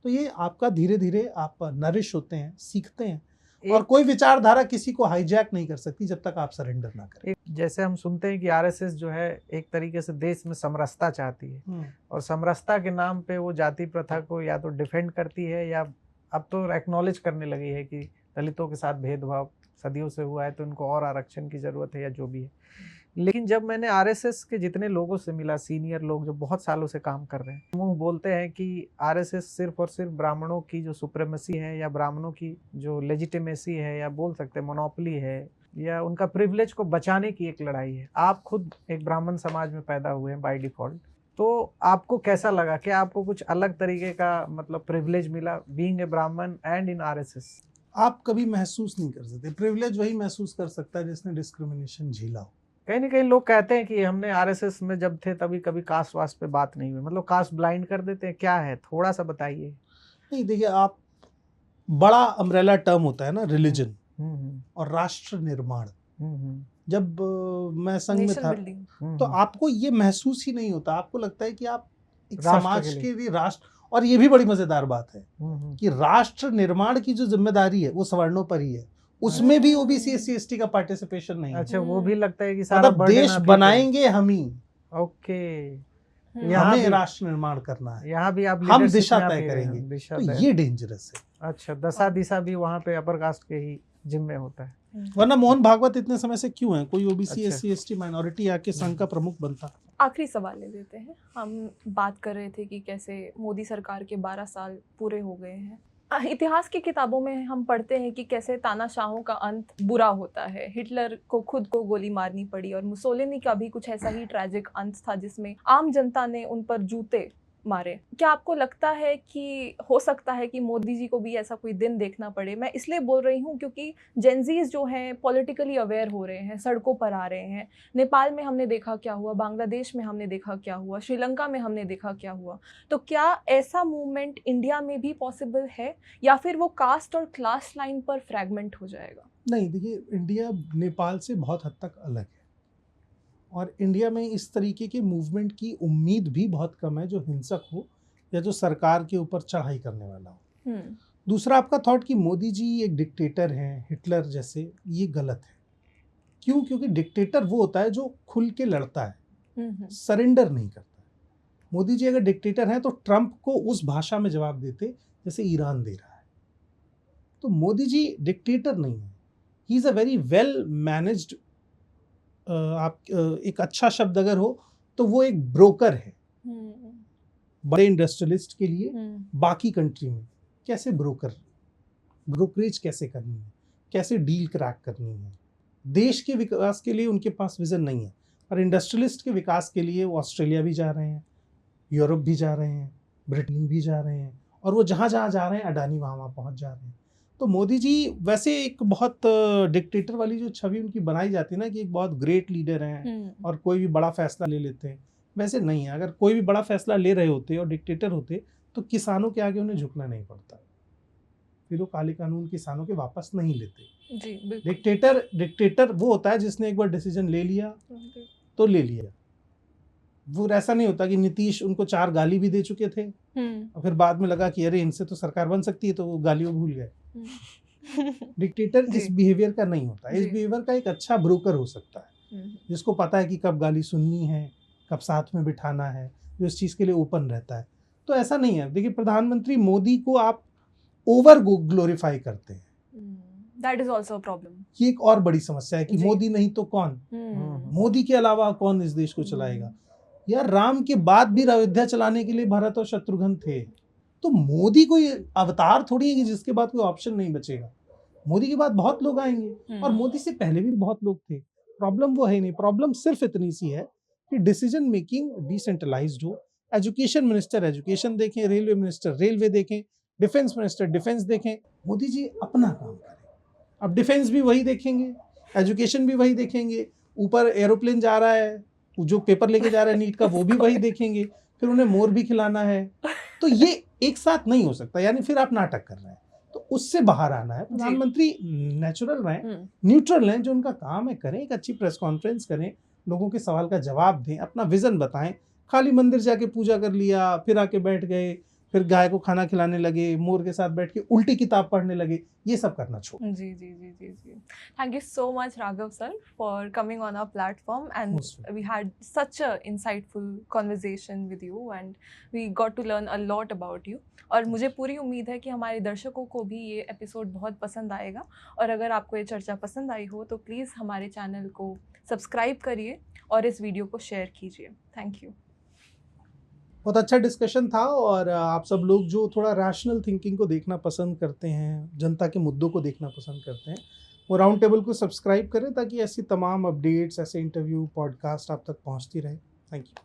तो ये आपका धीरे धीरे आप नरिश होते हैं, सीखते हैं, और कोई विचारधारा किसी को हाईजैक नहीं कर सकती जब तक आप सरेंडर ना करें। जैसे हम सुनते हैं कि आरएसएस जो है एक तरीके से देश में समरसता चाहती है, और समरसता के नाम पे वो जाति प्रथा को या तो डिफेंड करती है या अब तो एक्नॉलेज करने लगी है कि दलितों के साथ भेदभाव सदियों से हुआ है तो इनको और आरक्षण की जरूरत है या जो भी है। लेकिन जब मैंने आरएसएस के जितने लोगों से मिला, सीनियर लोग जो बहुत सालों से काम कर रहे हैं, वो बोलते हैं कि आरएसएस सिर्फ और सिर्फ ब्राह्मणों की जो सुप्रीमेसी है या ब्राह्मणों की जो लेजिटिमेसी है या बोल सकते हैं मोनोपोली है या उनका प्रिविलेज को बचाने की एक लड़ाई है। आप खुद एक ब्राह्मण समाज में पैदा हुए हैं बाय डिफॉल्ट, तो आपको कैसा लगा? कि आपको कुछ अलग तरीके का मतलब प्रिविलेज मिला बीइंग ए ब्राह्मण एंड इन आरएसएस? आप कभी महसूस नहीं कर सकते। प्रिविलेज वही महसूस कर सकता है जिसने डिस्क्रिमिनेशन झेला हो। कहीं ना कहीं लोग कहते हैं कि हमने आरएसएस में जब थे तभी कभी कास्ट वास्ट पे बात नहीं हुई, मतलब कास्ट ब्लाइंड कर देते हैं, क्या है थोड़ा सा बताइए। नहीं देखिए, आप बड़ा अम्ब्रेला टर्म होता है ना रिलीजन और राष्ट्र निर्माण। जब मैं संघ में था तो आपको ये महसूस ही नहीं होता। आपको लगता है कि आप एक समाज के लिए राष्ट्र, और ये भी बड़ी मजेदार बात है कि राष्ट्र निर्माण की जो जिम्मेदारी है वो सवर्णों पर ही है। उसमें भी ओबीसी एससी एसटी का पार्टिसिपेशन नहीं है। अच्छा, वो भी लगता है कि सारा देश बनाएंगे हम ही। ओके, हमें राष्ट्र निर्माण करना है, यहाँ भी आप हम दिशा तय करेंगे। तो ये डेंजरस है। अच्छा, दशा दिशा भी वहाँ पे अपर कास्ट के ही जिम्मे होता है। वरना मोहन भागवत इतने समय से क्यों है? कोई ओबीसी एससी एसटी माइनॉरिटी आके संघ का प्रमुख बनता। आखिरी सवाल ले लेते हैं। हम बात कर रहे थे कि कैसे मोदी सरकार के 12 साल पूरे हो गए हैं, इतिहास की किताबों में हम पढ़ते हैं कि कैसे तानाशाहों का अंत बुरा होता है। हिटलर को खुद को गोली मारनी पड़ी और मुसोलिनी का भी कुछ ऐसा ही ट्रैजिक अंत था जिसमें आम जनता ने उन पर जूते मारे। क्या आपको लगता है कि हो सकता है कि मोदी जी को भी ऐसा कोई दिन देखना पड़े? मैं इसलिए बोल रही हूँ क्योंकि जेनजीज जो हैं पॉलिटिकली अवेयर हो रहे हैं, सड़कों पर आ रहे हैं। नेपाल में हमने देखा क्या हुआ, बांग्लादेश में हमने देखा क्या हुआ, श्रीलंका में हमने देखा क्या हुआ। तो क्या ऐसा मूवमेंट इंडिया में भी पॉसिबल है या फिर वो कास्ट और क्लास लाइन पर फ्रैगमेंट हो जाएगा? नहीं, देखिए, इंडिया नेपाल से बहुत हद तक अलग है और इंडिया में इस तरीके के मूवमेंट की उम्मीद भी बहुत कम है जो हिंसक हो या जो सरकार के ऊपर चढ़ाई करने वाला हो। दूसरा, आपका थॉट कि मोदी जी एक डिक्टेटर हैं हिटलर जैसे, ये गलत है। क्यों? क्योंकि डिक्टेटर वो होता है जो खुल के लड़ता है, सरेंडर नहीं करता है। मोदी जी अगर डिक्टेटर हैं तो ट्रंप को उस भाषा में जवाब देते जैसे ईरान दे रहा है। तो मोदी जी डिक्टेटर नहीं है, he is a very well managed, आप एक अच्छा शब्द अगर हो तो वो एक ब्रोकर है बड़े इंडस्ट्रियलिस्ट के लिए। बाकी कंट्री में कैसे ब्रोकरेज कैसे करनी है, कैसे डील क्रैक करनी है, देश के विकास के लिए उनके पास विजन नहीं है। और इंडस्ट्रियलिस्ट के विकास के लिए वो ऑस्ट्रेलिया भी जा रहे हैं, यूरोप भी जा रहे हैं, ब्रिटेन भी जा रहे हैं, और वो जहाँ जहाँ जा रहे हैं अडानी वहाँ पहुँच जा रहे हैं। तो मोदी जी वैसे एक बहुत डिक्टेटर वाली जो छवि उनकी बनाई जाती है ना कि एक बहुत ग्रेट लीडर हैं और कोई भी बड़ा फैसला ले लेते हैं, वैसे नहीं है। अगर कोई भी बड़ा फैसला ले रहे होते और डिक्टेटर होते तो किसानों के आगे उन्हें झुकना नहीं पड़ता, फिर वो काले कानून किसानों के वापस नहीं लेते। जी, डिक्टेटर वो होता है जिसने एक बार डिसीजन ले लिया तो ले लिया। वो ऐसा नहीं होता कि नीतीश उनको 4 गाली भी दे चुके थे और फिर बाद में लगा कि अरे इनसे तो सरकार बन सकती है, तो वो गालियों भूल गए। डिक्टेटर इस बिहेवियर का नहीं होता। इस बिहेवियर का एक अच्छा ब्रोकर हो सकता है जिसको पता है कि कब गाली सुननी है, कब साथ में बिठाना है, जो इस चीज़ के लिए ओपन रहता है। तो ऐसा नहीं है। देखिए, प्रधानमंत्री मोदी को आप ओवर ग्लोरीफाई करते हैं, that is also a problem. ये एक और बड़ी समस्या है कि मोदी नहीं तो कौन, मोदी के अलावा कौन इस देश को चलाएगा। यार, राम के बाद भी अयोध्या चलाने के लिए भरत और शत्रुघ्न थे, तो मोदी कोई अवतार थोड़ी है कि जिसके बाद कोई ऑप्शन नहीं बचेगा। मोदी के बाद बहुत लोग आएंगे और मोदी से पहले भी बहुत लोग थे। प्रॉब्लम वो है नहीं, प्रॉब्लम सिर्फ इतनी सी है कि डिसीजन मेकिंग डिसेंट्रलाइज्ड हो। एजुकेशन मिनिस्टर एजुकेशन देखें, रेलवे मिनिस्टर रेलवे देखें, डिफेंस मिनिस्टर डिफेंस देखें। मोदी जी अपना काम करें। अब डिफेंस भी वही देखेंगे, एजुकेशन भी वही देखेंगे, ऊपर एरोप्लेन जा रहा है, जो पेपर लेके जा रहा है नीट का वो भी वही देखेंगे, फिर उन्हें मोर भी खिलाना है। तो ये एक साथ नहीं हो सकता, यानी फिर आप नाटक कर रहे हैं। तो उससे बाहर आना है। प्रधानमंत्री नेचुरल रहें, न्यूट्रल रहें, जो उनका काम है करें, एक अच्छी प्रेस कॉन्फ्रेंस करें, लोगों के सवाल का जवाब दें, अपना विजन बताएं। खाली मंदिर जाके पूजा कर लिया, फिर आके बैठ गए, फिर गाय को खाना खिलाने लगे, मोर के साथ बैठ के उल्टी किताब पढ़ने लगे, ये सब करना छोड़। जी। Thank you so much, Raghav sir, for coming on our platform, and we had such a insightful conversation with you, and we got to learn a lot about you. और मुझे पूरी उम्मीद है कि हमारे दर्शकों को भी ये एपिसोड बहुत पसंद आएगा। और अगर आपको ये चर्चा पसंद आई हो तो प्लीज़ हमारे चैनल को सब्सक्राइब करिए और इस वीडियो को शेयर कीजिए। Thank you. बहुत अच्छा डिस्कशन था और आप सब लोग जो थोड़ा रैशनल थिंकिंग को देखना पसंद करते हैं, जनता के मुद्दों को देखना पसंद करते हैं, वो राउंड टेबल को सब्सक्राइब करें ताकि ऐसी तमाम अपडेट्स, ऐसे इंटरव्यू, पॉडकास्ट आप तक पहुंचती रहे। Thank you.